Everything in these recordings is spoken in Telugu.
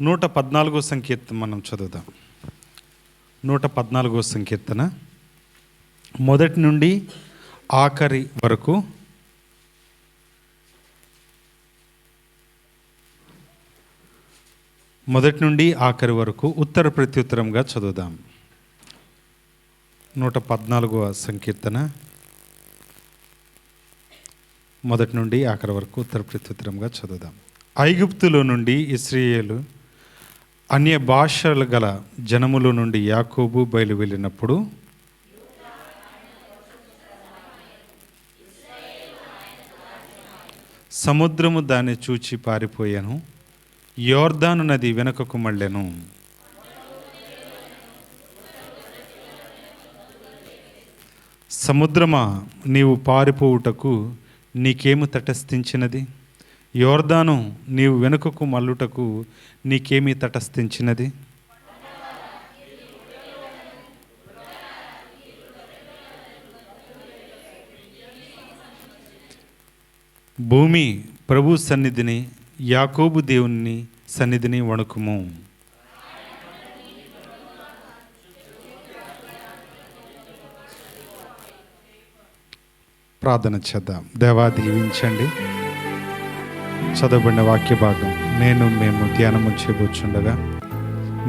114 సంకీర్తన మనం చదువుదాం. 114 సంకీర్తన మొదటి నుండి ఆఖరి వరకు ఉత్తర ప్రత్యుత్తరంగా చదువుదాం. 114 సంకీర్తన మొదటి నుండి ఆఖరి వరకు ఉత్తర ప్రత్యుత్తరంగా చదువుదాం. ఐగుప్తులో నుండి ఇశ్రాయేలు అన్య భాషలు గల జనముల నుండి యాకోబు బయలు వెళ్ళినప్పుడు సముద్రము దాన్ని చూచి పారిపోయాను, యోర్దాను నది వెనుకకు మళ్ళెను. సముద్రమా, నీవు పారిపోవుటకు నీకేమి తటస్థించినది? యోర్దాను, నీవు వెనుకకు మల్లుటకు నీకేమీ తటస్థించినది? భూమి ప్రభు సన్నిధిని, యాకోబు దేవుని సన్నిధిని వణుకుము. ప్రార్థన చేద్దాం. దేవా, దీవించండి. చదవబడిన వాక్య భాగం మేము ధ్యానము చేయబోచుండగా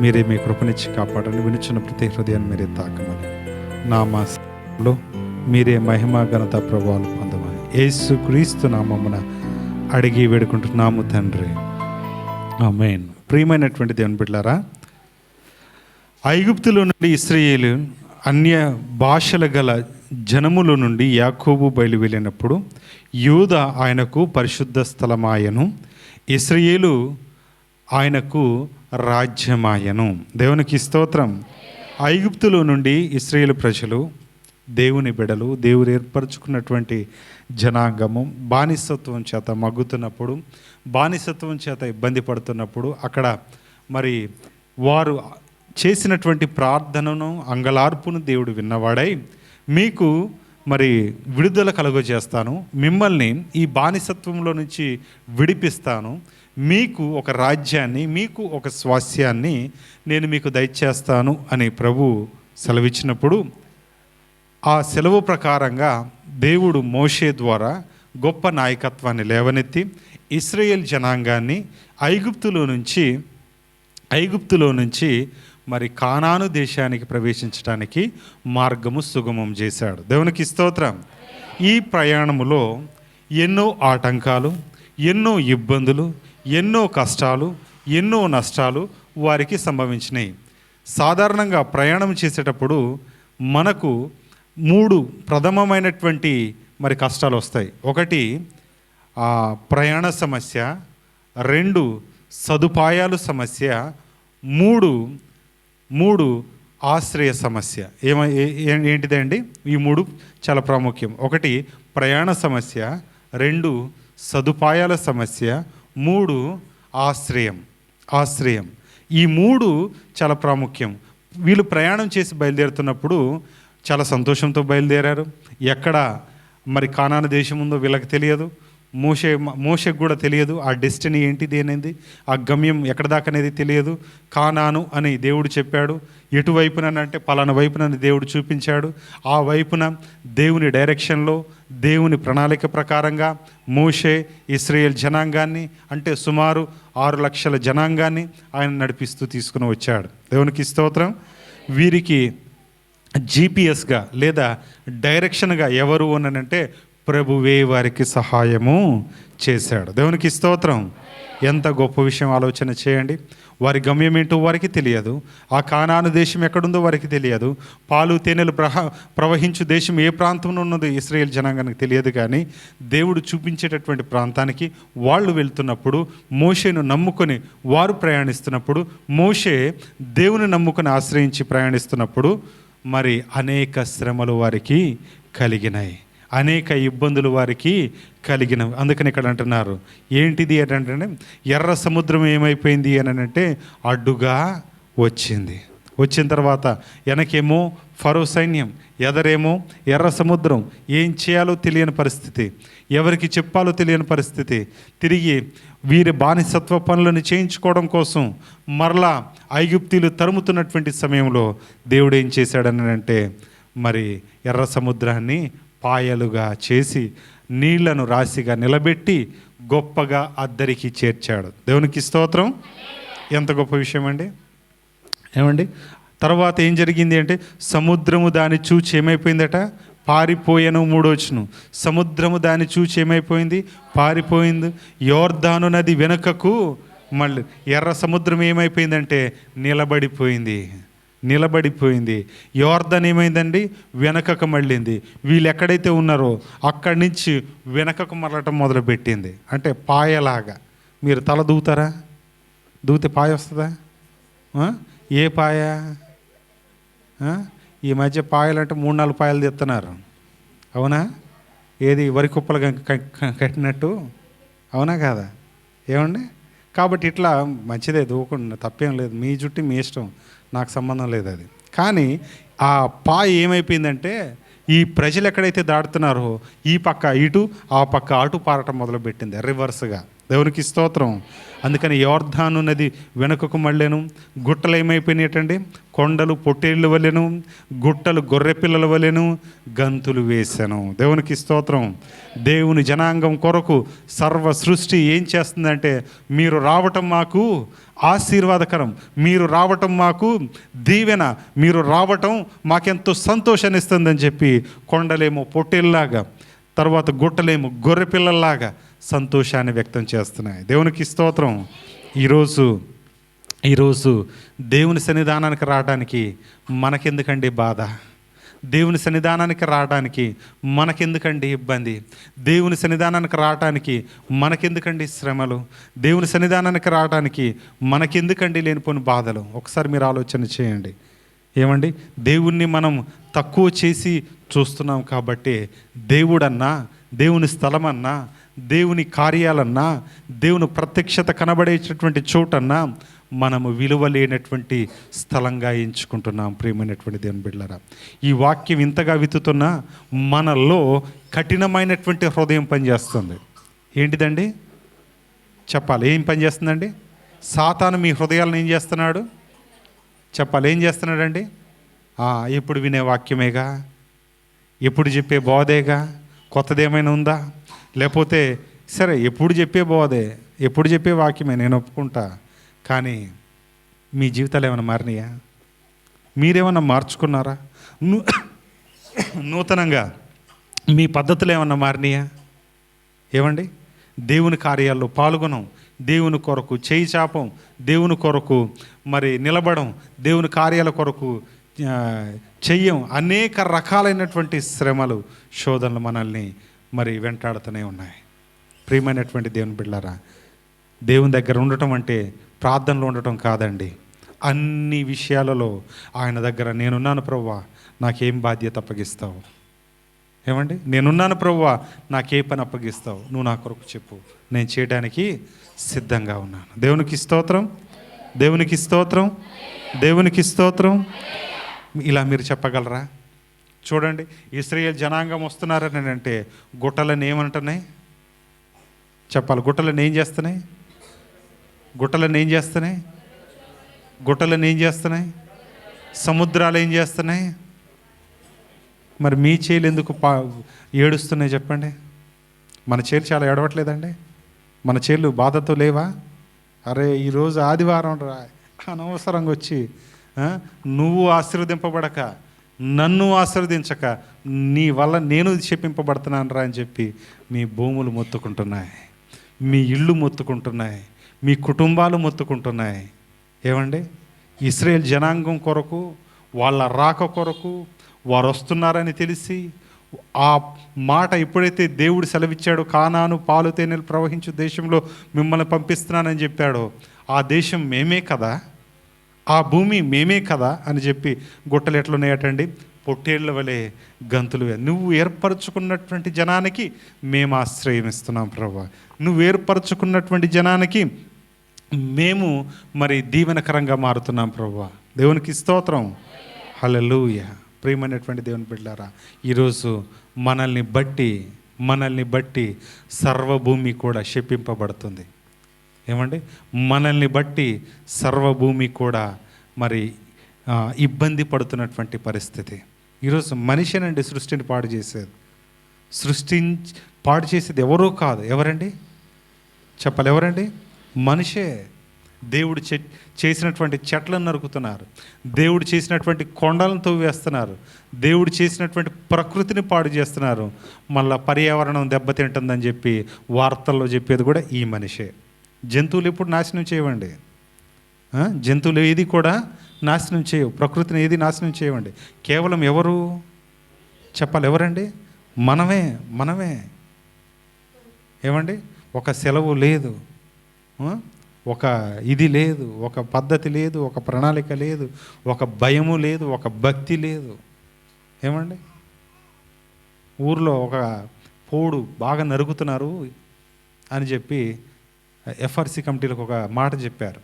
మీరే మీ కృపనిచ్చి కాపాడండి. వినుచున్న ప్రతి హృదయాన్ని మీరే తాకమని, నామాలో మీరే మహిమ ఘనత ప్రభావాలు పొందమని యేసు క్రీస్తు నామమున అడిగి వేడుకుంటున్నాము తండ్రి, ఆమేన్. ప్రియమైనటువంటి దేవుని బిడ్డలారా, ఐగుప్తులో నుండి ఇశ్రాయేలు అన్య భాషల గల జనముల నుండి యాకోబు బయలు వెళ్ళినప్పుడు యూదా ఆయనకు పరిశుద్ధ స్థలమాయను, ఇశ్రాయేలు ఆయనకు రాజ్యమాయను. దేవునికి స్తోత్రం. ఐగుప్తులో నుండి ఇశ్రాయేలు ప్రజలు, దేవుని బిడలు, దేవుడు ఏర్పరచుకున్నటువంటి జనాంగము బానిసత్వం చేత మగ్గుతున్నప్పుడు, బానిసత్వం చేత ఇబ్బంది పడుతున్నప్పుడు అక్కడ మరి వారు చేసినటువంటి ప్రార్థనను, అంగలార్పును దేవుడు విన్నవాడై మీకు మరి విడుదల కలుగజేస్తాను, మిమ్మల్ని ఈ బానిసత్వంలో నుంచి విడిపిస్తాను, మీకు ఒక రాజ్యాన్ని, మీకు ఒక స్వాస్యాన్ని నేను మీకు దయచేస్తాను అని ప్రభు సెలవిచ్చినప్పుడు ఆ సెలవు ప్రకారంగా దేవుడు మోషే ద్వారా గొప్ప నాయకత్వాన్ని లేవనెత్తి ఇశ్రాయేల్ జనాంగాన్ని ఐగుప్తులో నుంచి మరి కానాను దేశానికి ప్రవేశించడానికి మార్గము సుగమం చేశాడు. దేవునికి స్తోత్రం. ఈ ప్రయాణములో ఎన్నో ఆటంకాలు, ఎన్నో ఇబ్బందులు, ఎన్నో కష్టాలు, ఎన్నో నష్టాలు వారికి సంభవించినాయి. సాధారణంగా ప్రయాణం చేసేటప్పుడు మనకు 3 ప్రథమమైనటువంటి మరి కష్టాలు వస్తాయి. ఒకటి ప్రయాణ సమస్య, 2 సదుపాయాలు సమస్య, 3 ఆశ్రయ సమస్య. ఏంటిదండి? ఈ 3 చాలా ప్రాముఖ్యం. 1 ప్రయాణ సమస్య, 2 సదుపాయాల సమస్య, 3 ఆశ్రయం. ఈ 3 చాలా ప్రాముఖ్యం. వీళ్ళు ప్రయాణం చేసి బయలుదేరుతున్నప్పుడు చాలా సంతోషంతో బయలుదేరారు. ఎక్కడ మరి కానాను దేశం ఉందో వీళ్ళకి తెలియదు, మోషేకు కూడా తెలియదు. ఆ డెస్టినీ ఏంటిది అనేది, ఆ గమ్యం ఎక్కడ దాకా అనేది తెలియదు. కానాను అని దేవుడు చెప్పాడు. ఎటువైపునంటే పలానా వైపునని దేవుడు చూపించాడు. ఆ వైపున దేవుని డైరెక్షన్లో, దేవుని ప్రణాళిక ప్రకారంగా మోషే ఇశ్రాయేల్ జనాంగాన్ని, అంటే సుమారు 6 లక్షల జనాంగాన్ని ఆయన నడిపిస్తూ తీసుకుని వచ్చాడు. దేవునికి స్తోత్రం. వీరికి జీపీఎస్గా లేదా డైరెక్షన్గా ఎవరు అనంటే ప్రభువే వారికి సహాయము చేశాడు. దేవునికి స్తోత్రం. ఎంత గొప్ప విషయం ఆలోచన చేయండి. వారి గమ్యం ఏంటో వారికి తెలియదు, ఆ కానాను దేశం ఎక్కడుందో వారికి తెలియదు, పాలు తేనెలు ప్రవహించు దేశం ఏ ప్రాంతంలో ఉన్నదో ఇశ్రాయేల్ జనాంగానికి తెలియదు. కానీ దేవుడు చూపించేటటువంటి ప్రాంతానికి వాళ్ళు వెళ్తున్నప్పుడు, మోషేను నమ్ముకొని వారు ప్రయాణిస్తున్నప్పుడు, మోషే దేవుని నమ్ముకొని ఆశ్రయించి ప్రయాణిస్తున్నప్పుడు మరి అనేక శ్రమలు వారికి కలిగినాయి, అనేక ఇబ్బందులు వారికి కలిగినవి. అందుకని ఇక్కడ అంటున్నారు ఏంటిది అంటే, ఎర్ర సముద్రం ఏమైపోయింది అని అంటే అడ్డుగా వచ్చింది. వచ్చిన తర్వాత వెనకేమో ఫరో సైన్యం, ఎదరేమో ఎర్ర సముద్రం. ఏం చేయాలో తెలియని పరిస్థితి, ఎవరికి చెప్పాలో తెలియని పరిస్థితి. తిరిగి వీరి బానిసత్వ పనులను చేయించుకోవడం కోసం మరలా ఐగుప్తీయులు తరుముతున్నటువంటి సమయంలో దేవుడు ఏం చేశాడని అంటే, మరి ఎర్ర సముద్రాన్ని పాయలుగా చేసి నీళ్లను రాశిగా నిలబెట్టి గొప్పగా అద్దరికి చేర్చాడు. దేవునికి స్తోత్రం. ఎంత గొప్ప విషయం అండి, ఏమండి. తర్వాత ఏం జరిగింది అంటే, సముద్రము దాన్ని చూచి ఏమైపోయిందట, పారిపోయాను. 3వ వచనం, సముద్రము దాన్ని చూచి ఏమైపోయింది, పారిపోయింది. యోర్దాను నది వెనుకకు మళ్ళీ ఎర్ర సముద్రం ఏమైపోయిందంటే నిలబడిపోయింది. యోర్దాన్ ఏమైందండి, వెనకకు మళ్ళింది. వీళ్ళు ఎక్కడైతే ఉన్నారో అక్కడి నుంచి వెనకకు మరలటం మొదలుపెట్టింది. అంటే పాయలాగా. మీరు తల దూతారా? దూతే పాయ వస్తుందా? ఏ పాయ? ఈ మధ్య పాయలంటే 3-4 పాయలు తెస్తున్నారు, అవునా? ఏది వరి కుప్పలు కట్టినట్టు, అవునా కాదా? ఏమండి? కాబట్టి ఇట్లా మంచిదే, దూకుండా తప్పేం లేదు. మీ జుట్టు మీ ఇష్టం, నాకు సంబంధం లేదు అది. కానీ ఆ పాయ ఏమైపోయిందంటే, ఈ ప్రజలు ఎక్కడైతే దాడుతున్నారో ఈ పక్క ఇటు, ఆ పక్క అటు పారటం మొదలుపెట్టింది రివర్స్గా. దేవునికి స్తోత్రం. అందుకని యోర్దాను నది వెనుకకు మళ్ళేను. గుట్టలు ఏమైపోయినాయటండి, కొండలు పొట్టేళ్ళు వలెను, గుట్టలు గొర్రె పిల్లల వలెను గంతులు వేశాను. దేవునికి స్తోత్రం. దేవుని జనాంగం కొరకు సర్వ సృష్టి ఏం చేస్తుందంటే, మీరు రావటం మాకు ఆశీర్వాదకరం, మీరు రావటం మాకు దీవెన, మీరు రావటం మాకెంతో సంతోషాన్ని ఇస్తుందని చెప్పి కొండలేమో పొట్టేళ్ళలాగా, తర్వాత గుట్టలేమో గొర్రె పిల్లల్లాగా సంతోషాన్ని వ్యక్తం చేస్తున్నాయి. దేవునికి స్తోత్రం. ఈరోజు దేవుని సన్నిధానానికి రావడానికి మనకెందుకండి బాధ? దేవుని సన్నిధానానికి రావడానికి మనకెందుకండి ఇబ్బంది? దేవుని సన్నిధానానికి రావడానికి మనకెందుకండి శ్రమలు? దేవుని సన్నిధానానికి రావడానికి మనకెందుకండి లేనిపోని బాధలు? ఒకసారి మీరు ఆలోచన చేయండి. ఏమండి, దేవుణ్ణి మనం తక్కువ చేసి చూస్తున్నాం కాబట్టి దేవుడన్నా, దేవుని స్థలమన్నా, దేవుని కార్యాలన్నా, దేవుని ప్రత్యక్షత కనబడేటటువంటి చోటన్నా మనము విలువ లేనటువంటి స్థలంగా ఎంచుకుంటున్నాం. ప్రియమైనటువంటి దేవుని బిడ్డలారా, ఈ వాక్యం ఇంతగా విత్తుతున్నా మనలో కఠినమైనటువంటి హృదయం పనిచేస్తుంది. ఏంటిదండి చెప్పాలి? ఏం పని చేస్తుందండి? సాతాను మీ హృదయాలను ఏం చేస్తున్నాడు చెప్పాలి? ఏం చేస్తున్నాడండి? ఎప్పుడు వినే వాక్యమేగా, ఎప్పుడు చెప్పే బోధేగా, కొత్తదేమైనా ఉందా? లేకపోతే సరే ఎప్పుడు చెప్పే బోధే, ఎప్పుడు చెప్పే వాక్యమే, నేను ఒప్పుకుంటా. కానీ మీ జీవితాలు ఏమైనా మారినాయా? మీరేమన్నా మార్చుకున్నారా? నూతనంగా మీ పద్ధతులు ఏమన్నా మారినాయా? ఏమండి, దేవుని కార్యాల్లో పాల్గొనం, దేవుని కొరకు చేయి చాపం, దేవుని కొరకు మరి నిలబడం, దేవుని కార్యాల కొరకు చెయ్యం. అనేక రకాలైనటువంటి శ్రమలు, శోధనలు మనల్ని మరి వెంటాడుతూనే ఉన్నాయి. ప్రియమైనటువంటి దేవుని బిడ్డలారా, దేవుని దగ్గర ఉండటం అంటే ప్రార్థనలో ఉండటం కాదండి. అన్ని విషయాలలో ఆయన దగ్గర నేనున్నాను ప్రభువా, నాకేం బాధ్యత అప్పగిస్తావు? ఏమండి, నేనున్నాను ప్రభువా, నాకే పని అప్పగిస్తావు? నువ్వు నా కొరకు చెప్పు, నేను చేయడానికి సిద్ధంగా ఉన్నాను. దేవునికి స్తోత్రం, దేవునికి స్తోత్రం, దేవునికి స్తోత్రం. ఇలా మీరు చెప్పగలరా? చూడండి, ఇశ్రాయేల్ జనాంగం వస్తున్నారని అంటే గుట్టలను ఏమంటున్నాయి చెప్పాలి? గుట్టలను ఏం చేస్తున్నాయి? గుట్టలను ఏం చేస్తున్నాయి? గుట్టలను ఏం చేస్తున్నాయి? సముద్రాలు ఏం చేస్తున్నాయి? మరి మీ చేలు ఎందుకు ఏడుస్తున్నాయి చెప్పండి? మన చేలు చాలా ఏడవట్లేదండి? మన చేలు బాధతో లేవా? అరే ఈరోజు ఆదివారం రా, అనవసరంగా వచ్చి నువ్వు ఆశీర్వదింపబడక, నన్ను ఆశీర్వదించక, నీ వల్ల నేను శపింపబడుతున్నాను రా అని చెప్పి మీ భూములు మొత్తుకుంటున్నాయి, మీ ఇళ్ళు మొత్తుకుంటున్నాయి, మీ కుటుంబాలు మొత్తుకుంటున్నాయి. ఏమండి, ఇశ్రాయేల్ జనాంగం కొరకు, వాళ్ళ రాక కొరకు, వారు వస్తున్నారని తెలిసి ఆ మాట ఎప్పుడైతే దేవుడు సెలవిచ్చాడో, కానాను పాలు తేనెలు ప్రవహించు దేశంలో మిమ్మల్ని పంపిస్తున్నానని చెప్పాడో, ఆ దేశం మేమే కదా, ఆ భూమి మేమే కదా అని చెప్పి గుట్టలు ఎట్లున్నాయటండి? పొట్టేళ్ల వలె గంతులు. నువ్వు ఏర్పరచుకున్నటువంటి జనానికి మేము ఆశ్రయం ఇస్తున్నాం ప్రభువా, నువ్వు ఏర్పరచుకున్నటువంటి జనానికి మేము మరి దీవెనకరంగా మారుతున్నాం ప్రభువా. దేవునికి స్తోత్రం. హల్లెలూయా. ప్రియమైనటువంటి దేవుని బిడ్డలారా, ఈరోజు మనల్ని బట్టి సర్వభూమి కూడా శపింపబడుతుంది. ఏమండి? మనల్ని బట్టి సర్వభూమి కూడా మరి ఇబ్బంది పడుతున్నటువంటి పరిస్థితి. ఈరోజు మనిషినండి సృష్టిని పాడు చేసేది. పాడు చేసేది ఎవరూ కాదు. ఎవరండి? చెప్పాలి, ఎవరండి? మనిషే. దేవుడు చేసినటువంటి చెట్లను నరుకుతున్నారు, దేవుడు చేసినటువంటి కొండలను తవ్వేస్తున్నారు, దేవుడు చేసినటువంటి ప్రకృతిని పాడు చేస్తున్నారు. మళ్ళీ పర్యావరణం దెబ్బతింటుందని చెప్పి వార్తల్లో చెప్పేది కూడా ఈ మనిషే. జంతువులు ఎప్పుడు నాశనం చేయవండి. జంతువులు ఏది కూడా నాశనం చేయవు, ప్రకృతిని ఏది నాశనం చేయవండి. కేవలం ఎవరు? చెప్పాలి, ఎవరండి? మనమే. ఏమండి? ఒక సెలవు లేదు, ఒక ఇది లేదు, ఒక పద్ధతి లేదు, ఒక ప్రణాళిక లేదు, ఒక భయము లేదు, ఒక భక్తి లేదు. ఏమండి? ఊర్లో ఒక పోడు బాగా నరుకుతున్నారు అని చెప్పి ఎఫ్ఆర్సి కమిటీలకు ఒక మాట చెప్పారు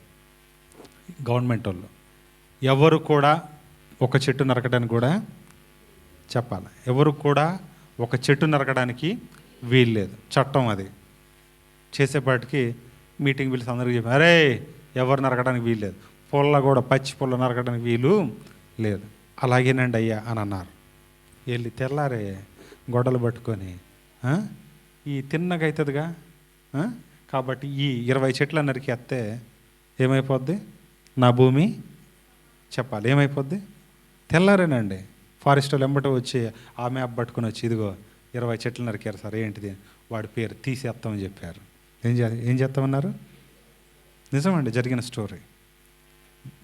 గవర్నమెంట్ వాళ్ళు. ఎవరు కూడా ఒక చెట్టు నరకడానికి కూడా చెప్పాలి, ఎవరు కూడా ఒక చెట్టు నరకడానికి వీల్లేదు, చట్టం అది. చేసేపాటికి మీటింగ్ పిలిచి అందరికీ చెప్పారు, అరే ఎవరు నరకడానికి వీల్లేదు, పుల్ల కూడా పచ్చి పుల్ల నరకడానికి వీలు లేదు. అలాగేనండి అయ్యా అని అన్నారు. వెళ్ళి తెల్లారే గొడ్డలు పట్టుకొని ఈ తిన్నగా అవుతుందిగా, కాబట్టి ఈ 20 చెట్ల నరికేస్తే ఏమైపోద్ది నా భూమి? చెప్పాలి, ఏమైపోద్ది? తెల్లారేనండి ఫారెస్ట్ వాళ్ళు వెంబట వచ్చి ఆ మ్యాప్ పట్టుకొని వచ్చి, ఇదిగో 20 చెట్లు నరికారు సార్, ఏంటిది? వాడి పేరు తీసేస్తామని చెప్పారు. ఏం చేస్తామన్నారు? నిజమండి, జరిగిన స్టోరీ.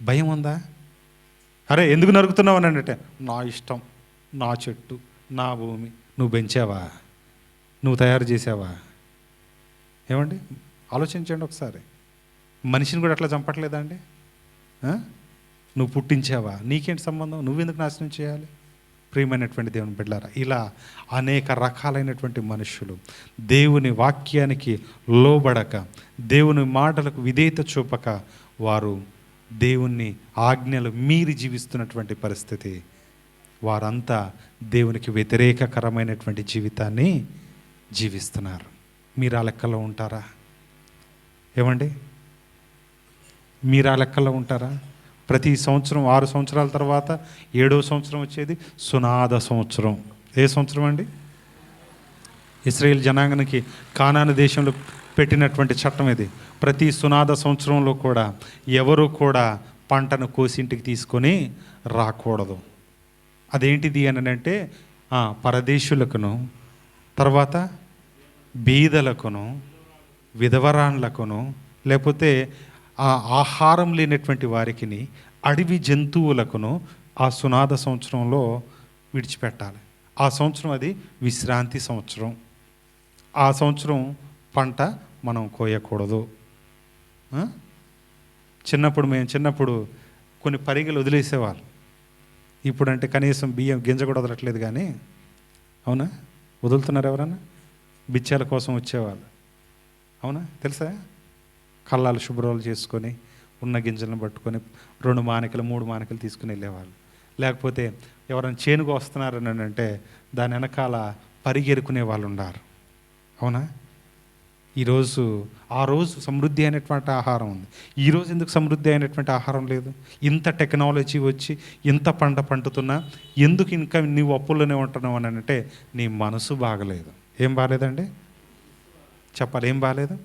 భయం ఉందా? అరే ఎందుకు నరుకుతున్నావు అని అంటే, నా ఇష్టం, నా చెట్టు, నా భూమి. నువ్వు పెంచావా? నువ్వు తయారు చేసావా? ఏమండి? ఆలోచించండి ఒకసారి. మనిషిని కూడా అట్లా చంపట్లేదా అండి? నువ్వు పుట్టించావా? నీకేంటి సంబంధం? నువ్వెందుకు నాశనం చేయాలి? ప్రియమైనటువంటి దేవుని బిడ్డలారా, ఇలా అనేక రకాలైనటువంటి మనుషులు దేవుని వాక్యానికి లోబడక, దేవుని మాటలకు విధేయత చూపక, వారు దేవుని ఆజ్ఞలు మీరి జీవిస్తున్నటువంటి పరిస్థితి. వారంతా దేవునికి వ్యతిరేకకరమైనటువంటి జీవితాన్ని జీవిస్తున్నారు. మీరు ఆ లెక్కలో ఉంటారా? ఏమండి? మీరు ఆ లెక్కలో ఉంటారా? ప్రతి సంవత్సరం 6 సంవత్సరాల తర్వాత 7వ సంవత్సరం వచ్చేది సునాద సంవత్సరం. ఏ సంవత్సరం అండి? ఇశ్రాయేల్ జనాంగానికి కానాను దేశంలో పెట్టినటువంటి చట్టం ఇది. ప్రతి సునాద సంవత్సరంలో కూడా ఎవరు కూడా పంటను కోసి ఇంటికి తీసుకొని రాకూడదు. అదేంటిది అని అంటే, పరదేశులకును, తర్వాత బీదలకును, విధవరాన్లకును, లేకపోతే ఆహారం లేనటువంటి వారికి, అడవి జంతువులకును ఆ సునాద సంవత్సరంలో విడిచిపెట్టాలి. ఆ సంవత్సరం అది విశ్రాంతి సంవత్సరం. ఆ సంవత్సరం పంట మనం కోయకూడదు. మేము చిన్నప్పుడు కొన్ని పరిగెలు వదిలేసేవాళ్ళు. ఇప్పుడంటే కనీసం బియ్యం గింజ కూడా వదలట్లేదు. కానీ అవునా? వదులుతున్నారు ఎవరన్నా? బిచ్చాల కోసం వచ్చేవాళ్ళు. అవునా? తెలుసా? కళ్ళాలు శుభ్రాలు చేసుకొని ఉన్న గింజలను పట్టుకొని 2 మానికలు 3 మానికలు తీసుకుని వెళ్ళేవాళ్ళు. లేకపోతే ఎవరైనా చేనుకు వస్తున్నారని అంటే దాని వెనకాల పరిగెరుకునే వాళ్ళు ఉన్నారు. అవునా? ఆ రోజు సమృద్ధి అయినటువంటి ఆహారం ఉంది. ఈరోజు ఎందుకు సమృద్ధి అయినటువంటి ఆహారం లేదు? ఇంత టెక్నాలజీ వచ్చి ఇంత పంట పండుతున్నా ఎందుకు ఇంకా నీవు అప్పుల్లోనే ఉంటున్నావు అని అంటే, నీ మనసు బాగలేదు. ఏం బాగలేదండి? చెప్పాలి, ఏం బాగలేదు?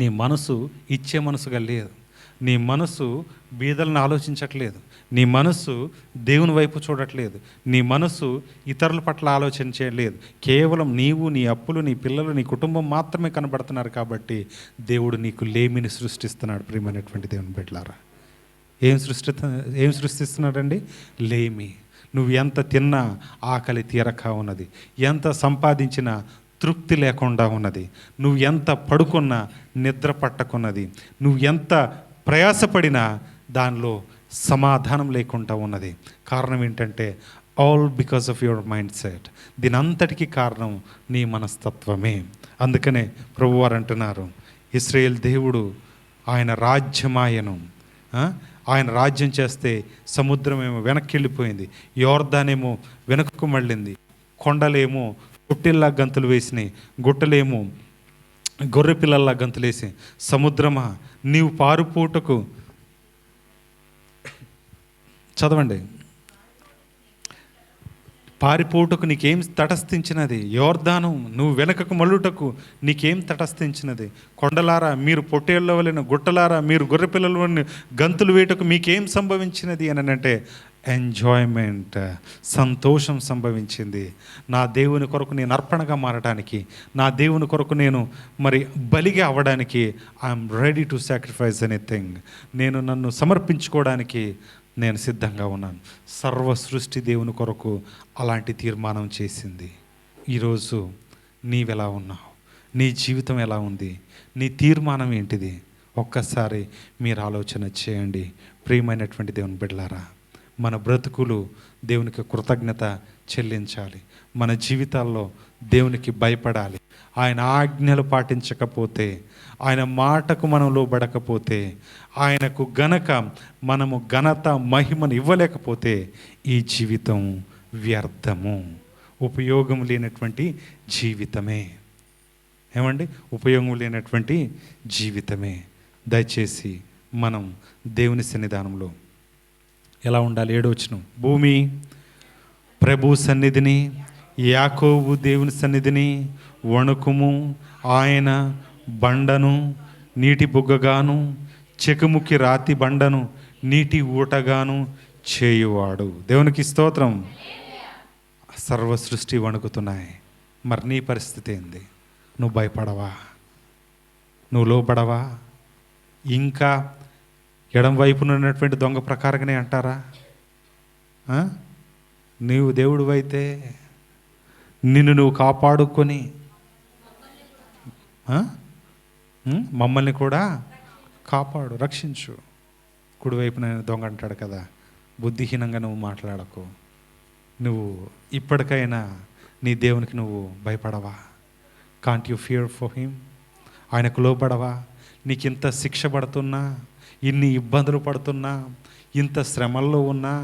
నీ మనసు ఇచ్చే మనసుగా లేదు. నీ మనసు బీదలను ఆలోచించట్లేదు. నీ మనసు దేవుని వైపు చూడట్లేదు. నీ మనసు ఇతరుల పట్ల ఆలోచన చేయలేదు. కేవలం నీవు, నీ అప్పులు, నీ పిల్లలు, నీ కుటుంబం మాత్రమే కనబడుతున్నారు. కాబట్టి దేవుడు నీకు లేమిని సృష్టిస్తున్నాడు. ప్రియమైనటువంటి దేవుని బిడ్డలారా, ఏం సృష్టిస్తున్నాడండి? లేమి. నువ్వు ఎంత తిన్నా ఆకలి తీరక ఉన్నది, ఎంత సంపాదించినా తృప్తి లేకుండా ఉన్నది, నువ్వు ఎంత పడుకున్నా నిద్ర పట్టకున్నది, నువ్వు ఎంత ప్రయాసపడినా దానిలో సమాధానం లేకుండా ఉన్నది. కారణం ఏంటంటే, all because of your mind set. దీని అంతటికీ కారణం నీ మనస్తత్వమే. అందుకనే ప్రభువారు అంటున్నారు, ఇశ్రాయేల్ దేవుడు ఆయన రాజ్యమాయను. ఆయన రాజ్యం చేస్తే సముద్రమేమో వెనక్కి వెళ్ళిపోయింది, యోర్దానేమో వెనక్కు మళ్ళింది, కొండలేమో గుట్టిల్లా గంతులు వేసినాయి, గుట్టలేమో గొర్రె పిల్లల్లా గంతులేసి, సముద్రమా నీవు పారుపోటకు చదవండి, పారిపోటుకు నీకేం తటస్థించినది? యోర్దాను నువ్వు వెనకకు మళ్ళుటకు నీకేం తటస్థించినది? కొండలారా మీరు పొట్టేళ్ళ వలన, గుట్టలారా మీరు గొర్రెపిల్లల వలన గంతులు వేటకు మీకేం సంభవించినది అని అంటే ఎంజాయ్మెంట్, సంతోషం సంభవించింది. నా దేవుని కొరకు నేను అర్పణగా మారడానికి, నా దేవుని కొరకు నేను మరి బలిగా అవ్వడానికి, I'm ready to sacrifice anything. నేను నన్ను సమర్పించుకోవడానికి నేను సిద్ధంగా ఉన్నాను. సర్వ సృష్టి దేవుని కొరకు అలాంటి తీర్మానం చేసింది. ఈరోజు నీవెలా ఉన్నావు? నీ జీవితం ఎలా ఉంది? నీ తీర్మానం ఏంటిది? ఒక్కసారి మీరు ఆలోచన చేయండి. ప్రియమైనటువంటి దేవుని బిడ్డలారా, మన బ్రతుకులు దేవునికి కృతజ్ఞత చెల్లించాలి. మన జీవితాల్లో దేవునికి భయపడాలి. ఆయన ఆజ్ఞలు పాటించకపోతే, ఆయన మాటకు మనం లోబడకపోతే, ఆయనకు గనక మనము ఘనత మహిమను ఇవ్వలేకపోతే ఈ జీవితం వ్యర్థము, ఉపయోగం లేనటువంటి జీవితమే. ఏమండి? ఉపయోగం లేనటువంటి జీవితమే. దయచేసి మనం దేవుని సన్నిధానంలో ఎలా ఉండాలి? 7వ వచనం, భూమి ప్రభు సన్నిధిని, యాకోబు దేవుని సన్నిధిని వణుకుము. ఆయన బండను నీటి బుగ్గగాను, చెకుముకి రాతి బండను నీటి ఊటగాను చేయువాడు. దేవునికి స్తోత్రం. సర్వ సృష్టి వణుకుతున్నాయి. మరి నీ పరిస్థితి ఏంది? నువ్వు భయపడవా? నువ్వు లోబడవా? ఇంకా ఎడం వైపున ఉన్నటువంటి దొంగ ప్రకారంగానే అంటారా? నీవు దేవుడు అయితే నిన్ను నువ్వు కాపాడుకొని మమ్మల్ని కూడా కాపాడు, రక్షించు. కుడివైపున దొంగ అంటాడు కదా, బుద్ధిహీనంగా నువ్వు మాట్లాడకు. నువ్వు ఇప్పటికైనా నీ దేవునికి నువ్వు భయపడవా? Can't you fear for him? ఆయనకు లోబడవా? నీకు ఇంత శిక్ష పడుతున్నా, ఇన్ని ఇబ్బందులు పడుతున్నా, ఇంత శ్రమల్లో ఉన్నా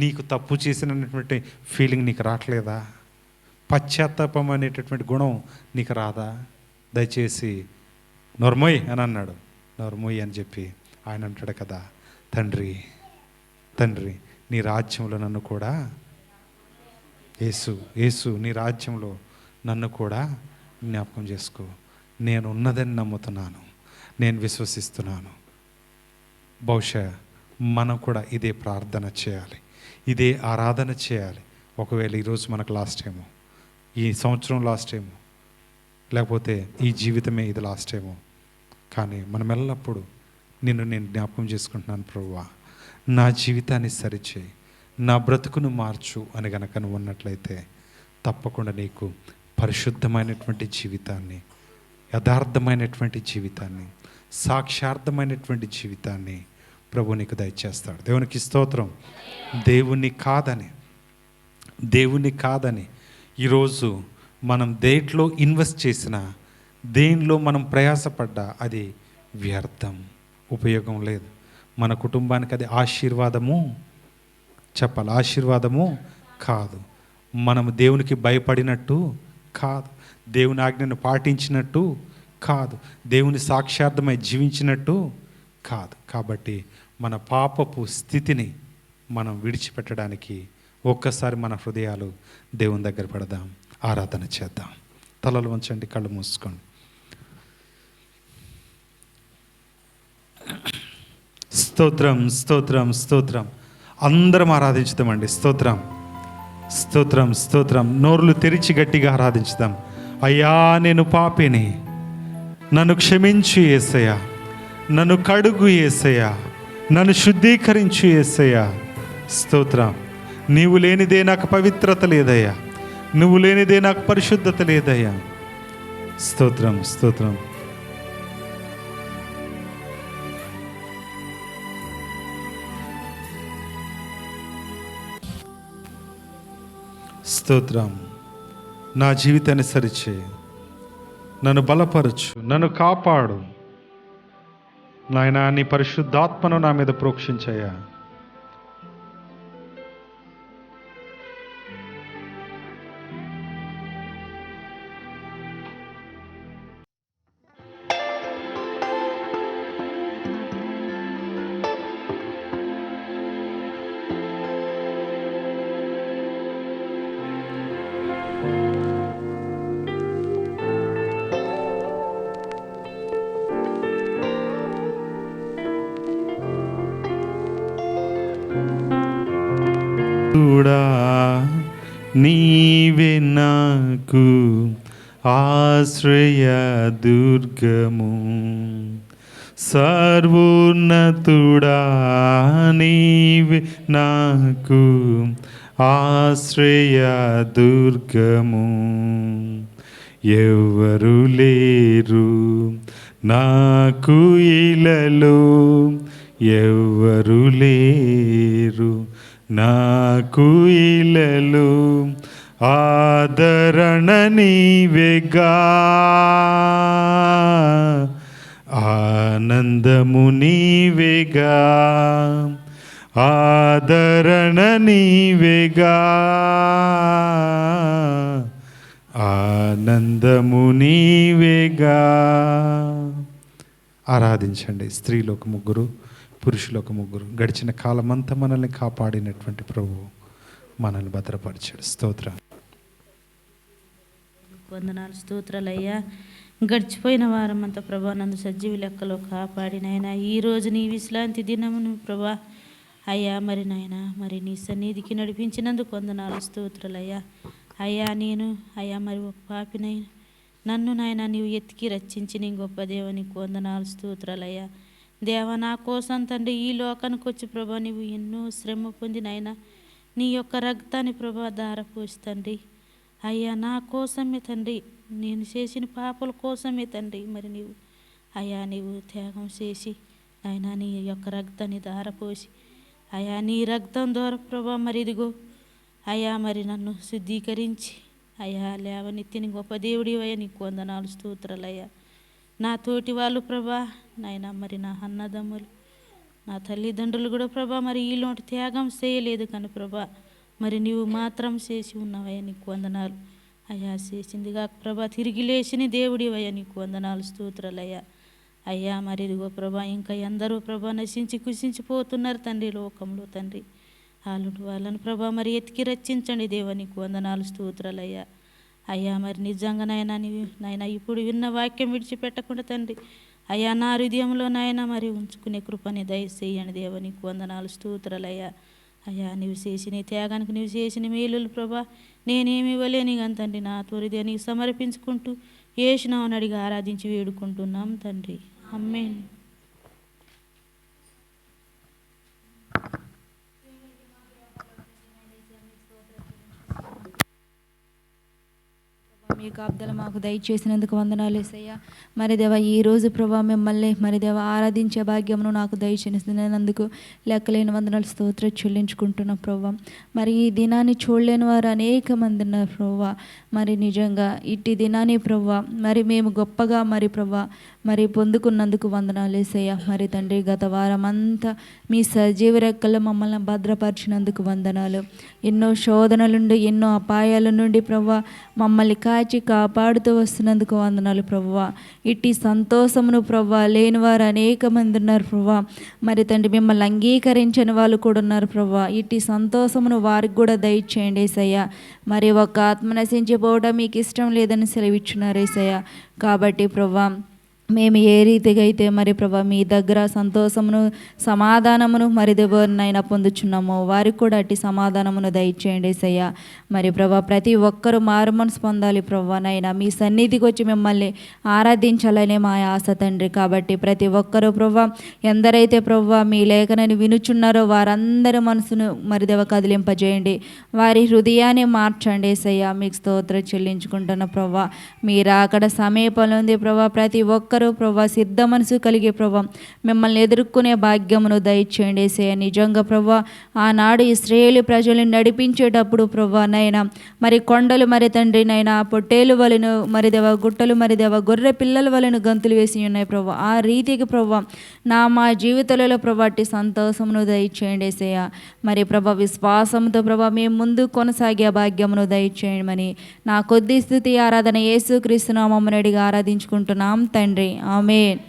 నీకు తప్పు చేసినటువంటి ఫీలింగ్ నీకు రావట్లేదా? పశ్చాత్తాపం అనేటటువంటి గుణం నీకు రాదా? దయచేసి నోర్మోయ్ అని అన్నాడు. నోర్మోయ్ అని చెప్పి ఆయన అంటాడు కదా, తండ్రి తండ్రి నీ రాజ్యంలో నన్ను కూడా, యేసు నీ రాజ్యంలో నన్ను కూడా జ్ఞాపకం చేసుకో. నేను ఉన్నదని నమ్ముతున్నాను, నేను విశ్వసిస్తున్నాను. బహుశా మనం కూడా ఇదే ప్రార్థన చేయాలి, ఇదే ఆరాధన చేయాలి. ఒకవేళ ఈరోజు మనకు లాస్ట్ ఏమో, ఈ సంవత్సరం లాస్ట్ ఏమో, లేకపోతే ఈ జీవితమే ఇది లాస్ట్ ఏమో, కానీ మనం ఎల్లప్పుడూ నేను జ్ఞాపకం చేసుకుంటున్నాను, ప్రభువా నా జీవితాన్ని సరిచేయి, నా బ్రతుకును మార్చు అని గనక నువ్వు ఉన్నట్లయితే తప్పకుండా నీకు పరిశుద్ధమైనటువంటి జీవితాన్ని, యథార్థమైనటువంటి జీవితాన్ని, సాక్షార్థమైనటువంటి జీవితాన్ని ప్రభు నీకు దయచేస్తాడు. దేవునికి స్తోత్రం. దేవుని కాదని ఈరోజు మనం దేంట్లో ఇన్వెస్ట్ చేసినా, దేనిలో మనం ప్రయాసపడ్డా అది వ్యర్థం, ఉపయోగం లేదు. మన కుటుంబానికి అది ఆశీర్వాదము చెప్పాలి, ఆశీర్వాదము కాదు. మనము దేవునికి భయపడినట్టు కాదు, దేవుని ఆజ్ఞను పాటించినట్టు కాదు, దేవుని సాక్షార్థమై జీవించినట్టు కాదు. కాబట్టి మన పాపపు స్థితిని మనం విడిచిపెట్టడానికి ఒక్కసారి మన హృదయాలు దేవుని దగ్గర పెడదాం, ఆరాధన చేద్దాం. తలలు వంచండి, కళ్ళు మూసుకోండి. స్తోత్రం స్తోత్రం స్తోత్రం. అందరం ఆరాధించుదామండి. స్తోత్రం స్తోత్రం స్తోత్రం. నోర్లు తెరిచి గట్టిగా ఆరాధించుదాం. అయ్యా నేను పాపిని, నన్ను క్షమించు యేసయ్యా, నన్ను కడుగు యేసయ్యా, నన్ను శుద్ధీకరించు యేసయ్యా. స్తోత్రం. నీవు లేనిదే నాకు పవిత్రత లేదయ్యా, నువ్వు లేనిదే నాకు పరిశుద్ధత లేదయ్యా. స్తోత్రం స్తోత్రం. స్తోత్రం. నా జీవితాన్ని సరిచే, నన్ను బలపరచు, నన్ను కాపాడు. నాయనా నీ పరిశుద్ధాత్మను నా మీద ప్రోక్షించయ్యా. నీవే నాకు ఆశ్రయ దుర్గము, సర్వోన్నతుడా నీవే నాకు ఆశ్రయ దుర్గము. ఎవరు లేరు నాకు ఇలలో, ఎవరు లేరు నాకు ఇలలో, ఆదరణ నీవేగా, ఆనందము నీవేగా, ఆదరణ నీవేగా, ఆనందము నీవేగా. ఆరాధించండి. స్త్రీలు ఒక ముగ్గురు, పురుషులు ఒక ముగ్గురు. గడిచిన కాలమంతా మనల్ని కాపాడినటువంటి ప్రభువు మనల్ని భద్రపరిచాడు. స్తోత్రం. వందనాలు, స్తోత్రాలయ్యా. గడిచిపోయిన వారం అంతా ప్రభా నందు సజీవ లెక్కలో కాపాడినైనా ఈరోజు నీ విశ్రాంతి దినమును ప్రభా అయ్యా మరి నాయన మరి నీ సన్నిధికి నడిపించినందుకు వందనాలు, స్తోత్రాలయ్యా. అయ్యా నేను అయ్యా మరి ఒక పాపినైనా నన్ను నాయన నీవు ఎత్తికి రక్షించి నీ గొప్ప దేవునికి వందనాలు, స్తోత్రాలయ్యా. దేవ నా కోసం తండ్రి ఈ లోకానికి వచ్చి ప్రభా నీవు ఎన్నో శ్రమ పొంది నాయన నీ యొక్క రక్తాన్ని ప్రభా ధారపోసి తండ్రి అయ్యా నా కోసమే తండ్రి, నేను చేసిన పాపల కోసమే తండ్రి మరి నీవు అయ్యా నీవు త్యాగం చేసి ఆయన నీ యొక్క రక్తాన్ని ధారపోసి అయ్యా నీ రక్తం ద్వారా ప్రభా మరి ఇదిగో అయ్యా మరి నన్ను శుద్ధీకరించి అయ్యా లేవనెత్తిని గొప్ప దేవుడి అయ్యా నీకు వందనాలు, స్తోత్రాలయ్యా. నా తోటి వాళ్ళు ప్రభా నాయన మరి నా అన్నదమ్ములు నా తల్లిదండ్రులు కూడా ప్రభా మరి ఈలోటి త్యాగం చేయలేదు కానీ ప్రభా మరి నీవు మాత్రం చేసి ఉన్నావయ్యా నీకు వందనాలు అయ్యా. చేసిందిగా ప్రభా తిరిగి లేచిన దేవుడి అయ్యా నీకు వందనాలు, స్తోత్రాలయ్యా. అయ్యా మరి ఇదిగో ప్రభా ఇంకా ఎందరో ప్రభా నశించి కుసించిపోతున్నారు తండ్రి లోకంలో తండ్రి. వాళ్ళని ప్రభా మరి ఎత్తికి రక్షించండి దేవా నీకు వందనాలు, స్తోత్రాలయ్యా. అయ్యా మరి నిజంగా నాయన ఇప్పుడు విన్న వాక్యం విడిచిపెట్టకుండా తండ్రి అయ్యా నా హృదయంలో నాయన మరి ఉంచుకునే కృపని దయచేయండి దేవా నీకు వందనాలు, స్తోత్రాలయ్యా. అయ్యా నీవు చేసిన త్యాగానికి నీవు చేసిన మేలులు ప్రభా నేనేమి ఇవ్వలేని కానీ తండ్రి నా తొలిదే నీకు సమర్పించుకుంటూ యేసునామమున అడిగి ఆరాధించి వేడుకుంటున్నాం తండ్రి. ఆమేన్. మీ కాపుదల మాకు దయచేసినందుకు వందనాలు యేసయ్యా. మరి దేవా ఈరోజు ప్రభా మిమ్మల్ని మరి దేవా ఆరాధించే భాగ్యమును నాకు దయచేసినందుకు లెక్కలేని వందనాలు స్తోత్రం చెల్లించుకుంటున్నాం ప్రభా. మరి ఈ దినాన్ని చూడలేని వారు అనేక మంది ఉన్నారు ప్రభా. మరి నిజంగా ఇట్టి దినాన్ని ప్రభా మరి మేము గొప్పగా మరి ప్రభా మరి పొందుకున్నందుకు వందనాలు యేసయ్యా. మరి తండ్రి గత వారం అంతా మీ సజీవ రెక్కల్లో మమ్మల్ని భద్రపరిచినందుకు వందనాలు. ఎన్నో శోధనల నుండి ఎన్నో అపాయాల నుండి ప్రభా మమ్మల్ని కాచి కాపాడుతూ వస్తున్నందుకు వందనాలు ప్రభువా. ఇట్టి సంతోషమును ప్రభువా లేని వారు అనేక మంది ఉన్నారు ప్రభువా. మరి తండ్రి మిమ్మల్ని అంగీకరించని వాళ్ళు కూడా ఉన్నారు ప్రభువా. ఇట్టి సంతోషమును వారికి కూడా దయచేయండి యేసయ్యా. మరి ఒక ఆత్మ నశించిపోవడం మీకు ఇష్టం లేదని సెలవిచ్చున్నారు యేసయ్యా. కాబట్టి ప్రభువా మేము ఏ రీతిగా అయితే మరి ప్రభా మీ దగ్గర సంతోషమును సమాధానమును మరి ఎవరినైనా పొందుచున్నామో వారికి కూడా అట్టి సమాధానమును దయచేయండి యేసయ్యా. మరి ప్రభా ప్రతి ఒక్కరూ మారుమనసు పొందాలి ప్రభా నైనా మీ సన్నిధికి వచ్చి మిమ్మల్ని ఆరాధించాలనే మా ఆశ తండ్రి. కాబట్టి ప్రతి ఒక్కరూ ప్రభా ఎందరైతే ప్రభా మీ లేఖనని వినుచున్నారో వారందరి మనసును మరి దేవ కదిలింపజేయండి, వారి హృదయాన్ని మార్చండి యేసయ్యా. మీకు స్తోత్రం చెల్లించుకుంటున్న ప్రభా మీరు అక్కడ సమీపంలో ఉంది ప్రభా. ప్రతి ఒక్క ఒక్కరూ ప్రభా సిద్ధ మనసు కలిగే ప్రభా మిమ్మల్ని ఎదుర్కొనే భాగ్యమును దయచేయండి యేసయ్య. నిజంగా ప్రభా ఆనాడు ఇశ్రాయేలు ప్రజలను నడిపించేటప్పుడు ప్రభా నైనా మరి కొండలు మరి తండ్రి నైనా పొట్టేలు వలెను మరి దేవ గుట్టలు మరి దేవ గొర్రె పిల్లల వలెను గంతులు వేసి ఉన్నాయి ప్రభా. ఆ రీతికి ప్రభా మా జీవితాలలో ప్రభా అట్టి సంతోషమును దయచేయండి యేసయ్య. మరి ప్రభా విశ్వాసంతో ప్రభా మేము ముందు కొనసాగే భాగ్యమును దయచేయండి మరి నా కొద్ది స్థుతి ఆరాధన యేసుక్రీస్తు నామమున అడిగి ఆరాధించుకుంటున్నాం తండ్రి, ఆమేన్.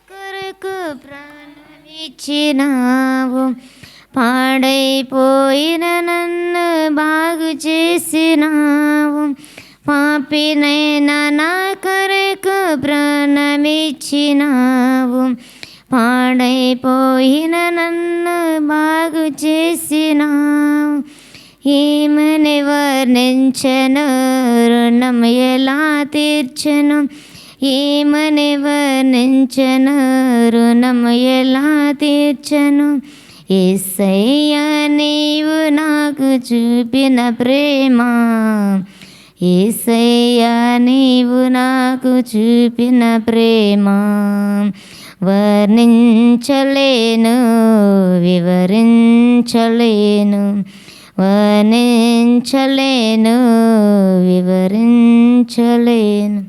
కొరకు ప్రాణమిచ్చినావు, పాడైపోయిన నన్ను బాగు చేసినావు. పాపినైనా నా కొరకు ప్రాణమిచ్చినావు, పాడైపోయిన నన్ను బాగు చేసినావు. ఏమని వర్ణించను, రుణం ఎలా తీర్చను, ఏమని వర్ణించను, రుణం ఎలా తీర్చను. యేసయ్యా నీవు నాకు చూపిన ప్రేమ, యేసయ్యా నీవు నాకు చూపిన ప్రేమ వర్ణించలేను, వివరించలేను, వర్ణించలేను, వివరించలేను.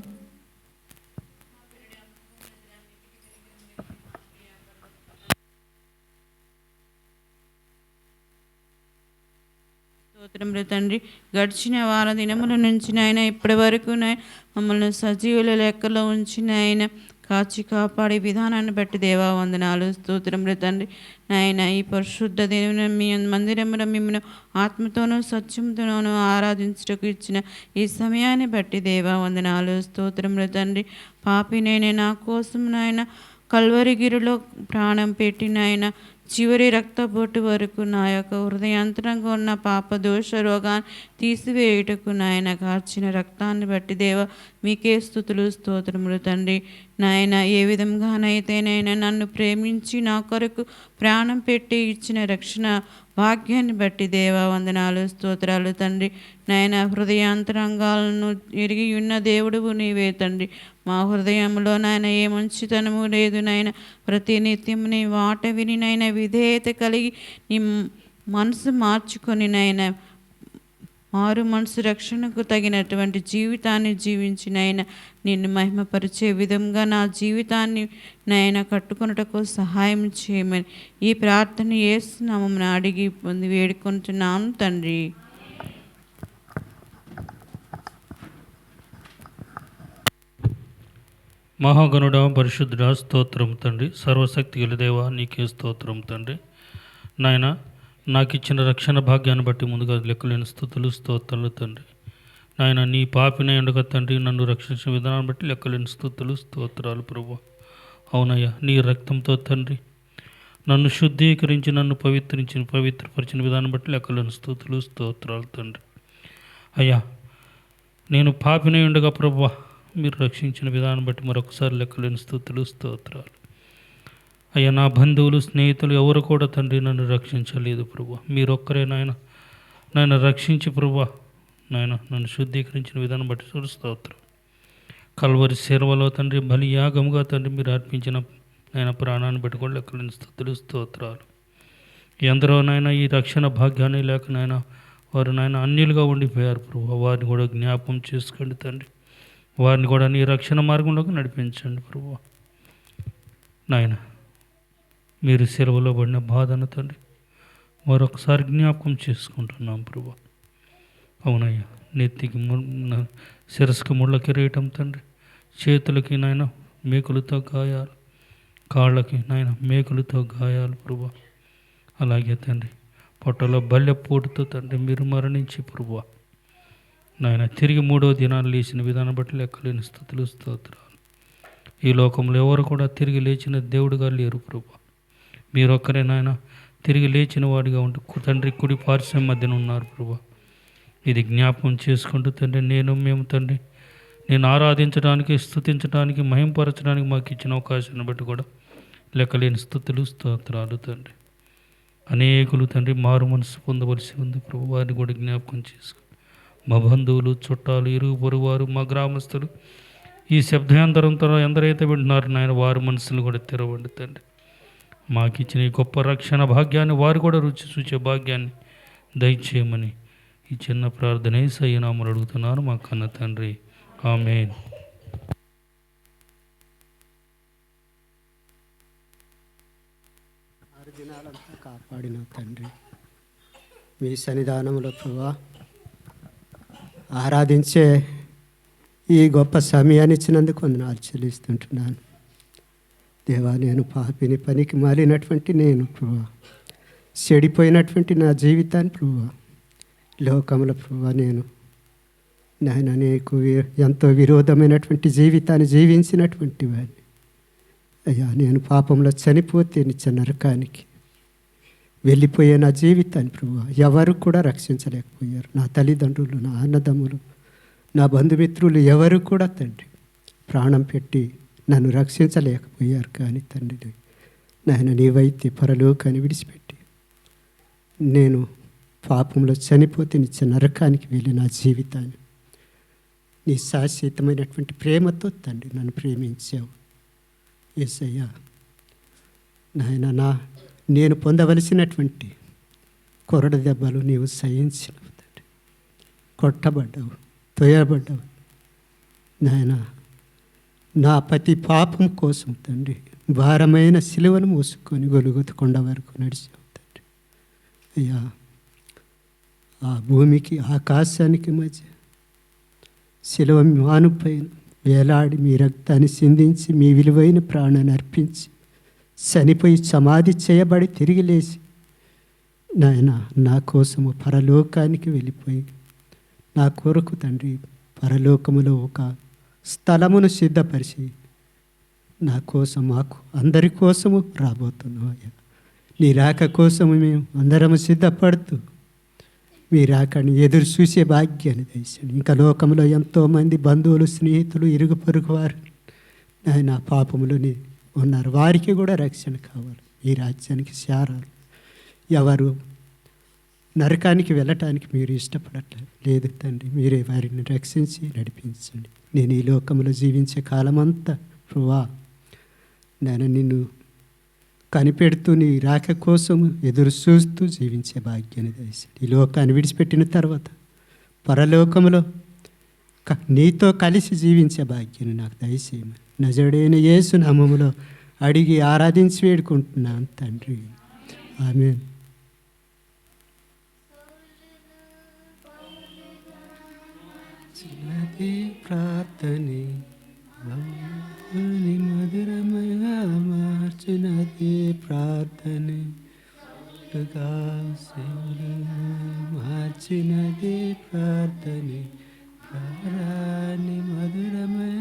స్తోత్రములు తండ్రి. గడిచిన వార దినముల నుంచి నాయన ఇప్పటి వరకు మమ్మల్ని సజీవుల లెక్కలో ఉంచిన ఆయన కాచి కాపాడే విధానాన్ని బట్టి దేవా వందనాలు, స్తోత్రములు తండ్రి. నాయన ఈ పరిశుద్ధ దేవుని మీ మందిరములో మిమ్మల్ని ఆత్మతోనూ సత్యంతోనూ ఆరాధించుటకు ఇచ్చిన ఈ సమయాన్ని బట్టి దేవా వందనాలు, స్తోత్రములు తండ్రి. పాపినైనా నా కోసం నాయన కల్వరిగిరిలో ప్రాణం పెట్టిన ఆయన చివరి రక్తబొట్టు వరకు నా యొక్క హృదయాంతరంగా ఉన్న పాప దోష రోగాన్ని తీసివేయుటకు నాయన కార్చిన రక్తాన్ని బట్టి దేవ మీకే స్తుతులు స్తోత్రములు తండ్రి. నాయన ఏ విధంగానైతేనైనా నన్ను ప్రేమించి నా కొరకు ప్రాణం పెట్టి ఇచ్చిన రక్షణ భాగ్యాన్ని బట్టి దేవా వందనాలు, స్తోత్రాలు తండ్రి. నాయన హృదయాంతరంగాలను ఎరిగి ఉన్న దేవుడువు నీవే తండ్రి. మా హృదయంలో నాయన ఏ మంచితనము లేదు నాయన. ప్రతి నిత్యం నీ మాట విని నాయన విధేయత కలిగి నీ మనసు మార్చుకొని నాయన మారు మనసు రక్షణకు తగినటువంటి జీవితాన్ని జీవించి నాయన నిన్ను మహిమపరిచే విధంగా నా జీవితాన్ని నాయన కట్టుకొనుటకు సహాయం చేయమని ఈ ప్రార్థన యేసు నామమున అడిగి పొంది వేడుకుంటున్నాను తండ్రి. మహాగణుడ పరిశుద్ధుడ స్తోత్రం తండ్రి. సర్వశక్తి గల దేవా నీకే స్తోత్రం తండ్రి. నాయన నాకు ఇచ్చిన రక్షణ భాగ్యాన్ని బట్టి ముందుగా లెక్కలేని స్తుతులు స్తోత్రాలు తండ్రి. నాయన నీ పాపిన ఎండక తండ్రి నన్ను రక్షించిన విధానాన్ని బట్టి లెక్కలేని స్తుతులు స్తోత్రాలు ప్రభువా. అవునయ్యా నీ రక్తంతో తండ్రి నన్ను శుద్ధీకరించి నన్ను పవిత్రపరిచిన విధానం బట్టి లెక్కలేని స్తుతులు స్తోత్రాలు తండ్రి. అయ్యా నేను పాపిన ఉండగా ప్రభువా మీరు రక్షించిన విధానం బట్టి మరొకసారి లెక్కలేని స్తుతులు స్తోత్రాలు. అయ్యా నా బంధువులు స్నేహితులు ఎవరు కూడా తండ్రి నన్ను రక్షించలేదు ప్రభువా. మీరొక్కరే నాయన రక్షించి ప్రభువా నాయన నన్ను శుద్ధీకరించిన విధానం బట్టి స్తోత్రం. కల్వరి సేవలో తండ్రి బలి యాగముగా తండ్రి మీరు అర్పించిన నాయన ప్రాణాన్ని బట్టి కూడా లెక్కలేని స్తుతులు స్తోత్రాలు. ఎందరో నాయన ఈ రక్షణ భాగ్యాన్ని లేక నాయన వారు నాయన అన్యులుగా ఉండిపోయారు ప్రభువా. వారిని కూడా జ్ఞాపకం చేసుకోండి తండ్రి. వారిని కూడా నీ రక్షణ మార్గంలోకి నడిపించండి ప్రభువా. నాయన మీరు సెలవులో పడిన బాధను తండ్రి మరొకసారి జ్ఞాపకం చేసుకుంటున్నాం ప్రభువా. అవునయ్యా నెత్తికి శిరస్సుకి ముళ్ళ కిరీటం తండ్రి, చేతులకి నాయన మేకులతో గాయాలు, కాళ్ళకి నాయన మేకులతో గాయాలు ప్రభువా. అలాగే తండ్రి పొట్టలో బల్లెపోటుతో తండ్రి మీరు మరణించి ప్రభువా నాయన తిరిగి 3వ దినాలు లేచిన విధానం బట్టి లెక్కలేని స్తుతులు స్తోత్రాలు. ఈ లోకంలో ఎవరు కూడా తిరిగి లేచిన దేవుడుగా లేరు ప్రభువా. మీరొక్కరే నాయన తిరిగి లేచిన వాడిగా ఉంటూ తండ్రి కుడి పార్శ్వం మధ్యన ఉన్నారు ప్రభువా. ఇది జ్ఞాపకం చేసుకుంటూ తండ్రి మేము తండ్రి నేను ఆరాధించడానికి స్తుతించడానికి మహింపరచడానికి మాకు ఇచ్చిన అవకాశాన్ని బట్టి కూడా లెక్కలేని స్తుతులు స్తోత్రాలు తండ్రి. అనేకులు తండ్రి మారు మనసు పొందవలసి ఉంది ప్రభు. వారిని కూడా జ్ఞాపకం చేసుకో. మా బంధువులు చుట్టాలు ఇరుగు పొరుగువారు మా గ్రామస్తులు ఈ శబ్దయంతరంతో ఎందరైతే వింటున్నారు నాయన వారి మనసులు కూడా తెరవండి తండ్రి. మాకు ఇచ్చిన ఈ గొప్ప రక్షణ భాగ్యాన్ని వారు కూడా రుచి చూచే భాగ్యాన్ని దయచేయమని ఈ చిన్న ప్రార్థన యేసయ్య నామములో అడుగుతున్నాను మా కన్న తండ్రి. ఆమేన్. దినాలంతా కాపాడిన తండ్రి, మీ సన్నిధానంలో ప్రభా ఆరాధించే ఈ గొప్ప సమయాన్ని ఇచ్చినందుకు వందనాలు చెల్లిస్తుంటున్నాను. దేవా, నేను పాపిని, పనికి మాలినటువంటి నేను ప్రభా, చెడిపోయినటువంటి నా జీవితాన్ని ప్రభా, లోకంలో ప్రభా నేను నాయన నీకు ఎంతో విరోధమైనటువంటి జీవితాన్ని జీవించినటువంటి వాడిని. అయ్యా, నేను పాపంలో చనిపోతే నిత్య నరకానికి వెళ్ళిపోయే నా జీవితాన్ని ప్రభు ఎవరు కూడా రక్షించలేకపోయారు. నా తల్లిదండ్రులు, నా అన్నదమ్ములు, నా బంధుమిత్రులు ఎవరు కూడా తండ్రి ప్రాణం పెట్టి నన్ను రక్షించలేకపోయారు. కానీ తండ్రి నాయన నీవైతే పరలోకాన్ని విడిచిపెట్టి నేను పాపంలో చనిపోతే నిత్య నరకానికి వెళ్ళి నా జీవితాన్ని నీ శాశ్వతమైనటువంటి ప్రేమతో తండ్రి నన్ను ప్రేమించావు. యేసయ్యా, నాయన నేను పొందవలసినటువంటి కొరడ దెబ్బలు నీవు సహించినవు తండ్రి. కొట్టబడ్డావు, తోయబడ్డావు నాయన. నా ప్రతి పాపం కోసం తండ్రి భారమైన సిలువను మోసుకొని గొలుగుత కొండ వరకు నడిచావు తండ్రి. అయ్యా, ఆ భూమికి ఆకాశానికి మధ్య సిలువ మానుపైన వేలాడి మీ రక్తాన్ని సిందించి మీ విలువైన ప్రాణాన్ని అర్పించి చనిపోయి సమాధి చేయబడి తిరిగి లేచి నాయన నా కోసము పరలోకానికి వెళ్ళిపోయి నా కొరకు తండ్రి పరలోకములో ఒక స్థలమును సిద్ధపరిచి నా కోసం, మాకు అందరి కోసము రాబోతున్నాం. అయ్యా, నీ రాక కోసము మేము అందరము సిద్ధపడుతూ మీ రాకని ఎదురు చూసే భాగ్యాన్ని దయచేయండి. ఇంకా లోకంలో ఎంతోమంది బంధువులు, స్నేహితులు, ఇరుగు పొరుగు వారు ఆయన పాపములని ఉన్నారు. వారికి కూడా రక్షణ కావాలి. ఈ రాజ్యానికి చేరాలి. ఎవరు నరకానికి వెళ్ళటానికి మీరు ఇష్టపడట్లేదు లేదు తండ్రి, మీరే వారిని రక్షించి నడిపించండి. నేను ఈ లోకంలో జీవించే కాలమంతా ప్రభువా నేను నిన్ను కనిపెడుతూ నీ రాక కోసం ఎదురు చూస్తూ జీవించే భాగ్యాన్ని దయచేయండి. ఈ లోకాన్ని విడిచిపెట్టిన తర్వాత పరలోకంలో నీతో కలిసి జీవించే భాగ్యాన్ని నాకు దయచేయమని నజరేయుడైన యేసు నామములో అడిగి ఆరాధించి వేడుకుంటున్నాను తండ్రి. ఆమేన్. చిన్నది ప్రార్థనే మధురమయ మార్చినది ప్రార్థనే మార్చినది ప్రార్థనే ప్రాణాన్ని మధురమయ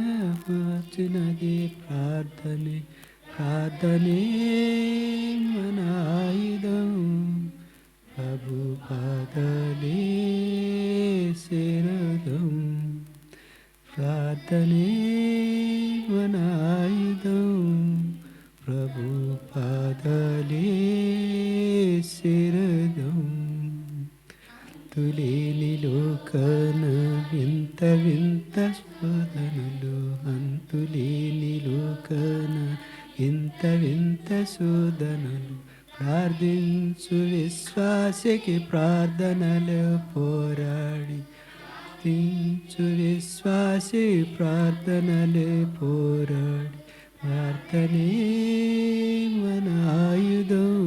మార్చినది ప్రార్థనే ప్రార్థనే మన ఆయుధం ప్రభు పాదలే శరదం ప్రార్థనే మన ఆయుధం ప్రభు పాదలే శరదం తులేని లోకన వింత వింత శోధనలు అంతులేని లోకన వింత వింత శోధనలు ప్రార్థించు విశ్వాసకి ప్రార్థనలు పోరాడి ప్రార్థించు విశ్వాసి ప్రార్థనలు పోరాడి ప్రార్థనే మన ఆయుధం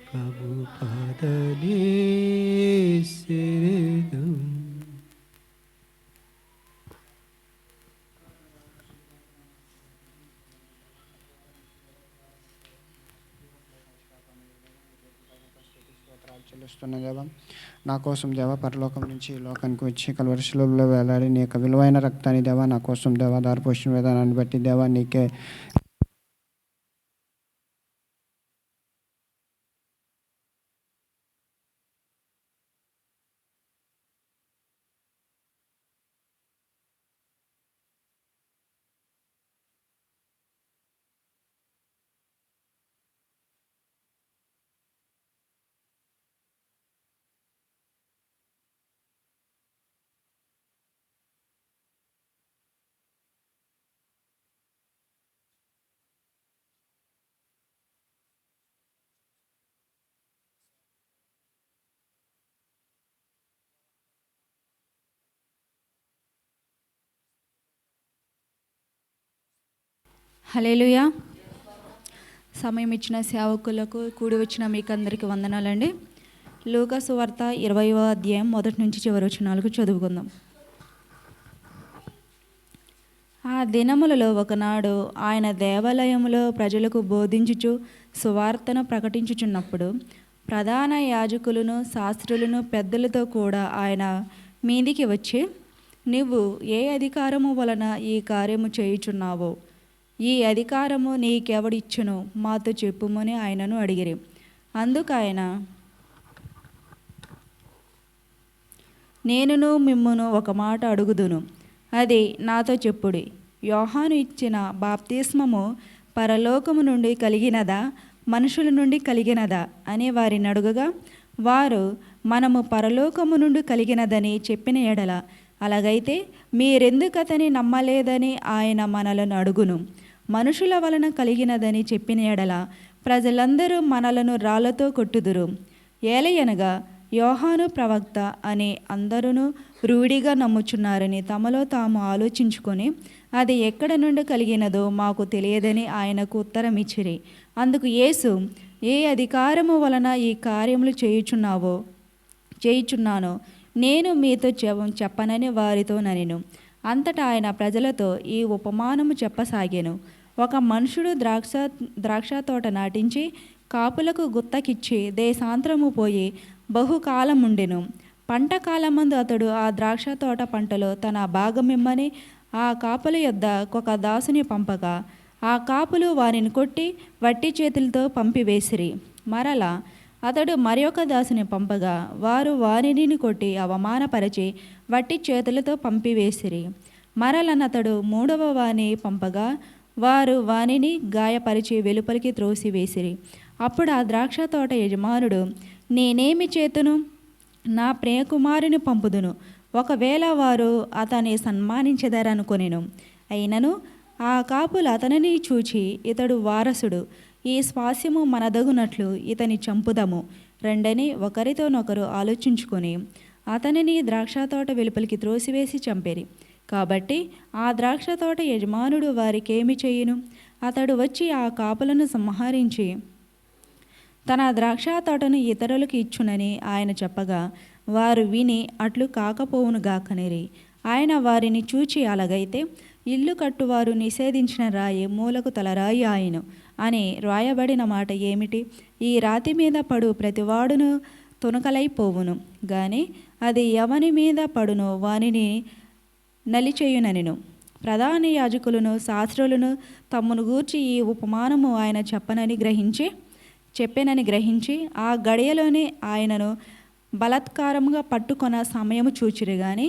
ప్రభు పాదలే శరదం. చెల్లిస్తున్న దేవా, నా కోసం దేవా పరలోకం నుంచి ఈ లోకానికి వచ్చి కల్వరి శిలువలో వేలాడి నీ యొక్క విలువైన రక్తాన్ని దేవా నా కోసం దేవా దారిపోసిన విధానాన్ని బట్టి దేవా నీకే హల్లెలూయా. సమయం ఇచ్చిన సేవకులకు కూడి వచ్చిన మీకు అందరికీ వందనాలండి. లూకా సువార్త 20వ అధ్యాయం మొదటి నుంచి చివరి వచనాలకు చదువుకుందాం. ఆ దినములలో ఒకనాడు ఆయన దేవాలయములో ప్రజలకు బోధించుచు సువార్తను ప్రకటించుచున్నప్పుడు ప్రధాన యాజకులను శాస్త్రులను పెద్దలతో కూడా ఆయన మీదికి వచ్చి, నువ్వు ఏ అధికారము వలన ఈ కార్యము చేయుచున్నావో, ఈ అధికారము నీకెవడిచ్చును మాతో చెప్పుమని ఆయనను అడిగిరి. అందుకు ఆయన, నేనును మిమ్మును ఒక మాట అడుగుదును, అది నాతో చెప్పుడి. యోహాను ఇచ్చిన బాప్తిస్మము పరలోకము నుండి కలిగినదా మనుషుల నుండి కలిగినదా అని వారిని అడుగగా, వారు మనము పరలోకము నుండి కలిగినదని చెప్పిన ఎడల, అలాగైతే మీరెందుకతని నమ్మలేదని ఆయన మనలను అడుగును. మనుషుల వలన కలిగినదని చెప్పిన ఎడల ప్రజలందరూ మనలను రాళ్లతో కొట్టుదురు. ఏలయనగా యోహాను ప్రవక్త అని అందరూ రూఢిగా నమ్ముచున్నారని తమలో తాము ఆలోచించుకొని, అది ఎక్కడ నుండి కలిగినదో మాకు తెలియదని ఆయనకు ఉత్తరం ఇచ్చిరి. అందుకు యేసు, ఏ అధికారము వలన ఈ కార్యములు చేయుచున్నానో నేను మీతో చెప్పనని వారితో ననెను. అంతటా ఆయన ప్రజలతో ఈ ఉపమానము చెప్పసాగాను. ఒక మనుషుడు ద్రాక్ష తోట నాటించి కాపులకు గుత్తకిచ్చి దేశాంతరము పోయి బహుకాలం ఉండెను. పంట కాలమందు అతడు ఆ ద్రాక్ష తోట పంటలో తన భాగమిమ్మని ఆ కాపుల యొద్ద ఒక దాసుని పంపగా, ఆ కాపులు వారిని కొట్టి వట్టి చేతులతో పంపివేసిరి. మరలా అతడు మరి ఒక దాసుని పంపగా, వారు వారిని కొట్టి అవమానపరచి వట్టి చేతులతో పంపివేసిరి. మరలనతడు మూడవ వాని పంపగా, వారు వానిని గాయపరిచి వెలుపలికి త్రోసివేసిరి. అప్పుడు ఆ ద్రాక్ష తోట యజమానుడు, నేనేమి చేతును? నా ప్రియకుమారుని పంపుదును, ఒకవేళ వారు అతన్ని సన్మానించెదరనుకొనెను. అయినను ఆ కాపులు అతనిని చూచి, ఇతడు వారసుడు, ఈ స్వాస్యము మనదగునట్లు ఇతని చంపుదము రెండని ఒకరితోనొకరు ఆలోచించుకొని అతనిని ద్రాక్ష తోట వెలుపలికి త్రోసివేసి చంపిరి. కాబట్టి ఆ ద్రాక్ష తోట యజమానుడు వారికేమి చేయును? అతడు వచ్చి ఆ కాపులను సంహరించి తన ద్రాక్ష తోటను ఇతరులకు ఇచ్చునని ఆయన చెప్పగా, వారు విని అట్లు కాకపోవునుగాకనిరి. ఆయన వారిని చూచి, అలాగైతే ఇల్లు కట్టువారు నిషేధించిన రాయి మూలకు తలరాయి ఆయను అని రాయబడిన మాట ఏమిటి? ఈ రాతి మీద పడు ప్రతివాడును తునకలైపోవును, గాని అది ఎవని మీద పడునో వానిని నలిచేయుననెను. ప్రధాన యాజకులను శాస్త్రులను తమ్మును గూర్చి ఈ ఉపమానము ఆయన చెప్పెనని గ్రహించి ఆ గడియలోనే ఆయనను బలాత్కారముగా పట్టుకొన సమయము చూచిరి. గాని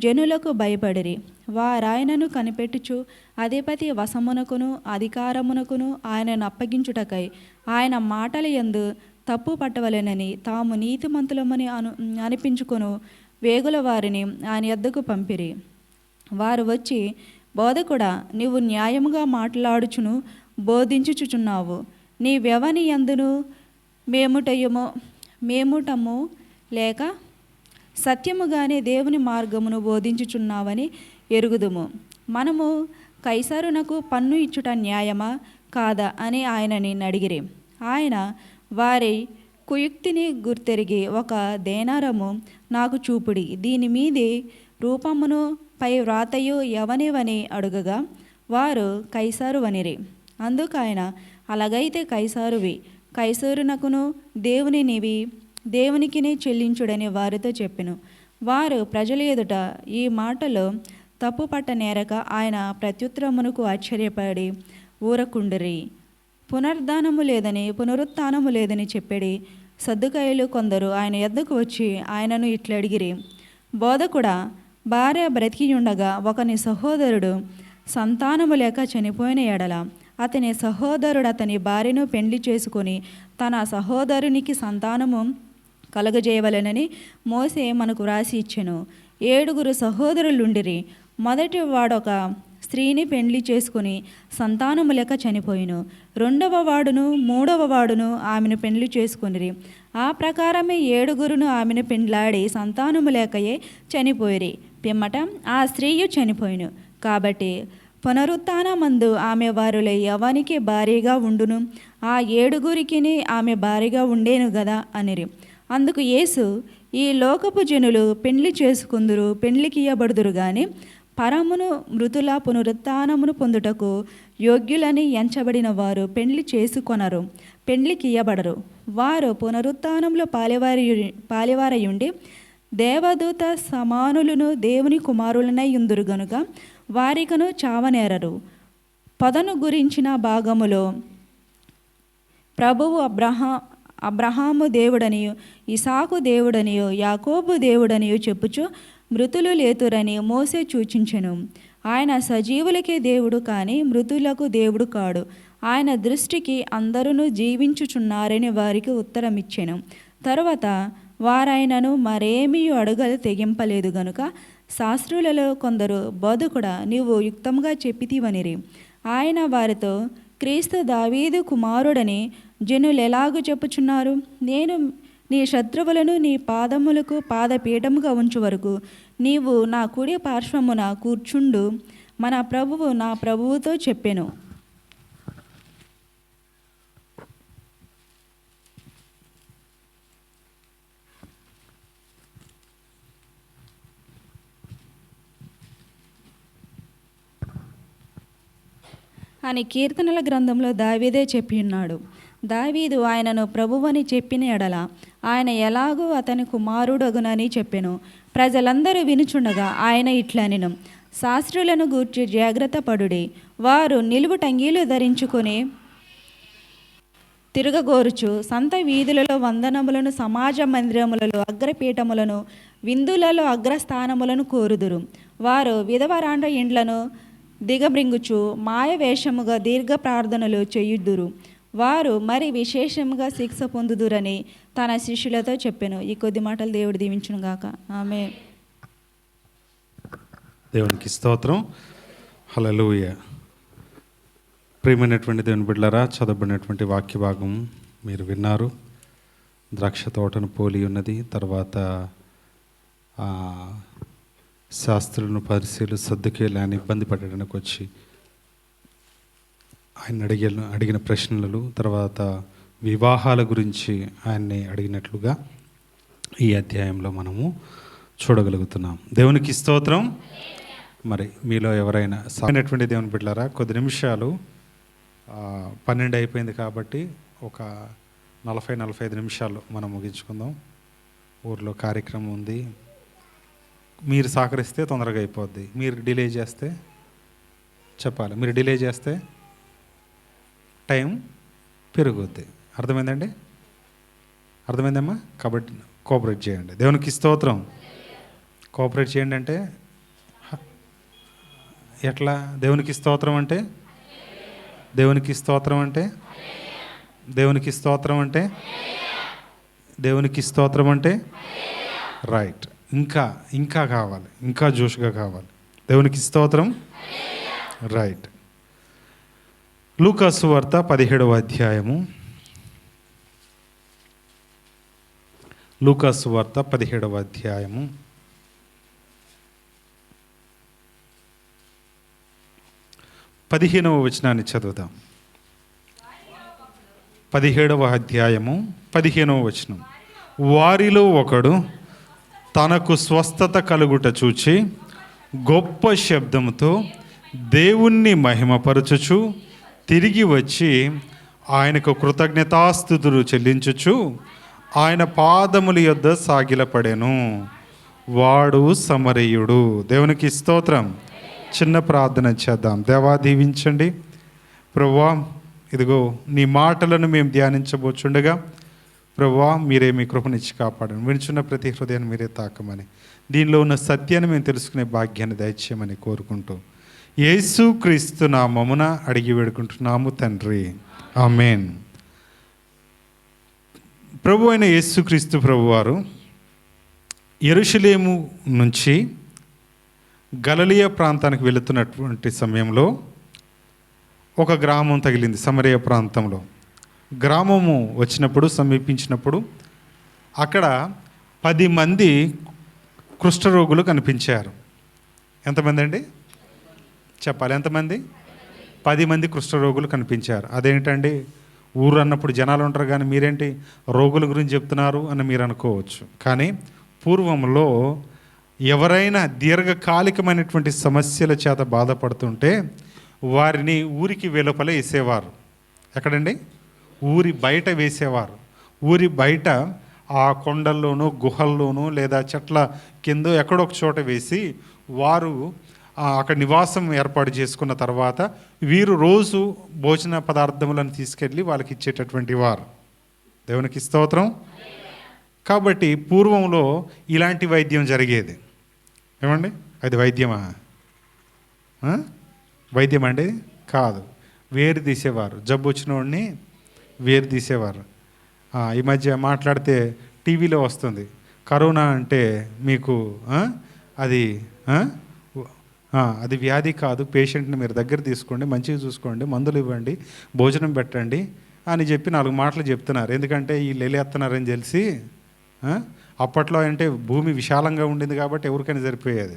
జనులకు భయపడిరి. వారాయనను కనిపెట్టుచు అధిపతి వశమునకును అధికారమునకును ఆయనను అప్పగించుటకై ఆయన మాటల యందు తప్పు పట్టవలెనని తాము నీతిమంతులమని అనిపించుకొను వేగుల వారిని ఆయన యొద్దకు పంపిరి. వారు వచ్చి, బోధకుడా, నీవు న్యాయముగా మాట్లాడుచును బోధించుచుచున్నావు. నీవెవని యందును మేముటము లేక సత్యముగానే దేవుని మార్గమును బోధించుచున్నావని ఎరుగుదుము. మనము కైసరునకు పన్ను ఇచ్చుట న్యాయమా కాదా అని ఆయనని అడిగిరి. ఆయన వారి కుయుక్తిని గుర్తెరిగి, ఒక దేనారము నాకు చూపుడి, దీని మీది రూపమును పై వ్రాతయు ఎవనివని అడుగగా, వారు కైసరు వనిరి. అందుకు ఆయన, అలాగైతే కైసరువి కైసరునకును దేవునికిని చెల్లించుడని వారితో చెప్పెను. వారు ప్రజల ఎదుట ఈ మాటలో తప్పు పట్ట నేరక ఆయన ప్రత్యుత్తరమునకు ఆశ్చర్యపడి ఊరకుండిరి. పునరుత్థానము లేదని చెప్పడి సద్దుకాయులు కొందరు ఆయన యొద్దకు వచ్చి ఆయనను ఇట్లడిగిరి, బోధకుడా, భార్య బ్రతికియుండగా ఒకని సహోదరుడు సంతానము లేక చనిపోయిన ఎడల అతని సహోదరుడు అతని భార్యను పెండ్లి చేసుకొని తన సహోదరునికి సంతానము కలుగజేయవలెనని మోసే మనకు వ్రాసి ఇచ్చెను. 7 సహోదరులుండిరి. మొదటి వాడొక స్త్రీని పెండ్లి చేసుకుని సంతానము లేక చనిపోయిను. 2వ వాడును 3వ వాడును ఆమెను పెండ్లి చేసుకొనిరి. ఆ ప్రకారమే 7 ఆమెను పెండ్లాడి సంతానము లేకయే చనిపోయిరి. పిమ్మట ఆ స్త్రీయు చనిపోయిను. కాబట్టి పునరుత్థానమందు ఆమె వారిలో ఎవనికి భార్యగా ఉండును? ఆ 7 ఆమె భార్యగా ఉండేను గదా అనిరి. అందుకు యేసు, ఈ లోకపు జనులు పెండ్లి చేసుకుందురు, పెండ్లికి ఇయ్యబడుదురు గాని పరమును మృతుల పునరుత్థానమును పొందుటకు యోగ్యులని ఎంచబడిన వారు పెండ్లి చేసుకొనరు, పెండ్లికి ఇయ్యబడరు. వారు పునరుత్థానంలో పాలివారయుండి దేవదూత సమానులను దేవుని కుమారులనై ఉందురు గనుక వారికను చావనేరరు. పొదను గురించిన భాగములో ప్రభువు అబ్రహాము దేవుడనియు, ఇసాకు దేవుడనియు, యాకోబు దేవుడనియు చెప్పుచు మృతులు లేతురని మోసే సూచించెను. ఆయన సజీవులకే దేవుడు కానీ మృతులకు దేవుడు కాడు. ఆయన దృష్టికి అందరూ జీవించుచున్నారని వారికి ఉత్తరమిచ్చెను. తరువాత వారాయనను మరేమీ అడగలు తెగింపలేదు గనుక శాస్త్రులలో కొందరు, బోధకుడా, నీవు యుక్తంగా చెప్పితివనిరి. ఆయన వారితో, క్రీస్తు దావీదు కుమారుడని జనులు ఎలాగూ చెప్పుచున్నారు? నేను నీ శత్రువులను నీ పాదములకు పాదపీఠముగా ఉంచు వరకు నీవు నా కుడి పార్శ్వమున కూర్చుండు మన ప్రభువు నా ప్రభువుతో చెప్పెను. అని కీర్తనల గ్రంథంలో దావీదే చెప్పి ఉన్నాడు. దావీదు ఆయనను ప్రభువని చెప్పిన ఎడల ఆయన ఎలాగూ అతని కుమారుడగునని చెప్పెను. ప్రజలందరూ వినుచుండగా ఆయన ఇట్లనెను, శాస్త్రులను గూర్చి జాగ్రత్త పడుడి. వారు నిలువుటంగీలు ధరించుకొని తిరగగోరుచు సంత వీధులలో వందనములను, సమాజ మందిరములలో అగ్రపీఠములను, విందులలో అగ్రస్థానములను కోరుదురు. వారు విధవరాండ్ర ఇండ్లను దిగబ్రింగుచు మాయవేషముగా దీర్ఘ ప్రార్థనలు చేయుదురు. వారు మరి విశేషముగా శిక్ష పొందుదురని తన శిష్యులతో చెప్పెను. ఈ కొద్ది మాటలు దేవుడు దీవించును గాక. ఆమేన్. దేవునికి స్తోత్రం. హల్లెలూయా. ప్రియమైనటువంటి దేవుని బిడ్డలారా, చదవబడినటువంటి వాక్య భాగం మీరు విన్నారు. ద్రాక్ష తోటను పోలి ఉన్నది. తర్వాత శాస్త్రులను, పరిశీలు, సద్దుకేలు ఆయన ఇబ్బంది పడడానికి వచ్చి ఆయన అడిగిన ప్రశ్నలు, తర్వాత వివాహాల గురించి ఆయన్ని అడిగినట్లుగా ఈ అధ్యాయంలో మనము చూడగలుగుతున్నాం. దేవునికి స్తోత్రం. మరి మీలో ఎవరైనా సాగినటువంటి దేవుని బిడ్డలారా, కొద్ది నిమిషాలు 12 అయిపోయింది కాబట్టి ఒక 40-45 నిమిషాలు మనం ముగించుకుందాం. ఊర్లో కార్యక్రమం ఉంది. మీరు సహకరిస్తే తొందరగా అయిపోద్ది. మీరు డిలే చేస్తే చెప్పాలి. మీరు డిలే చేస్తే టైం పెరుగుద్ది. అర్థమైందండి? అర్థమైందమ్మా? కాబట్టి కోఆపరేట్ చేయండి. దేవునికి స్తోత్రం. కోఆపరేట్ చేయండి అంటే ఎట్లా? దేవునికి స్తోత్రం అంటే, దేవునికి స్తోత్రం అంటే, దేవునికి స్తోత్రం అంటే, దేవునికి స్తోత్రం అంటే రైట్. ఇంకా ఇంకా కావాలి, ఇంకా జోష్గా కావాలి. దేవునికి స్తోత్రం. రైట్. లూకా సువార్త 17వ అధ్యాయము. లూకా సువార్త 17వ అధ్యాయము 15వ వచనాన్ని చదువుదాం. 17వ అధ్యాయము 15వ వచనం. వారిలో ఒకడు తనకు స్వస్థత కలుగుట చూచి గొప్ప శబ్దముతో దేవుణ్ణి మహిమపరచుచు తిరిగి వచ్చి ఆయనకు కృతజ్ఞతాస్తుతులు చెల్లించుచు ఆయన పాదముల యొద్ద సాగిలపడెను. వాడు సమరయుడు. దేవునికి స్తోత్రం. చిన్న ప్రార్థన చేద్దాం. దేవా, దీవించండి ప్రభువా. ఇదిగో నీ మాటలను మేము ధ్యానించబోచుండగా ప్రభువా, మీరే మీ కృపనిచ్చి కాపాడండి. వినుచున్న ప్రతి హృదయాన్ని మీరే తాకమని, దీనిలో ఉన్న సత్యాన్ని మేము తెలుసుకునే భాగ్యాన్ని దయచేయమని కోరుకుంటూ యేసు క్రీస్తు నామమున అడిగి వేడుకుంటున్నాము తండ్రి. ఆమేన్. ప్రభు అయిన యేసుక్రీస్తు ప్రభువారు యెరూషలేము నుంచి గలిలయ ప్రాంతానికి వెళుతున్నటువంటి సమయంలో ఒక గ్రామం తగిలింది. సమరయ ప్రాంతంలో గ్రామము వచ్చినప్పుడు, సమీపించినప్పుడు అక్కడ 10 మంది కుష్ఠరోగులు కనిపించారు. ఎంతమంది అండి? చెప్పాలి, ఎంతమంది? 10 మంది కుష్ఠరోగులు కనిపించారు. అదేంటండి, ఊరు అన్నప్పుడు జనాలు ఉంటారు కానీ మీరేంటి రోగుల గురించి చెప్తున్నారు అని మీరు అనుకోవచ్చు. కానీ పూర్వంలో ఎవరైనా దీర్ఘకాలికమైనటువంటి సమస్యల చేత బాధపడుతుంటే వారిని ఊరికి వెలుపల వేసేవారు. ఎక్కడండి? ఊరి బయట వేసేవారు. ఊరి బయట ఆ కొండల్లోనూ గుహల్లోనూ లేదా చెట్ల కింద ఎక్కడో ఒక చోట వేసి వారు అక్కడ నివాసం ఏర్పాటు చేసుకున్న తర్వాత వీరు రోజు భోజన పదార్థములను తీసుకెళ్ళి వాళ్ళకి ఇచ్చేటటువంటి వారు. దేవునికి స్తోత్రం. కాబట్టి పూర్వంలో ఇలాంటి వైద్యం జరిగేది. ఏమండి, అది వైద్యమా? వైద్యం అండి కాదు. వేరు తీసేవారు. జబ్బు వచ్చిన వాడిని వేరు తీసేవారు. ఈ మధ్య మాట్లాడితే టీవీలో వస్తుంది, కరోనా అంటే మీకు అది వ్యాధి కాదు, పేషెంట్ని మీరు దగ్గర తీసుకోండి, మంచిగా చూసుకోండి, మందులు ఇవ్వండి, భోజనం పెట్టండి అని చెప్పి 4 మాటలు చెప్తున్నారు. ఎందుకంటే వీళ్ళు వెళ్ళేస్తున్నారని తెలిసి. అప్పట్లో అంటే భూమి విశాలంగా ఉండింది కాబట్టి ఎవరికైనా సరిపోయేది.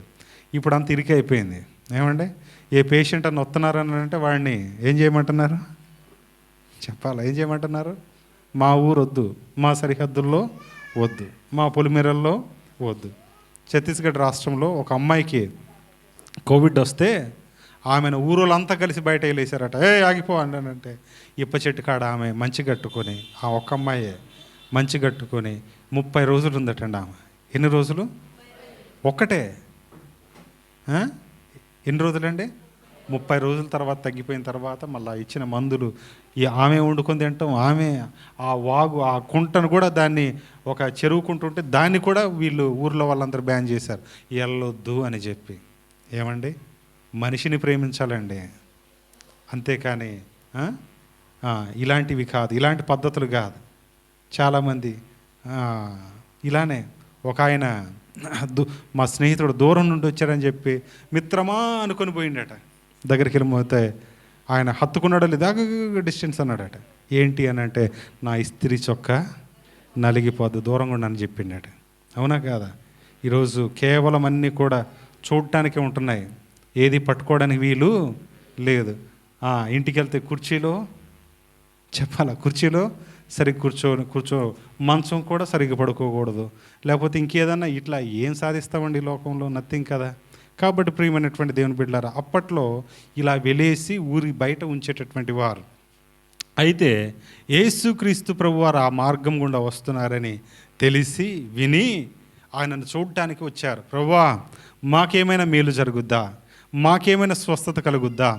ఇప్పుడు అంత ఇరికైపోయింది. ఏమండి, ఏ పేషెంట్ అని వస్తున్నారని అంటే వాడిని ఏం చేయమంటున్నారు? చెప్పాలా, ఏం చేయమంటున్నారు? మా ఊరు వద్దు, మా సరిహద్దుల్లో వద్దు, మా పొలిమేరల్లో వద్దు. ఛత్తీస్గఢ్ రాష్ట్రంలో ఒక అమ్మాయికి కోవిడ్ వస్తే ఆమెను ఊరోళ్ళంతా కలిసి బయట వెళ్ళేశారట. ఆగిపో అంటే ఇప్ప చెట్టు కాడ ఆమె మంచి కట్టుకొని, ఆ ఒక్క అమ్మాయే మంచి కట్టుకొని 30 రోజులు ఉందటండి ఆమె. ఎన్ని రోజులు? ఒక్కటే. ఎన్ని రోజులండి? 30 రోజుల తర్వాత తగ్గిపోయిన తర్వాత మళ్ళీ ఇచ్చిన మందులు ఆమె వండుకొని తింటాం. ఆమె ఆ వాగు, ఆ కుంటను కూడా దాన్ని ఒక చెరువు కుంట ఉంటే దాన్ని కూడా వీళ్ళు ఊర్లో వాళ్ళందరూ బ్యాన్ చేశారు, వెళ్ళొద్దు అని చెప్పి. ఏమండి, మనిషిని ప్రేమించాలండి, అంతేకాని ఇలాంటివి కాదు, ఇలాంటి పద్ధతులు కాదు. చాలామంది ఇలానే ఒక ఆయన మా స్నేహితుడు దూరం నుండి వచ్చాడని చెప్పి మిత్రమా అనుకొని పోయిండట. దగ్గరికి వెళ్ళిపోతే ఆయన హత్తుకున్నాడో లేదా డిస్టెన్స్ అన్నాడట. ఏంటి అని అంటే, నా ఇస్త్రీ చొక్కా నలిగిపోద్దు, దూరంగా ఉండని చెప్పిండట. అవునా కాదా? ఈరోజు కేవలం అన్నీ కూడా చూడటానికే ఉంటున్నాయి, ఏది పట్టుకోవడానికి వీలు లేదు. ఇంటికి వెళ్తే కుర్చీలో చెప్పాలా, కుర్చీలో సరిగ్గా కూర్చో, మంచం కూడా సరిగ్గా పడుకోకూడదు, లేకపోతే ఇంకేదన్నా ఇట్లా ఏం సాధిస్తామండి లోకంలో? నథింగ్ కదా. కాబట్టి ప్రియమైనటువంటి దేవుని బిడ్డలారా, అప్పట్లో ఇలా వెలేసి ఊరి బయట ఉంచేటటువంటి వారు. అయితే యేసుక్రీస్తు ప్రభువారు ఆ మార్గం గుండా వస్తున్నారని తెలిసి విని ఆయనను చూడటానికి వచ్చారు. ప్రభువా, మాకేమైనా మేలు జరుగుద్దా, మాకేమైనా స్వస్థత కలుగుద్దా,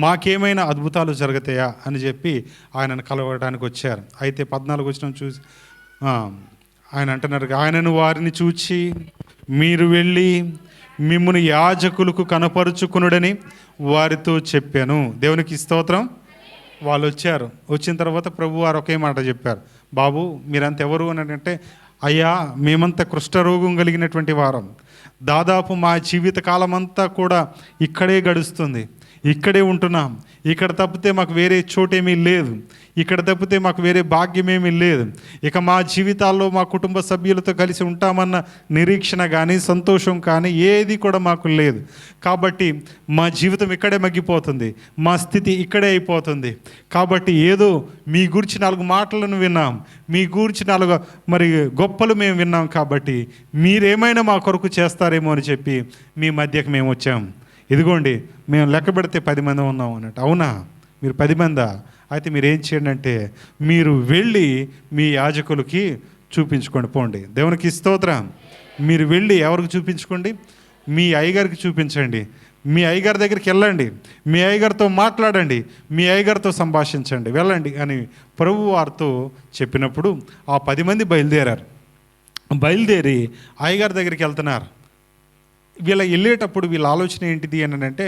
మాకేమైనా అద్భుతాలు జరుగుతాయా అని చెప్పి ఆయనను కలవడానికి వచ్చారు. అయితే 14 వచనం చూసి ఆయన అంటున్నారు, ఆయనను వారిని చూచి మీరు వెళ్ళి మిమ్మును యాజకులకు కనపరుచుకునుడని వారితో చెప్పాను. దేవునికి స్తోత్రం. వాళ్ళు వచ్చారు. వచ్చిన తర్వాత ప్రభు వారు ఒకే మాట చెప్పారు, బాబు మీరంత ఎవరు అని అంటే, అయ్యా మేమంతా కుష్ఠరోగం కలిగినటువంటి వారం, దాదాపు మా జీవిత కాలం అంతా కూడా ఇక్కడే గడుస్తుంది, ఇక్కడే ఉంటున్నాం, ఇక్కడ తప్పితే మాకు వేరే చోటేమీ లేదు, ఇక్కడ తప్పితే మాకు వేరే భాగ్యమేమీ లేదు, ఇక మా జీవితాల్లో మా కుటుంబ సభ్యులతో కలిసి ఉంటామన్న నిరీక్షణ కానీ సంతోషం కానీ ఏది కూడా మాకు లేదు. కాబట్టి మా జీవితం ఇక్కడే మగ్గిపోతుంది, మా స్థితి ఇక్కడే అయిపోతుంది. కాబట్టి ఏదో మీ గురించి 4 మాటలను విన్నాం, మీ గురించి 4 మరి గొప్పలు మేము విన్నాం, కాబట్టి మీరేమైనా మా కొరకు చేస్తారేమో అని చెప్పి మీ మధ్యకు మేము వచ్చాం. ఇదిగోండి మేము లెక్క పెడితే 10 మంది ఉన్నాం అన్నట్టు. అవునా, మీరు 10 మందా? అయితే మీరు ఏం చేయండి అంటే, మీరు వెళ్ళి మీ యాజకులకి చూపించుకోండి, పోండి. దేవునికి స్తోత్రం. మీరు వెళ్ళి ఎవరికి చూపించుకోండి? మీ అయ్యగారికి చూపించండి, మీ అయ్యగారి దగ్గరికి వెళ్ళండి, మీ అయ్యగారితో మాట్లాడండి, మీ అయ్యగారితో సంభాషించండి, వెళ్ళండి అని ప్రభు వారితో చెప్పినప్పుడు ఆ 10 మంది బయలుదేరి అయ్యగారి దగ్గరికి వెళ్తున్నారు. వీళ్ళ వెళ్ళేటప్పుడు వీళ్ళ ఆలోచన ఏంటిది అని అంటే,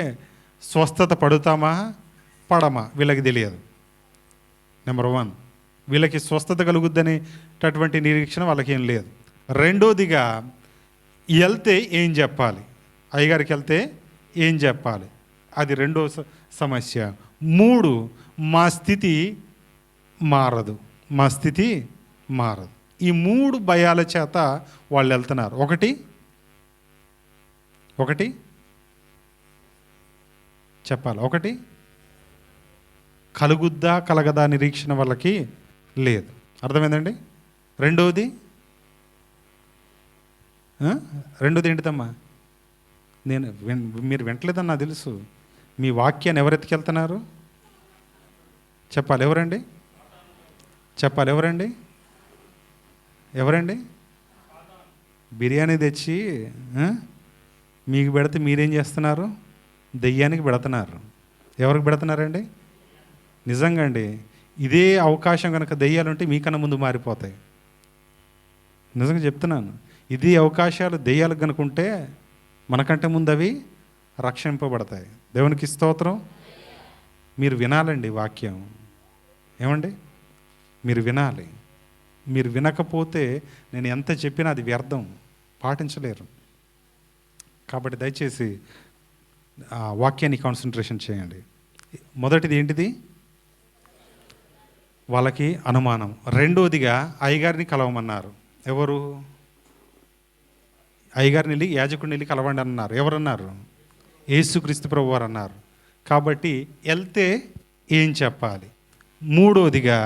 స్వస్థత పడుతామా పడమా వీళ్ళకి తెలియదు. నెంబర్ 1, వీళ్ళకి స్వస్థత కలుగుద్దనేటటువంటి నిరీక్షణ వాళ్ళకి ఏం లేదు. రెండోదిగా వెళ్తే ఏం చెప్పాలి, అయ్యగారికి వెళ్తే ఏం చెప్పాలి, అది రెండో సమస్య. 3, మా స్థితి మారదు. ఈ 3 భయాల చేత వాళ్ళు వెళ్తున్నారు. ఒకటి చెప్పాలి. ఒకటి, కలుగుద్దా కలగదా నిరీక్షణ వాళ్ళకి లేదు. అర్థమైందండి? రెండవది ఏంటిదమ్మా? మీరు వింటలేదని నాకు తెలుసు. మీ వాక్యాన్ని ఎవరు ఎత్తుకెళ్తున్నారు? చెప్పాలి. ఎవరండి? చెప్పాలి. ఎవరండి? బిర్యానీ తెచ్చి మీకు పెడితే మీరేం చేస్తున్నారు? దెయ్యానికి పెడుతున్నారు. ఎవరికి పెడుతున్నారండి? నిజంగా అండి, ఇదే అవకాశం కనుక దెయ్యాలుంటే మీకన్నా ముందు మారిపోతాయి. నిజంగా చెప్తున్నాను. ఇదే అవకాశాలు దెయ్యాలకు కనుక ఉంటే మనకంటే ముందు అవి రక్షింపబడతాయి. దేవునికి స్తోత్రం. మీరు వినాలండి వాక్యం. ఏమండి? మీరు వినాలి. మీరు వినకపోతే నేను ఎంత చెప్పినా అది వ్యర్థం, పాటించలేరు. కాబట్టి దయచేసి ఆ వాక్యాన్ని కాన్సన్ట్రేషన్ చేయండి. మొదటిది ఏంటిది? వాళ్ళకి అనుమానం. రెండోదిగా అయ్యగారిని కలవమన్నారు. ఎవరు? అయ్యగారిని వెళ్ళి, యాజకుడిని వెళ్ళి కలవండి అన్నారు. ఎవరన్నారు? యేసుక్రీస్తు ప్రభు వారు అన్నారు. కాబట్టి వెళ్తే ఏం చెప్పాలి? మూడోదిగా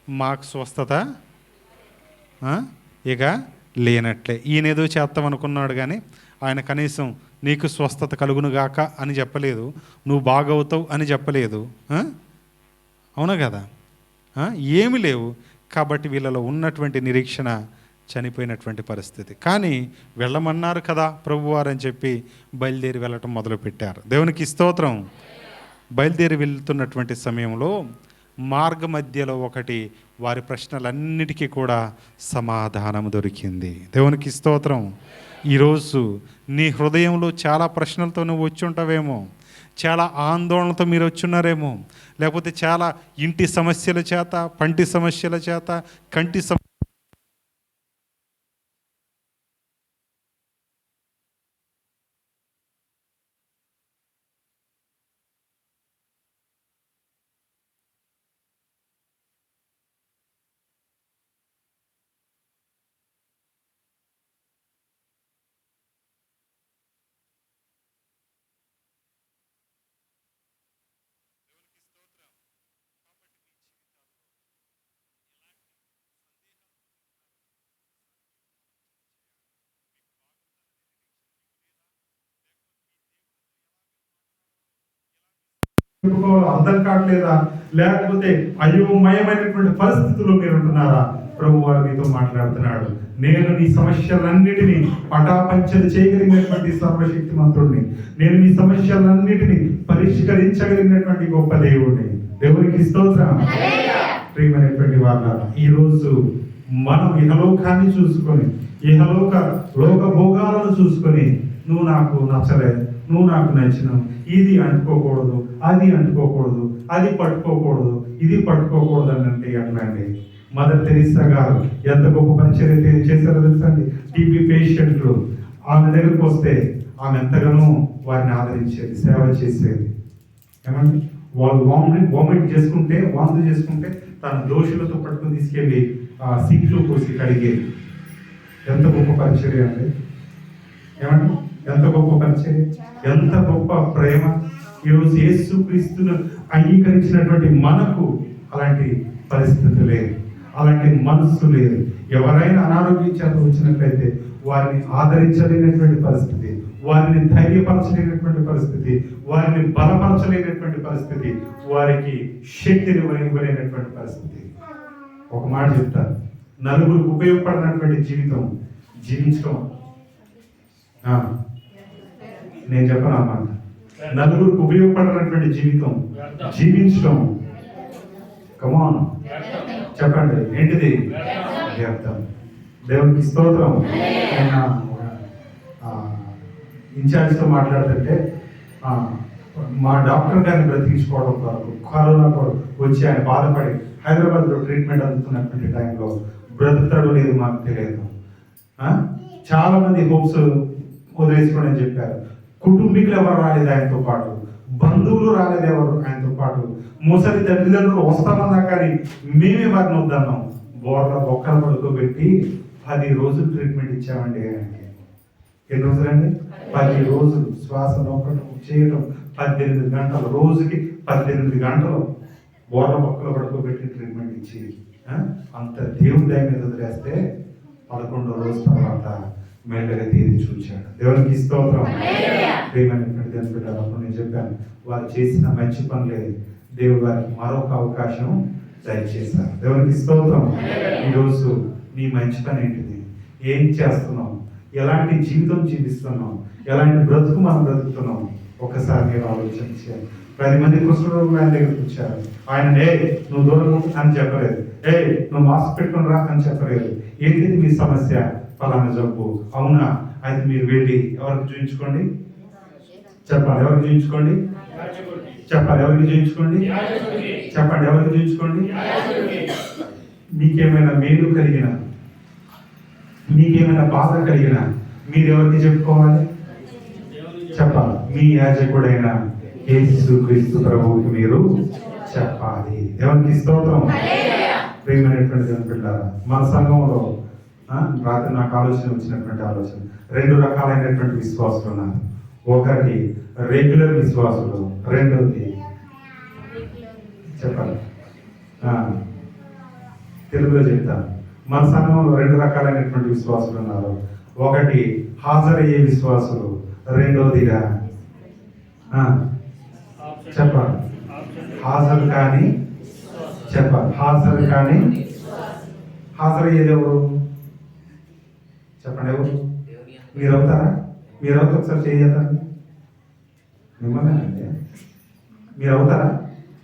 మాకు స్వస్థత ఇక లేనట్లే. ఈయనేదో చేస్తాం అనుకున్నాడు, కానీ ఆయన కనీసం నీకు స్వస్థత కలుగునుగాక అని చెప్పలేదు, నువ్వు బాగవుతావు అని చెప్పలేదు. అవునా కదా? ఏమి లేవు. కాబట్టి వీళ్ళలో ఉన్నటువంటి నిరీక్షణ చనిపోయినటువంటి పరిస్థితి. కానీ వెళ్ళమన్నారు కదా ప్రభువారు అని చెప్పి బయలుదేరి వెళ్ళటం మొదలుపెట్టారు. దేవునికి స్తోత్రం. బయలుదేరి వెళ్తున్నటువంటి సమయంలో మార్గ మధ్యలో ఒకటి వారి ప్రశ్నలన్నిటికీ కూడా సమాధానం దొరికింది. దేవునికి స్తోత్రం. ఈరోజు నీ హృదయంలో చాలా ప్రశ్నలతో నువ్వు వచ్చి ఉంటావేమో, చాలా ఆందోళనతో మీరు వచ్చున్నారేమో, లేకపోతే చాలా ఇంటి సమస్యల చేత, పంటి సమస్యల చేత, కంటి అర్థం కావట్లేదా? లేకపోతే అయోమయమైనటువంటి పరిస్థితుల్లో మీరు ఉంటున్నారా? ప్రభు వారు మీతో మాట్లాడుతున్నాడు. నేను నీ సమస్యలన్నిటినీ పటాపంచలు చేయగలిగినటువంటి సర్వశక్తిమంతుడిని, నేను నీ సమస్యలన్నిటినీ పరిష్కరించగలిగినటువంటి గొప్ప దేవుడిని. దేవునికి స్తోత్రం. ప్రియమైనటువంటి వాళ్ళారా, ఈరోజు మనం ఇహలోకాన్ని చూసుకొని, లోక భోగాలను చూసుకొని, నువ్వు నాకు నచ్చలేదు, నువ్వు నాకు నచ్చినావు, ఇది అంటుకోకూడదు, అది అంటుకోకూడదు, అది పట్టుకోకూడదు, ఇది పట్టుకోకూడదు అని అంటే ఎట్లా అండి? మదర్ తెరీసా గారు ఎంత గొప్ప పరిచర్య చేశారో తెలుసా అండి? టీబీ పేషెంట్లు ఆమె దగ్గరకు వస్తే ఆమె ఎంతగానో వారిని ఆదరించేది, సేవ చేసేది. ఏమండి? వాళ్ళు వామిట్ చేసుకుంటే, వాంతులు చేసుకుంటే తన దోషులతో పట్టుకుని తీసుకెళ్ళి ఆ సీట్లు పోసి కడిగేది. ఎంత గొప్ప పరిచర్య అండి! ఏమండి? ఎంత గొప్ప పరిచర్య, ఎంత గొప్ప ప్రేమ! ఈరోజు యేసుక్రీస్తును అంగీకరించినటువంటి మనకు అలాంటి పరిస్థితి లేదు, అలాంటి మనస్సు లేదు. ఎవరైనా అనారోగ్యం చేత వచ్చినట్లయితే వారిని ఆదరించలేనటువంటి పరిస్థితి, వారిని ధైర్యపరచలేనటువంటి పరిస్థితి, వారిని బలపరచలేనటువంటి పరిస్థితి, వారికి శక్తిని ఇవ్వలేనటువంటి పరిస్థితి. ఒక మాట చెప్తాను, నలుగురికి ఉపయోగపడినటువంటి జీవితం జీవించడం. నేను చెప్పను ఆ మాట. నలుగురికి ఉపయోగపడినటువంటి జీవితం జీవించడం, కమాన్ చెప్పండి, ఏంటిది? వ్యర్థం. దేవునికి స్తోత్రం. ఆయన ఇన్ఛార్జ్తో మాట్లాడుతుంటే మా డాక్టర్ గారిని బ్రతికించుకోవడం కొరకు కరోనా వచ్చి ఆయన బాధపడి హైదరాబాద్లో ట్రీట్మెంట్ అందుతున్నటువంటి టైంలో బ్రతుకుతాడో లేదు మాకు తెలియదు. చాలా మంది హోప్స్ వదిలేసుకోండి అని చెప్పారు. కుటుంబీకులు ఎవరు రాలేదు ఆయనతో పాటు, బంధువులు రాలేదు ఎవరు ఆయనతో పాటు, ముసలి తల్లిదండ్రులు వస్తామన్నా కానీ మేమే వారిని వద్దన్నాం. బోర్ల బొక్కలు పడుకోబెట్టి 10 రోజులు ట్రీట్మెంట్ ఇచ్చామండి ఆయనకి. ఎన్ని రోజులండి? 10 రోజులు శ్వాస నొక్కడం చేయడం, 18 గంటలు, రోజుకి 18 గంటలు బోర్ల మొక్కలు పడుకోబెట్టి ట్రీట్మెంట్ ఇచ్చి అంత దేవుని దయ మీద వదిలేస్తే 11వ రోజు తర్వాత మెల్లగా తీరి చూచాడు. దేవునికి స్తోత్రం. ప్రియమైనటువంటి దేవుని బిడ్డలు, అప్పుడు నేను చెప్పాను, వారు చేసిన మంచి పనులే దేవుడు వారికి మరొక అవకాశం దయచేశారు. దేవునికి స్తోత్రం. ఈరోజు నీ మంచి పని ఏంటిది? ఏం చేస్తున్నాం? ఎలాంటి జీవితం జీవిస్తున్నాం? ఎలాంటి బ్రతుకు మనం బ్రతుకుతున్నాం? ఒకసారి మీరు ఆలోచన చేయాలి. 10 మంది కుష్ఠరోగులు ఆయన దగ్గరికి వచ్చారు. ఆయన నువ్వు దూరం అని చెప్పలేదు, నువ్వు మాస్క్ పెట్టుకుని రా అని చెప్పలేదు. ఏంటిది మీ సమస్య? ఫలానా జబ్బు. అవునా, అయితే మీరు వెళ్ళి ఎవరికి చూపించుకోండి? చెప్పాలి, ఎవరికి చూపించుకోండి? చెప్పాలి, ఎవరికి చూపించుకోండి? చెప్పండి, ఎవరికి చూపించుకోండి? మీకేమైనా మేలు కలిగిన, మీకేమైనా బాధ కలిగిన మీరు ఎవరికి చెప్పుకోవాలి? చెప్పాలి, మీ యాజకుడైన యేసుక్రీస్తు ప్రభువుకి మీరు చెప్పాలి. దేవునికి స్తోత్రం. ప్రియమైనటువంటి దేవుని బిడ్డలారా, మన సంఘంలో రాత్రి నాకు ఆలోచన వచ్చినటువంటి ఆలోచన, 2 రకాలైనటువంటి విశ్వాసులు ఉన్నారు. ఒకటి రెగ్యులర్ విశ్వాసులు, రెండోది చెప్పాలి, తెలుగులో చెప్తాను. మన సంఘంలో 2 రకాలైనటువంటి విశ్వాసులు ఉన్నారు. ఒకటి హాజరయ్యే విశ్వాసులు, రెండోదిగా చెప్పాలి హాజరు కానీ, చెప్పాలి హాజరు కానీ. హాజరయ్యేది ఎవరు? చెప్పండి, ఎవరు? మీరు అవుతారా? మీరు అవుతా ఒకసారి చేయతారండి. మిమ్మల్ని అంటే మీరు అవుతారా?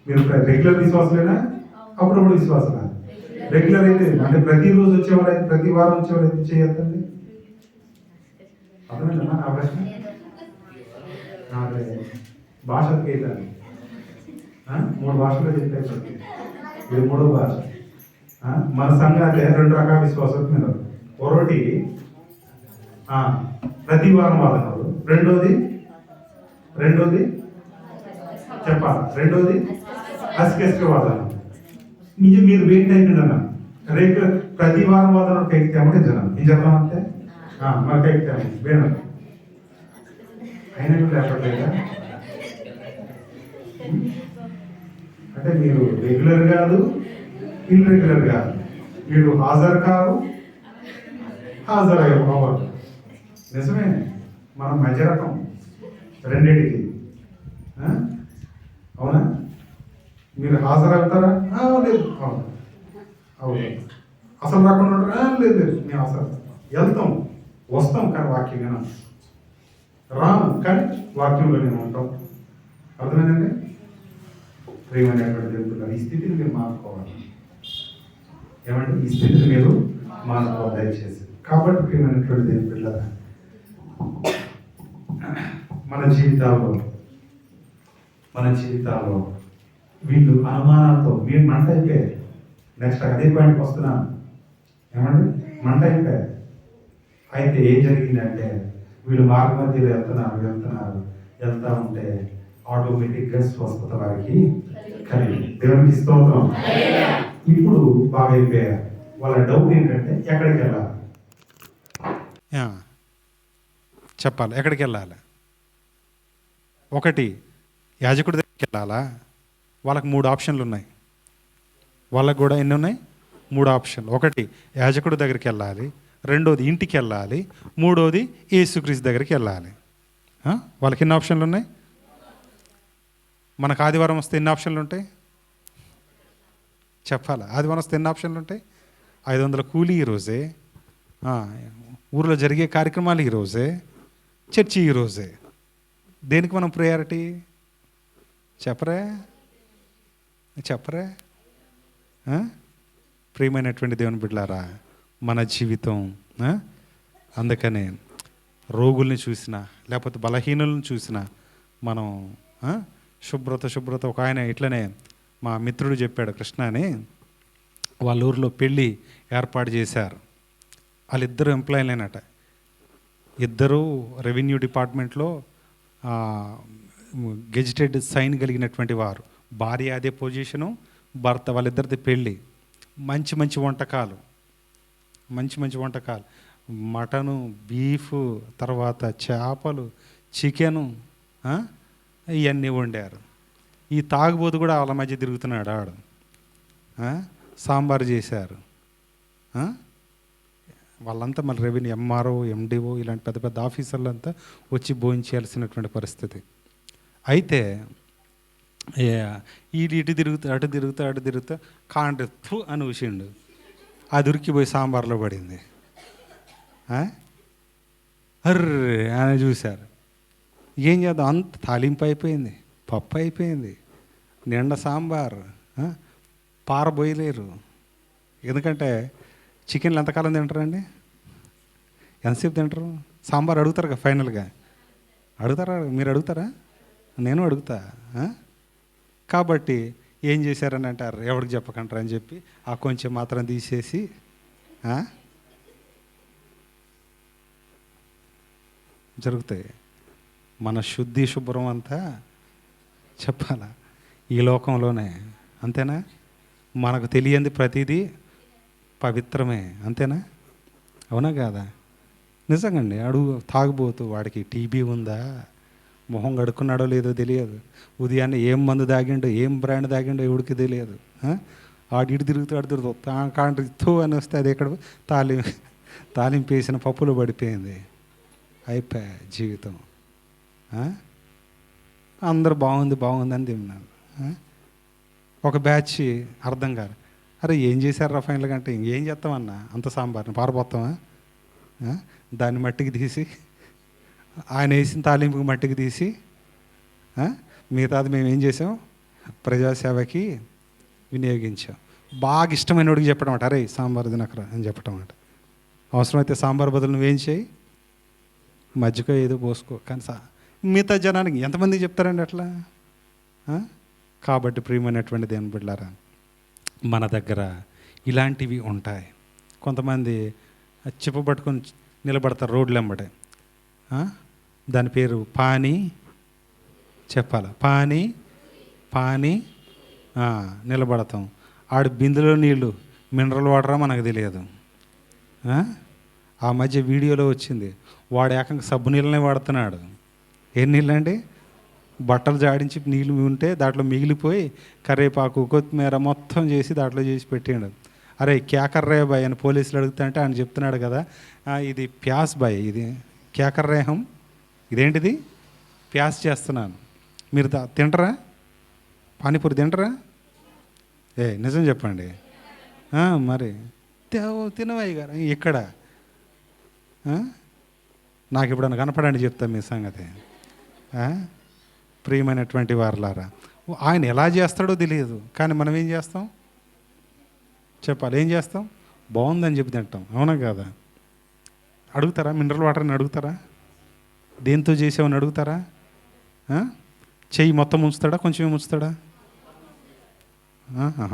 మీరు రెగ్యులర్ విశ్వాసులేనా? అప్పుడప్పుడు విశ్వాసనా? రెగ్యులర్ అయితే అంటే ప్రతిరోజు వచ్చేవారైతే, ప్రతి వారం వచ్చేవారైతే చేయొద్దండి. అర్థమైందమ్మా నా ప్రశ్న? భాషకి అవుతాను, 3 భాషలో చెప్పారు. ఇది 3వ భాష. మన సంఘాలే 2 రకాల విశ్వాసాలు మీరు. ఒకటి ప్రతి వారం వాదనలు, రెండోది చెప్పాలి, రెండోది అసికెస్క వాదన. నిజం మీరు వెయిట్ అయిపోయిందన్న రెగ్యులర్ ప్రతి వారం వాదన కైక్తామంటే జనం ఏం చెప్తాం అంతే మరి కైక్తాము వేణం అయినట్టు లేకపోతే అంటే మీరు రెగ్యులర్ కాదు, ఇర్రెగ్యులర్ కాదు, మీరు హాజరు కాదు, హాజరయ్యే అవ్వదు. నిజమే, మనం మధ్య రకం రెండింటికి. అవునా? మీరు హాజరవుతారా? లేదు. అవును, అవును. అసలు రాకుండా లేదు, మేము అసలు వెళ్తాం, వస్తాం, కానీ వాక్యం వినాం. రాము కానీ వాక్యంలో నేను ఉంటాం. అర్థమైందండి? ప్రియమైనటువంటి దేవుడు, ఈ స్థితిని మీరు మార్చుకోవాలి. ఏమంటే ఈ స్థితిని మీరు మార్చుకోవాలి దయచేసి. కాబట్టి ప్రియమైనటువంటి దేవుని బిడ్డలారా, మన జీవితాల్లో వీళ్ళు అనుమానాలతో మీరు మంట అయిపోయారు. నెక్స్ట్ అదే పాయింట్కి వస్తున్నాను. ఏమండి మంట అయిపోయారు. అయితే ఏం జరిగిందంటే వీళ్ళు మార్గ మధ్యలో వెళ్తా ఉంటే ఆటోమేటిక్గా స్వస్థత వారికి కలిగింది. దేవునికి స్తోత్రం. ఇప్పుడు బాగా అయిపోయారు. వాళ్ళ డౌట్ ఏంటంటే ఎక్కడికి వెళ్ళాలి? చెప్పాలి, ఎక్కడికి వెళ్ళాలి? ఒకటి యాజకుడి దగ్గరికి వెళ్ళాలా? వాళ్ళకి 3 ఆప్షన్లు ఉన్నాయి. వాళ్ళకు కూడా ఎన్ని ఉన్నాయి? 3 ఆప్షన్లు. ఒకటి యాజకుడి దగ్గరికి వెళ్ళాలి, రెండోది ఇంటికి వెళ్ళాలి, మూడోది యేసుక్రీస్తు దగ్గరికి వెళ్ళాలి. వాళ్ళకి ఎన్ని ఆప్షన్లు ఉన్నాయి? మనకు ఆదివారం వస్తే ఎన్ని ఆప్షన్లు ఉంటాయి? చెప్పాలా? ఆదివారం వస్తే ఎన్ని ఆప్షన్లు ఉంటాయి? 500 కూలీ ఈరోజే, ఊరిలో జరిగే కార్యక్రమాలు ఈరోజే, చర్చి ఈరోజే. దేనికి మనం ప్రయారిటీ? చెప్పరే? ప్రియమైనటువంటి దేవుని బిడ్డలారా, మన జీవితం అందుకనే రోగుల్ని చూసినా లేకపోతే బలహీనులను చూసినా మనం శుభ్రత ఒక ఆయన ఇట్లనే మా మిత్రుడు చెప్పాడు, కృష్ణ అని, వాళ్ళ ఊరిలో పెళ్ళి ఏర్పాటు చేశారు. వాళ్ళిద్దరు ఎంప్లాయీలేనట. ఇద్దరు రెవెన్యూ డిపార్ట్మెంట్లో గెజిటెడ్ సైన్ కలిగినటువంటి వారు. భార్య అదే పొజిషను, భర్త, వాళ్ళిద్దరిది పెళ్ళి. మంచి మంచి వంటకాలు. మటను, బీఫ్, తర్వాత చేపలు, చికెను ఇవన్నీ వండారు. ఈ తాగుబోతు కూడా వాళ్ళ మధ్య తిరుగుతున్నాడు ఆడు. సాంబార్ చేశారు. వాళ్ళంతా మళ్ళీ రెవెన్యూ ఎంఆర్ఓ, ఎండిఓ ఇలాంటి పెద్ద పెద్ద ఆఫీసర్లు అంతా వచ్చి భోంచేయాల్సినటువంటి పరిస్థితి. అయితే ఇటు తిరుగుతా అటు తిరుగుతా కాండ్రెత్తు అని ఊసిండు. అది ఉరికిపోయి సాంబార్లో పడింది. అర్రే అని చూశారు. ఏం చేద్దాం, అంత తాలింపు అయిపోయింది, పప్పు అయిపోయింది, నిండా సాంబార్, పారబోయలేరు. ఎందుకంటే చికెన్లు ఎంతకాలం తింటారండి? ఎంతసేపు తింటారు? సాంబార్ అడుగుతారు కదా ఫైనల్గా. అడుగుతారా? మీరు అడుగుతారా? నేను అడుగుతా. కాబట్టి ఏం చేశారని అంటారు, ఎవరికి చెప్పకంటారు అని చెప్పి ఆ కొంచెం మాత్రం తీసేసి జరుగుతాయి. మన శుద్ధి శుభ్రం అంతా చెప్పాలా ఈ లోకంలోనే, అంతేనా? మనకు తెలియంది ప్రతిదీ పవిత్రమే, అంతేనా? అవునా కాదా? నిజంగాండి. తాగుబోతు వాడికి టీబీ ఉందా, మొహం కడుక్కున్నాడో లేదో తెలియదు, ఉదయాన్నే ఏం మందు తాగిండో, ఏం బ్రాండ్ తాగిండో ఎవడికి తెలియదు. ఇటు తిరుగుతూ కాండ్రితో అని వస్తే అది ఎక్కడ తాలింపు వేసిన పప్పులో పడిపోయింది, అయిపోయా జీవితం. అందరూ బాగుంది అని తిన్నాను. ఒక బ్యాచ్ అర్థం కాదు, అరే ఏం చేశారు ఫైనల్గా అంటే ఏం చేస్తామన్నా, అంత సాంబార్ని పారబోతామా? దాన్ని మట్టికి తీసి, ఆయన వేసిన తాలింపుకి మట్టికి తీసి మిగతాది మేము ఏం చేసాం, ప్రజాసేవకి వినియోగించాం. బాగా ఇష్టమైన వాడికి చెప్పడం అంట, అరే సాంబార్ తినకరా అని చెప్పడం అంట. అవసరమైతే సాంబార్ బదులు నువ్వేం చేయి, మజ్జిగ ఏదో పోసుకో. కానీ మిగతా జనానికి ఎంతమందికి చెప్తారండి అట్లా? కాబట్టి ప్రియమైనటువంటి దేవుని బిడ్డలారా, మన దగ్గర ఇలాంటివి ఉంటాయి. కొంతమంది చిప్పబట్టుకొని నిలబడతారు రోడ్లు వెంబడే. దాని పేరు పానీ, చెప్పాల పానీ నిలబడతాం. ఆడు బిందులో నీళ్ళు మినరల్ వాటరా మనకు తెలియదు. ఆ మధ్య వీడియోలో వచ్చింది, వాడు ఏకంగా సబ్బు నీళ్ళనే వాడుతున్నాడు. ఏం నీళ్ళండి? బట్టలు జాడించి నీళ్ళు ఉంటే దాంట్లో మిగిలిపోయి కరివేపాకు, కొత్తిమీర మొత్తం చేసి దాంట్లో చేసి పెట్టాడు. అరే క్యాకర్రే బాయ్ అని పోలీసులు అడుగుతుంటే ఆయన చెప్తున్నాడు కదా, ఇది ప్యాస్ బాయ్, ఇది క్యాకర్రేహం, ఇదేంటిది ప్యాస్ చేస్తున్నాను. మీరు తింటరా? పానీపూరి తింటరా? నిజం చెప్పండి. మరి తినవాయి గారు ఇక్కడ నాకు ఎప్పుడన్నా కనపడండి చెప్తాను మీ సంగతి. ప్రియమైనటువంటి వారలారా, ఆయన ఎలా చేస్తాడో తెలియదు, కానీ మనం ఏం చేస్తాం చెప్పాలి? ఏం చేస్తాం? బాగుందని చెప్పి తింటాం, అవునా కాదా? అడుగుతారా? మినరల్ వాటర్ని అడుగుతారా? దేంతో చేసామని అడుగుతారా? చెయ్యి మొత్తం ఉంచుతాడా, కొంచెం ఉంచుతాడా?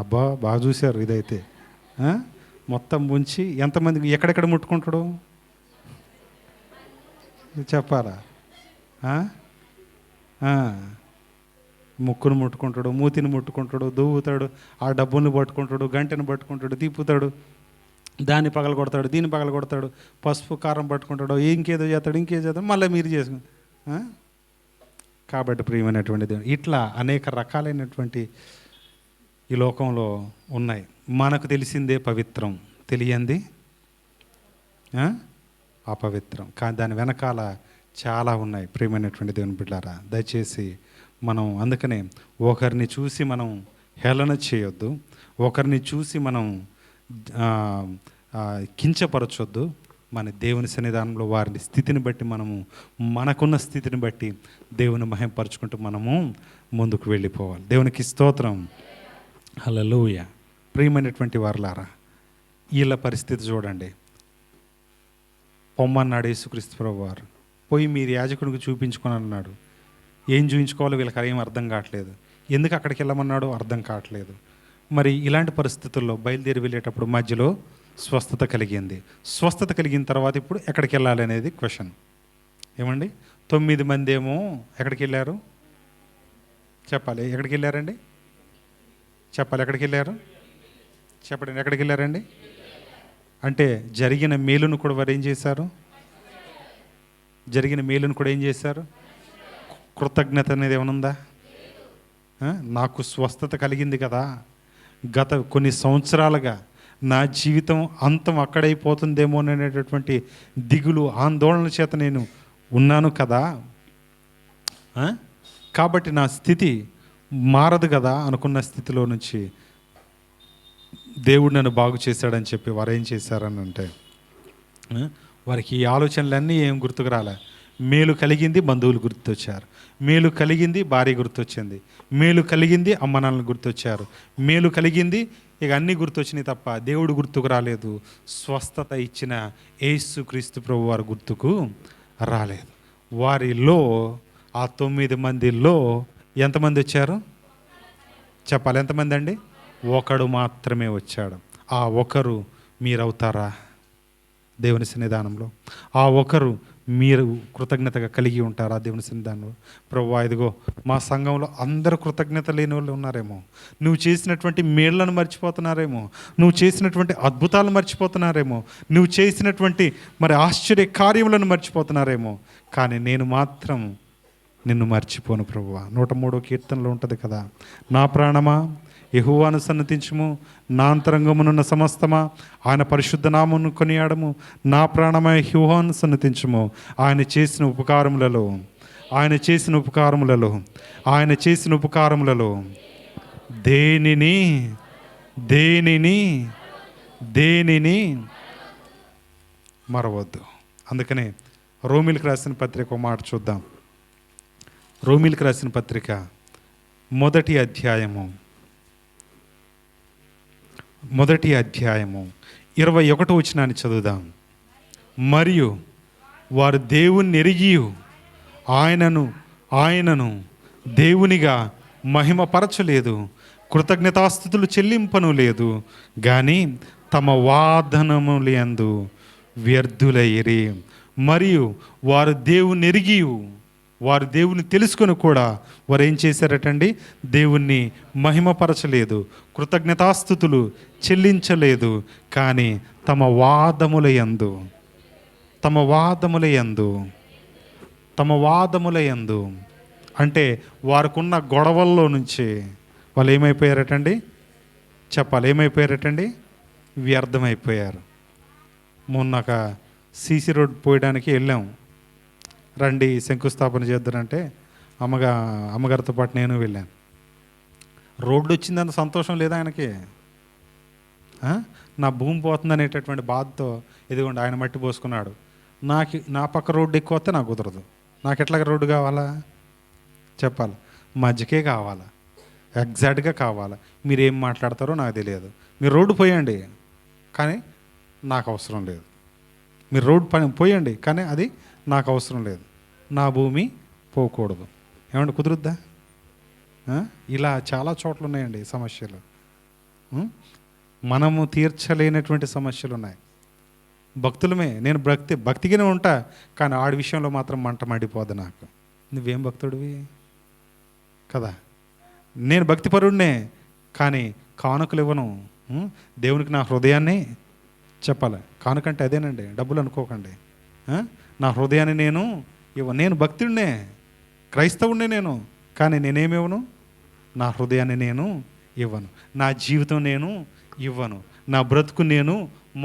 అబ్బా బాగా చూశారు. ఇదైతే మొత్తం ఉంచి ఎంతమందికి ఎక్కడెక్కడ ముట్టుకుంటాడు చెప్పాలా? ముక్కును ముట్టుకుంటాడు, మూతిని ముట్టుకుంటాడు, దువ్వుతాడు, ఆ డబ్బుని పట్టుకుంటాడు, గంటను పట్టుకుంటాడు, తిప్పుతాడు, దాన్ని పగల కొడతాడు, దీన్ని పగల కొడతాడు, పసుపు కారం పట్టుకుంటాడు, ఇంకేదో చేస్తాడు, మళ్ళీ మీరు చేసుకుని. కాబట్టి ప్రియమైనటువంటి దేవుడు, ఇట్లా అనేక రకాలైనటువంటి ఈ లోకంలో ఉన్నాయి. మనకు తెలిసిందే పవిత్రం, తెలియంది అపవిత్రం. కానీ దాని వెనకాల చాలా ఉన్నాయి. ప్రియమైనటువంటి దేవుని బిడ్డలారా, దయచేసి మనం అందుకనే ఒకరిని చూసి మనం హేళన చేయొద్దు, ఒకరిని చూసి మనం కించపరచొద్దు. మన దేవుని సన్నిధానంలో వారి స్థితిని బట్టి మనము, మనకున్న స్థితిని బట్టి దేవుని మహిమపరుచుకుంటూ మనము ముందుకు వెళ్ళిపోవాలి. దేవునికి స్తోత్రం, హల్లెలూయా. ప్రియమైనటువంటి వారలారా, వీళ్ళ పరిస్థితి చూడండి. పొమ్మన్నాడు యేసుక్రీస్తు ప్రభువారు, పోయి మీరు యాజకుడికి చూపించుకొని అన్నాడు. ఏం చూపించుకోవాలో వీళ్ళకి ఏం అర్థం కావట్లేదు. ఎందుకు అక్కడికి వెళ్ళమన్నాడో అర్థం కావట్లేదు. మరి ఇలాంటి పరిస్థితుల్లో బయలుదేరి వెళ్ళేటప్పుడు మధ్యలో స్వస్థత కలిగింది. స్వస్థత కలిగిన తర్వాత ఇప్పుడు ఎక్కడికి వెళ్ళాలి అనేది క్వశ్చన్. ఏమండి? 9 మంది ఏమో ఎక్కడికి వెళ్ళారు చెప్పాలి? ఎక్కడికి వెళ్ళారండి చెప్పాలి? ఎక్కడికి వెళ్ళారు చెప్పండి? ఎక్కడికి వెళ్ళారండి? అంటే జరిగిన మేలును కూడా వారు ఏం చేశారు? జరిగిన మేలును కూడా ఏం చేశారు? కృతజ్ఞత అనేది ఏమనుందా? నాకు స్వస్థత కలిగింది కదా, గత కొన్ని సంవత్సరాలుగా నా జీవితం అంతం అక్కడైపోతుందేమో అనేటటువంటి దిగులు ఆందోళన చేత నేను ఉన్నాను కదా, కాబట్టి నా స్థితి మారదు కదా అనుకున్న స్థితిలో నుంచి దేవుడు నన్ను బాగు చేశాడని చెప్పి వారు ఏం చేశారని అంటే, వారికి ఈ ఆలోచనలన్నీ ఏం గుర్తుకు రాలే. మేలు కలిగింది, బంధువులు గుర్తొచ్చారు. మేలు కలిగింది, భార్య గుర్తొచ్చింది. మేలు కలిగింది, అమ్మ నాన్నలు గుర్తొచ్చారు. మేలు కలిగింది, ఇక అన్నీ గుర్తొచ్చినాయి తప్ప దేవుడు గుర్తుకు రాలేదు. స్వస్థత ఇచ్చిన యేసుక్రీస్తు ప్రభు వారు గుర్తుకు రాలేదు. వారిలో ఆ 9 మందిలో ఎంతమంది వచ్చారు చెప్పాలి? ఎంతమంది అండి? ఒకడు మాత్రమే వచ్చాడు. ఆ ఒకరు మీరవుతారా దేవుని సన్నిధానంలో? ఆ ఒకరు మీరు కృతజ్ఞతగా కలిగి ఉంటారా దేవుని సన్నిధానంలో? ప్రభువా, ఇదిగో మా సంఘంలో అందరూ కృతజ్ఞత లేని వాళ్ళు ఉన్నారేమో, నువ్వు చేసినటువంటి మేళ్లను మర్చిపోతున్నారేమో, నువ్వు చేసినటువంటి అద్భుతాలను మర్చిపోతున్నారేమో, నువ్వు చేసినటువంటి మరి ఆశ్చర్య కార్యములను మర్చిపోతున్నారేమో, కానీ నేను మాత్రం నిన్ను మర్చిపోను ప్రభువా. 103వ కీర్తనలో ఉంటుంది కదా, నా ప్రాణమా యెహోవాను సన్నతించుము, నా అంతరంగమునున్న సమస్తమా ఆయన పరిశుద్ధ నామమును కొనియాడము. నా ప్రాణమా యెహోవాను సన్నతించుము, ఆయన చేసిన ఉపకారములలో దేనిని మరవద్దు. అందుకనే రోమిలకు రాసిన పత్రిక ఒక మాట చూద్దాం. రోమిలకు రాసిన పత్రిక 1వ అధ్యాయము 21వ వచనాన్ని చదువుదాం. మరియు వారు దేవుని ఎరిగి ఆయనను దేవునిగా మహిమపరచలేదు, కృతజ్ఞతాస్తుతులు చెల్లింపను లేదు, కానీ తమ వాదనములందు వ్యర్థులైరి. మరియు వారు దేవుని ఎరిగి, వారు దేవుని తెలుసుకొని కూడా వారు ఏం చేశారటండి? దేవుణ్ణి మహిమపరచలేదు, కృతజ్ఞతాస్తుతులు చెల్లించలేదు, కానీ తమ వాదముల యందు అంటే వారికున్న గొడవల్లో నుంచి వాళ్ళు ఏమైపోయారటండి? చెప్పాలి, ఏమైపోయారటండి? వ్యర్థమైపోయారు. మొన్న సీసీ రోడ్ పోయడానికి వెళ్ళాం, రండి శంకుస్థాపన చేద్దారంటే అమ్మగారితో పాటు నేను వెళ్ళాను. రోడ్డు వచ్చిందంత సంతోషం లేదా ఆయనకి? నా భూమి పోతుంది అనేటటువంటి బాధతో ఇదిగోండి ఆయన మట్టి పోసుకున్నాడు. నా పక్క రోడ్డు ఎక్కువ వస్తే నాకు కుదరదు. నాకు ఎట్లాగ రోడ్డు కావాలా చెప్పాలి? మధ్యకే కావాలా, ఎగ్జాక్ట్గా కావాలా. మీరేం మాట్లాడతారో నాకు తెలియదు. మీరు రోడ్డు పోయండి కానీ నాకు అవసరం లేదు. మీరు రోడ్డు పోయండి కానీ అది నాకు అవసరం లేదు. నా భూమి పోకూడదు. ఏమంటే కుదురుద్దా? ఇలా చాలా చోట్ల ఉన్నాయండి సమస్యలు. మనము తీర్చలేనటువంటి సమస్యలు ఉన్నాయి. భక్తులమే, నేను భక్తిగానే ఉంటా, కానీ ఆడి విషయంలో మాత్రం మంట మండిపోద్ది నాకు. నువ్వేం భక్తుడివి కదా? నేను భక్తిపరుడినే, కానీ కానుకలు ఇవ్వను. దేవునికి నా హృదయాన్ని చెప్పాలి. కానుకంటే అదేనండి, డబ్బులు అనుకోకండి. నా హృదయాన్ని నేను భక్తుడినే, క్రైస్తవుడినే నేను, కానీ నేనేమివ్వను? నా హృదయాన్ని నేను ఇవ్వను, నా జీవితం నేను ఇవ్వను, నా బ్రతుకు నేను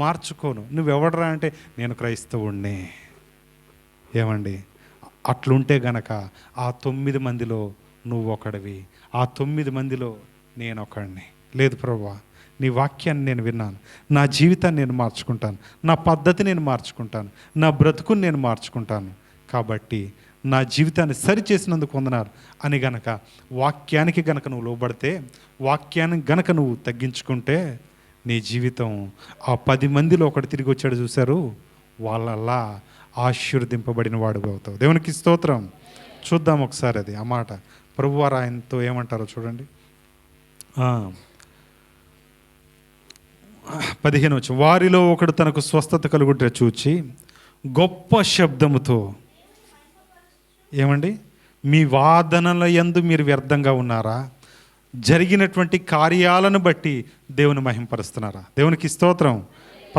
మార్చుకోను. నువ్వెవడరా అంటే నేను క్రైస్తవుడినే. ఏమండి, అట్లుంటే గనక ఆ 9 మందిలో నువ్వు ఒకడివి, ఆ 9 మందిలో నేను ఒకడిని. లేదు ప్రభువా, నీ వాక్యాన్ని నేను విన్నాను, నా జీవితాన్ని నేను మార్చుకుంటాను, నా పద్ధతి నేను మార్చుకుంటాను, నా బ్రతుకుని నేను మార్చుకుంటాను, కాబట్టి నా జీవితాన్ని సరిచేసినందుకు వందనాలు అని గనక వాక్యానికి గనక నువ్వు లోబడితే, వాక్యాన్ని గనక నువ్వు తగ్గించుకుంటే నీ జీవితం ఆ 10 మందిలో ఒకటి తిరిగి వచ్చాడు చూశారు, వాళ్ళల్లా ఆశీర్వదింపబడిన వాడు అవుతావు. దేవునికి స్తోత్రం. చూద్దాం ఒకసారి అది ఆ మాట ప్రభువారు ఆయనతో ఏమంటారో చూడండి. 15 వచ్చి, వారిలో ఒకడు తనకు స్వస్థత కలుగుట చూచి గొప్ప శబ్దముతో, ఏమండి, మీ వాదనల యందు మీరు వ్యర్థంగా ఉన్నారా? జరిగినటువంటి కార్యాలను బట్టి దేవుని మహింపరుస్తున్నారా? దేవునికి స్తోత్రం.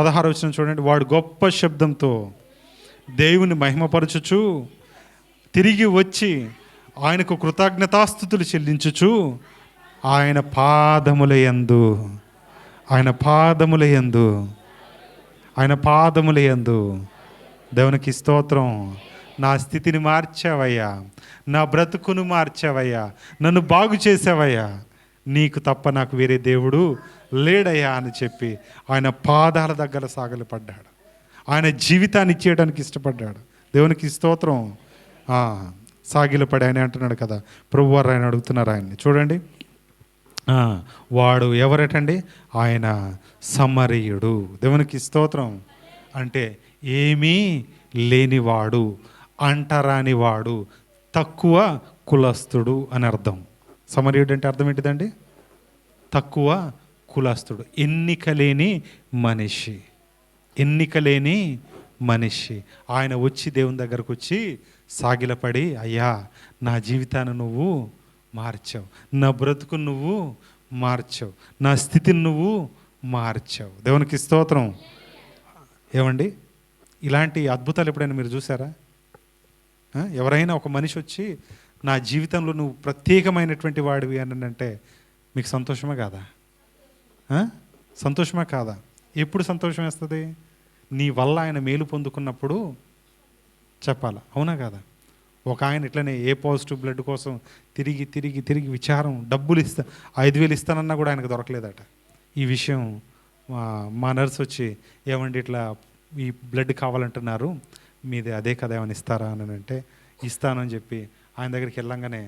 16వ వచనం చూడండి. వాడు గొప్ప శబ్దంతో దేవుని మహిమపరచుచు తిరిగి వచ్చి ఆయనకు కృతజ్ఞతాస్తుతులు చెల్లించుచు ఆయన పాదములయందు దేవునికి స్తోత్రం. నా స్థితిని మార్చావయ్యా, నా బ్రతుకును మార్చావయ్యా, నన్ను బాగు చేసావయ్యా, నీకు తప్ప నాకు వేరే దేవుడు లేడయ్యా అని చెప్పి ఆయన పాదాల దగ్గర సాగలపడ్డాడు. ఆయన జీవితాన్ని ఇచ్చేయడానికి ఇష్టపడ్డాడు. దేవునికి స్తోత్రం. సాగిలపడి ఆయన అంటున్నాడు కదా, ప్రభువారు ఆయన అడుగుతున్నారు ఆయన్ని. చూడండి, వాడు ఎవరటండి? ఆయన సమరయుడు. దేవునికి స్తోత్రం. అంటే ఏమీ లేనివాడు, అంటరానివాడు, తక్కువ కులస్తుడు అని అర్థం. సమరయుడు అంటే అర్థం ఏంటిదండి? తక్కువ కులస్తుడు, ఎన్నిక లేని మనిషి. ఆయన వచ్చి దేవుని దగ్గరకు వచ్చి సాగిలపడి, అయ్యా నా జీవితాన్ని నువ్వు మార్చావు, నా బ్రతుకును నువ్వు మార్చావు, నా స్థితిని నువ్వు మార్చావు. దేవునికి స్తోత్రం. ఏమండి, ఇలాంటి అద్భుతాలు ఎప్పుడైనా మీరు చూసారా? ఎవరైనా ఒక మనిషి వచ్చి నా జీవితంలో నువ్వు ప్రత్యేకమైనటువంటి వాడివి అని అంటే మీకు సంతోషమా కాదా? సంతోషమా కాదా? ఎప్పుడు సంతోషం వేస్తుంది? నీ వల్ల ఆయన మేలు పొందుకున్నప్పుడు చెప్పాలా, అవునా కాదా? ఒక ఆయన ఇట్లనే ఏ పాజిటివ్ బ్లడ్ కోసం తిరిగి విచారం, డబ్బులు 5,000 ఇస్తానన్నా కూడా ఆయనకు దొరకలేదట. ఈ విషయం మా నర్స్ వచ్చి, ఏమండి ఇట్లా ఈ బ్లడ్ కావాలంటున్నారు, మీది అదే కదా, ఏమైనా ఇస్తారా అని అంటే, ఇస్తానని చెప్పి ఆయన దగ్గరికి వెళ్ళంగానే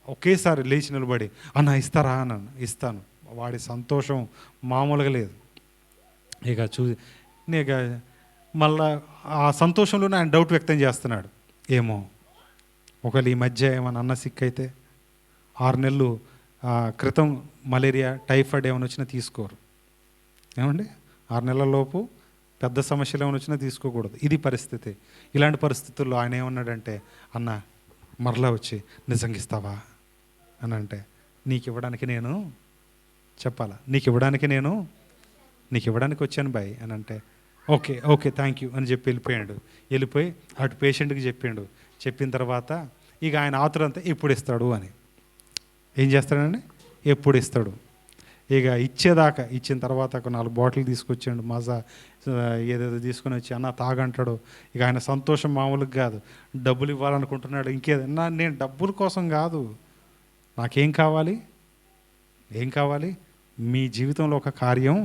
ఒకేసారి లేచి నిలబడి, అన్న ఇస్తారా అన్నాను. ఇస్తాను. వాడి సంతోషం మామూలుగా లేదు. ఇక మళ్ళా ఆ సంతోషంలోనే ఆయన డౌట్ వ్యక్తం చేస్తున్నాడు. ఏమో ఒకవేళ ఈ మధ్య ఏమైనా అన్న సిక్ అయితే 6 నెలలు క్రితం మలేరియా, టైఫాయిడ్ ఏమైనా వచ్చినా తీసుకోరు. ఏమండి, 6 నెలల లోపు పెద్ద సమస్యలు ఏమైనా వచ్చినా తీసుకోకూడదు. ఇది పరిస్థితి. ఇలాంటి పరిస్థితుల్లో ఆయన ఏమన్నాడంటే, అన్న మరలా వచ్చి నిజంగా ఇస్తావా అని అంటే, నీకు ఇవ్వడానికి వచ్చాను బాయ్ అని అంటే, ఓకే థ్యాంక్ యూ అని చెప్పి వెళ్ళిపోయి అటు పేషెంట్కి చెప్పిన తర్వాత ఇక ఆయన ఆతురంతా ఎప్పుడు ఇస్తాడు అని. ఏం చేస్తాడండి? ఎప్పుడు ఇస్తాడు. ఇక ఇచ్చిన తర్వాత ఒక 4 బాటిల్ తీసుకొచ్చాడు, మజా ఏదేదో తీసుకొని వచ్చి అన్న తాగంటాడు. ఇక ఆయన సంతోషం మామూలుగా కాదు. డబ్బులు ఇవ్వాలనుకుంటున్నాడు. ఇంకేదన్నా, నేను డబ్బుల కోసం కాదు, నాకేం కావాలి? మీ జీవితంలో ఒక కార్యం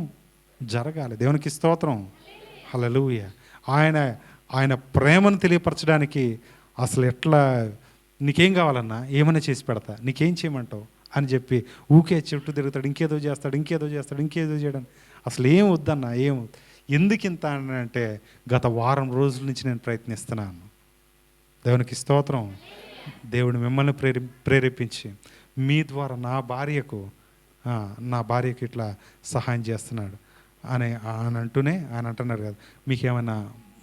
జరగాలి. దేవునికి స్తోత్రం. హల్లెలూయా. ఆయన ప్రేమను తెలియపరచడానికి అసలు ఎట్లా, నీకేం కావాలన్నా ఏమైనా చేసి పెడతా, నీకేం చేయమంటావు అని చెప్పి ఊకే చుట్టూ తిరుగుతాడు. ఇంకేదో చేయడం. అసలు ఏం వద్దన్నా, ఎందుకు ఇంత అంటే, గత వారం రోజుల నుంచి నేను ప్రయత్నిస్తున్నాను. దేవునికి స్తోత్రం. దేవుడు మిమ్మల్ని ప్రేరేపించి మీ ద్వారా నా భార్యకు ఇట్లా సహాయం చేస్తున్నాడు అని అంటూనే ఆయన అంటున్నారు కదా, మీకేమైనా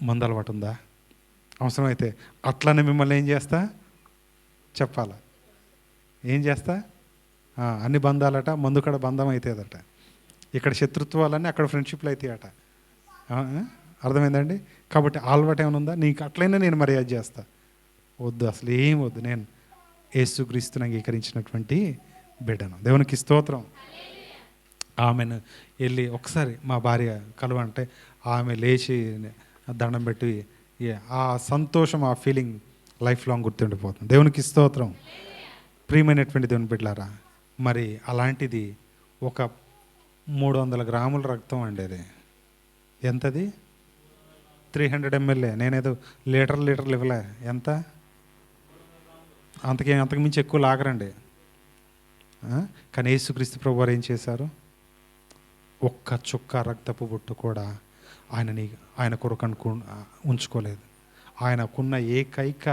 మందు అలవాటు ఉందా? అవసరమైతే అట్లనే మిమ్మల్ని ఏం చేస్తా చెప్పాలా? ఏం చేస్తా? అన్ని బంధాలట, మందు కూడా బంధం అవుతాయదట. ఇక్కడ శత్రుత్వాలన్నీ అక్కడ ఫ్రెండ్షిప్లు అవుతాయట. అర్థమైందండి? కాబట్టి అలవాటు ఏమైనా ఉందా? నీకు అట్లయినా నేను మర్యాద చేస్తా. వద్దు, అసలు ఏం వద్దు. నేను యేసుక్రీస్తుని అంగీకరించినటువంటి బిడ్డను. దేవునికి స్తోత్రం. ఆమెను వెళ్ళి ఒకసారి మా భార్య కలవంటే ఆమె లేచి దండం పెట్టి, ఆ సంతోషం, ఆ ఫీలింగ్ లైఫ్ లాంగ్ గుర్తుండిపోతుంది. దేవునికి స్తోత్రం. ప్రియమైనటువంటి దేవుని బిడ్డలారా, మరి అలాంటిది ఒక 300 గ్రాముల రక్తం అండి. అది ఎంతది? 300 ml. నేనేదో లీటర్లు ఇవ్వలే. ఎంత? అంతకు మించి ఎక్కువ లాగరండి. కానీ యేసుక్రీస్తు ప్రభు వారు ఏం చేశారు? ఒక్క చుక్క రక్తపు బొట్టు కూడా ఆయన కొరకు ఉంచుకోలేదు. ఆయనకున్న ఏకైక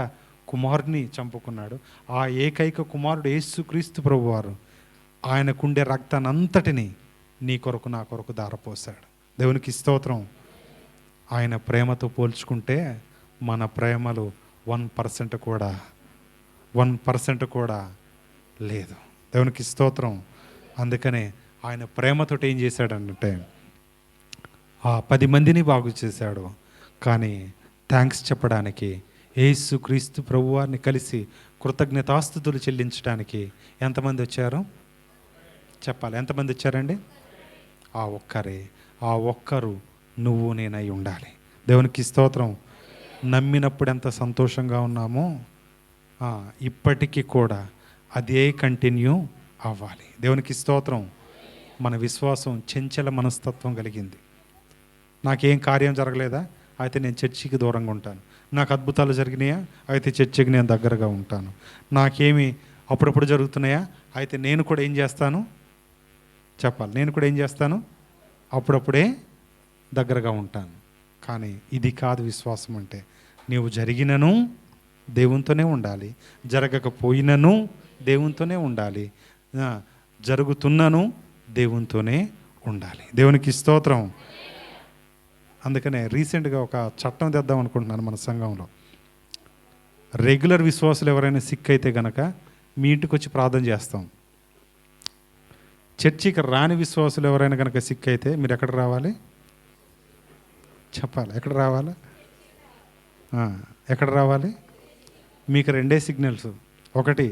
కుమారుడిని చంపుకున్నాడు. ఆ ఏకైక కుమారుడు యేసుక్రీస్తు ప్రభు వారు ఆయనకుండే రక్తాన్ని అంతటిని నీ కొరకు నా కొరకు ధారపోసాడు. దేవునికి స్తోత్రం. ఆయన ప్రేమతో పోల్చుకుంటే మన ప్రేమలు 1% కూడా లేదు. దేవునికి స్తోత్రం. అందుకనే ఆయన ప్రేమతో ఏం చేశాడంటే, ఆ 10 మందిని బాగు చేశాడు. కానీ థ్యాంక్స్ చెప్పడానికి యేసుక్రీస్తు ప్రభువారిని కలిసి కృతజ్ఞతాస్తుతులు చెల్లించడానికి ఎంతమంది వచ్చారు చెప్పాలి? ఎంతమంది వచ్చారండి? ఆ ఒక్కరే. ఆ ఒక్కరు నువ్వు నేనై ఉండాలి. దేవునికి స్తోత్రం. నమ్మినప్పుడు ఎంత సంతోషంగా ఉన్నామో ఇప్పటికీ కూడా అదే కంటిన్యూ అవ్వాలి. దేవునికి స్తోత్రం. మన విశ్వాసం చంచల మనస్తత్వం కలిగింది. నాకేం కార్యం జరగలేదా? అయితే నేను చర్చికి దూరంగా ఉంటాను. నాకు అద్భుతాలు జరిగినాయా? అయితే చర్చికి నేను దగ్గరగా ఉంటాను. నాకేమి అప్పుడప్పుడు జరుగుతున్నాయా? అయితే నేను కూడా ఏం చేస్తాను చెప్పాలి? నేను కూడా ఏం చేస్తాను? అప్పుడప్పుడే దగ్గరగా ఉంటాను. కానీ ఇది కాదు విశ్వాసం అంటే. నీవు జరిగినను దేవునితోనే ఉండాలి, జరగకపోయినను దేవునితోనే ఉండాలి, జరుగుతున్నను దేవునితోనే ఉండాలి. దేవునికి స్తోత్రం. అందుకనే రీసెంట్గా ఒక చట్టం తెద్దాం అనుకుంటున్నాను మన సంఘంలో. రెగ్యులర్ విశ్వాసులు ఎవరైనా సిక్ అయితే గనక మీ ఇంటికి వచ్చి ప్రార్థన చేస్తాం. చర్చికి రాని విశ్వాసులు ఎవరైనా కనుక సిక్ అయితే మీరు ఎక్కడ రావాలి చెప్పాలి? ఎక్కడ రావాలి? ఎక్కడ రావాలి? మీకు 2 సిగ్నల్స్. ఒకటి,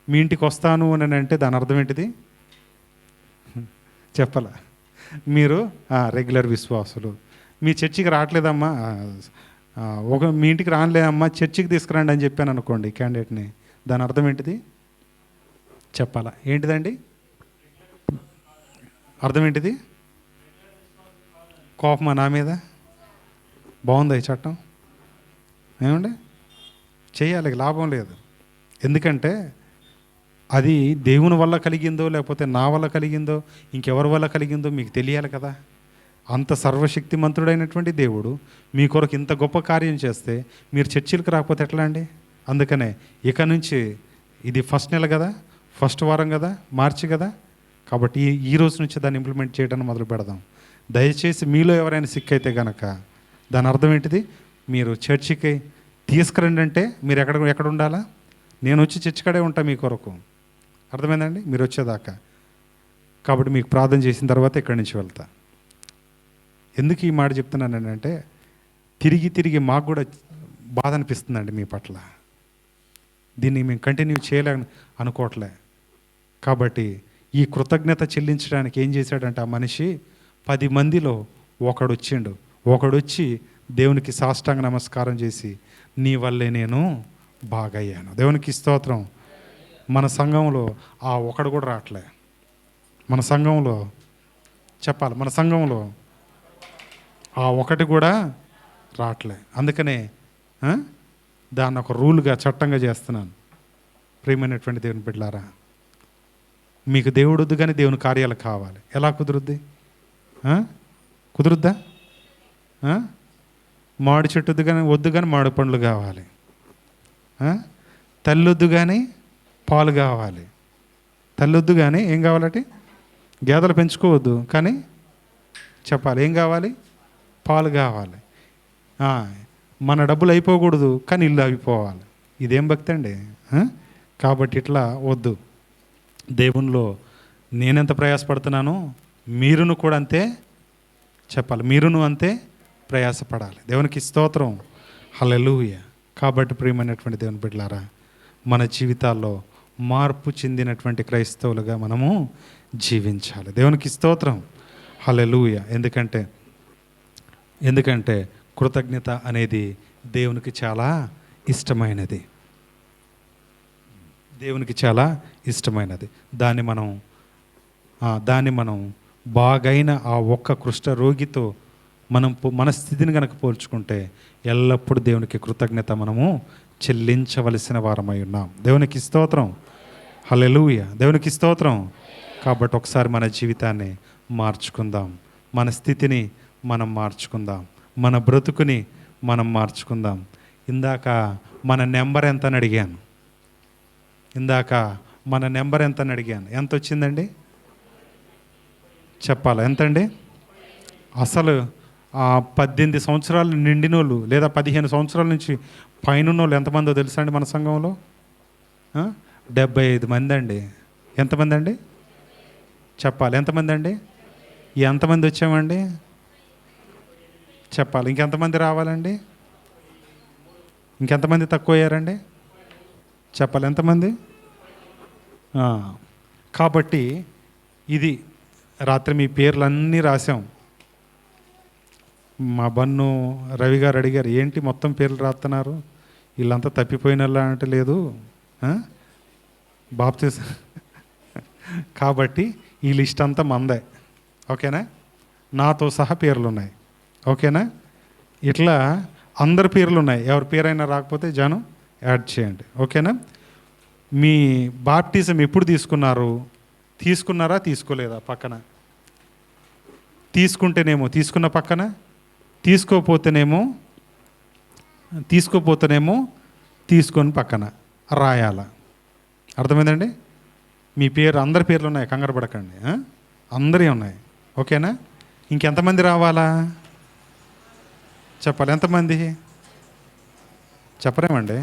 మీ ఇంటికి వస్తాను అని అంటే దాని అర్థం ఏంటిది చెప్పాలా? మీరు రెగ్యులర్ విశ్వాసులు. మీ చర్చికి రావట్లేదమ్మా, మీ ఇంటికి రానిలేదమ్మా, చర్చికి తీసుకురండి అని చెప్పాను అనుకోండి క్యాండిడేట్ని, దాని అర్థం ఏంటిది చెప్పాలా? ఏంటిదండి అర్థం? ఏంటిది? కోపమా నా మీద? బాగుందా ఈ చట్టం? ఏమండి చేయాలి, లాభం లేదు. ఎందుకంటే అది దేవుని వల్ల కలిగిందో లేకపోతే నా వల్ల కలిగిందో ఇంకెవరి వల్ల కలిగిందో మీకు తెలియాలి కదా. అంత సర్వశక్తిమంతుడైనటువంటి దేవుడు మీ కొరకు ఇంత గొప్ప కార్యం చేస్తే మీరు చర్చిలకు రాకపోతే ఎట్లా అండి? అందుకనే ఇక నుంచి ఇది ఫస్ట్ నెల కదా, ఫస్ట్ వారం కదా, మార్చి కదా, కాబట్టి ఈ రోజు నుంచి దాన్ని ఇంప్లిమెంట్ చేయడానికి మొదలు పెడదాం. దయచేసి మీలో ఎవరైనా సిక్ అయితే కనుక దాని అర్థం ఏంటిది? మీరు చర్చికి తీసుకురండి అంటే మీరు ఎక్కడ ఉండాలా? నేను వచ్చి చర్చికాడే ఉంటా మీ కొరకు. అర్థమైందండి? మీరు వచ్చేదాకా. కాబట్టి మీకు ప్రార్థన చేసిన తర్వాత ఇక్కడి నుంచి వెళ్తా. ఎందుకు ఈ మాట చెప్తున్నానంటే తిరిగి మాకు కూడా బాధ అనిపిస్తుందండి మీ పట్ల. దీన్ని మేము కంటిన్యూ చేయలేని అనుకోవట్లే. కాబట్టి ఈ కృతజ్ఞత చెల్లించడానికి ఏం చేశాడంటే ఆ మనిషి 10 మందిలో ఒకడొచ్చి దేవునికి సాష్టాంగ నమస్కారం చేసి నీ వల్లే నేను బాగయ్యాను. దేవునికి స్తోత్రం. మన సంఘంలో ఆ ఒకడు కూడా రావట్లే. మన సంఘంలో చెప్పాలి, మన సంఘంలో ఆ ఒకటి కూడా రావట్లే. అందుకనే దాన్ని ఒక రూల్గా చట్టంగా చేస్తున్నాను. ప్రియమైనటువంటి దేవుని బిడ్డలారా, మీకు దేవుడు వద్దు కానీ దేవుని కార్యాలు కావాలి. ఎలా కుదురుద్ది? కుదురుద్దా? మామిడి చెట్టు వద్దు కానీ మామిడి పండ్లు కావాలి. తల్లొద్దు కానీ పాలు కావాలి. తల్లొద్దు కానీ ఏం కావాలంటే గేదెలు పెంచుకోవద్దు కానీ చెప్పాలి ఏం కావాలి? పాలు కావాలి. మన డబ్బులు అయిపోకూడదు కానీ ఇల్లు అయిపోవాలి. ఇదేం భక్తి అండి? కాబట్టి ఇట్లా వద్దు. దేవునిలో నేనెంత ప్రయాసపడుతున్నానో మీరును కూడా అంతే చెప్పాలి, మీరును అంతే ప్రయాసపడాలి. దేవునికి స్తోత్రం. హల్లెలూయా. కాబట్టి ప్రియమైనటువంటి దేవుని బిడ్డలారా, మన జీవితాల్లో మార్పు చెందినటువంటి క్రైస్తవులుగా మనము జీవించాలి. దేవునికి స్తోత్రం. హల్లెలూయా. ఎందుకంటే కృతజ్ఞత అనేది దేవునికి చాలా ఇష్టమైనది. దేవునికి చాలా ఇష్టమైనది. దాన్ని మనం బాగైన ఆ ఒక్క కుష్ఠ రోగితో మన స్థితిని కనుక పోల్చుకుంటే ఎల్లప్పుడూ దేవునికి కృతజ్ఞత మనము చెల్లించవలసిన వారమై ఉన్నాం. దేవునికి స్తోత్రం. హల్లెలూయా. దేవునికి స్తోత్రం. కాబట్టి ఒకసారి మన జీవితాన్ని మార్చుకుందాం, మన స్థితిని మనం మార్చుకుందాం, మన బ్రతుకుని మనం మార్చుకుందాం. ఇందాక మన నెంబర్ ఎంత అని అడిగాను. ఎంత వచ్చిందండి చెప్పాలా? ఎంతండి? అసలు 18 సంవత్సరాలు నిండిన వాళ్ళు లేదా 15 సంవత్సరాల నుంచి పైన వాళ్ళు ఎంతమందో తెలుసా అండి? మన సంఘంలో 75 మంది అండి. ఎంతమంది అండి చెప్పాలి? ఎంతమంది అండి? ఎంతమంది వచ్చామండి? చెప్పాలి. ఇంకెంతమంది రావాలండి? ఇంకెంతమంది తక్కువ అయ్యారండి? చెప్పాలి. ఎంతమంది? కాబట్టి ఇది రాత్రి మీ పేర్లన్నీ రాసాం. మా బన్ను రవి గారు అడిగారు, ఏంటి మొత్తం పేర్లు రాస్తున్నారు, వీళ్ళంతా తప్పిపోయినలా అంటే లేదు బాప్తిజం. కాబట్టి ఈ లిస్ట్ అంతా మందే. ఓకేనా? నాతో సహా పేర్లు ఉన్నాయి. ఓకేనా? ఇట్లా అందరి పేర్లు ఉన్నాయి. ఎవరి పేరైనా రాకపోతే జాను యాడ్ చేయండి. ఓకేనా? మీ బాప్టిజం ఎప్పుడు తీసుకున్నారు? తీసుకున్నారా తీసుకోలేదా? పక్కన తీసుకుంటేనేమో తీసుకున్న పక్కన, తీసుకోపోతేనేమో తీసుకొని పక్కన రాయాల. అర్థమైందండి? మీ పేరు అందరి పేర్లు ఉన్నాయి, కంగారు పడకండి. అందరి ఉన్నాయి. ఓకేనా? ఇంకెంతమంది రావాలా? చెప్పాలి. ఎంతమంది? చెప్పరేమండి?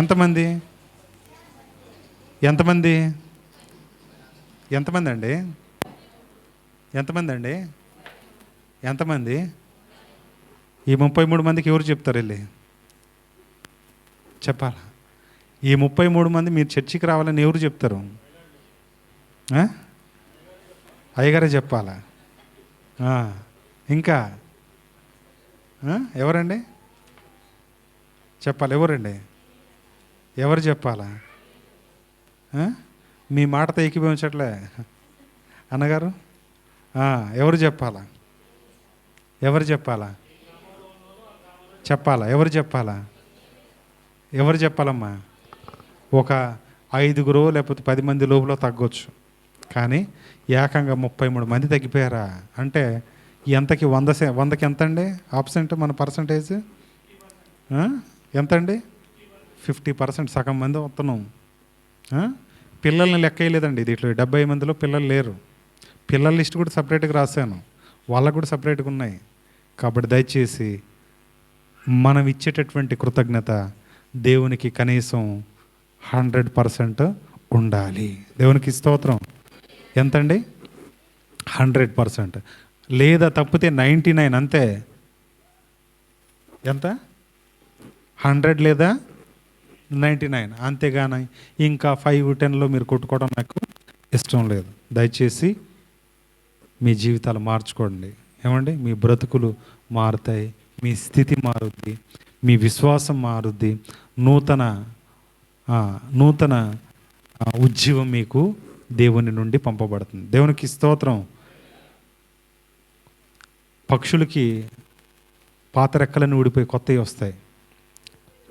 ఎంతమంది? ఎంతమంది? ఎంతమంది అండి? ఎంతమంది అండి? ఎంతమంది? ఈ 33 మందికి ఎవరు చెప్తారు వెళ్ళి? చెప్పాలా? ఈ 33 మంది మీరు చర్చికి రావాలని ఎవరు చెప్తారు? అయ్యగారే చెప్పాలా? ఇంకా ఎవరండి చెప్పాలి? ఎవరండి? ఎవరు చెప్పాలా? మీ మాటతో ఏకీభవించట్లే అన్నగారు. ఎవరు చెప్పాలా? ఎవరు చెప్పాలా? చెప్పాలా? ఎవరు చెప్పాలా? ఎవరు చెప్పాలమ్మా? ఒక 5 లేకపోతే 10 మంది లోపల తగ్గొచ్చు, కానీ ఏకంగా 33 మంది తగ్గిపోయారా అంటే ఎంతకి 100కి ఎంత అండి ఆబ్సెంట్? మన పర్సంటేజ్ ఎంత అండి? 50%. సగం మంది వస్తున్నాం. పిల్లల్ని లెక్క వేయలేదండి దీంట్లో. 70 మందిలో పిల్లలు లేరు. పిల్లల లిస్ట్ కూడా సపరేట్గా రాశాను, వాళ్ళకు కూడా సపరేట్గా ఉన్నాయి. కాబట్టి దయచేసి మనం ఇచ్చేటటువంటి కృతజ్ఞత దేవునికి కనీసం 100% ఉండాలి. దేవునికి స్తోత్రం. ఎంతండి? 100%. లేదా తప్పితే 99 అంతే. ఎంత? 100 లేదా 99, అంతేగాని ఇంకా 5-10లో మీరు కొట్టుకోవడం నాకు ఇష్టం లేదు. దయచేసి మీ జీవితాలు మార్చుకోండి. ఏమండి? మీ బ్రతుకులు మారుతాయి, మీ స్థితి మారుద్ది, మీ విశ్వాసం మారుద్ది, నూతన ఉజ్జీవం మీకు దేవుని నుండి పంపబడుతుంది. దేవునికి స్తోత్రం. పక్షులకి పాత రెక్కలన్నీ ఊడిపోయి కొత్తవి వస్తాయి.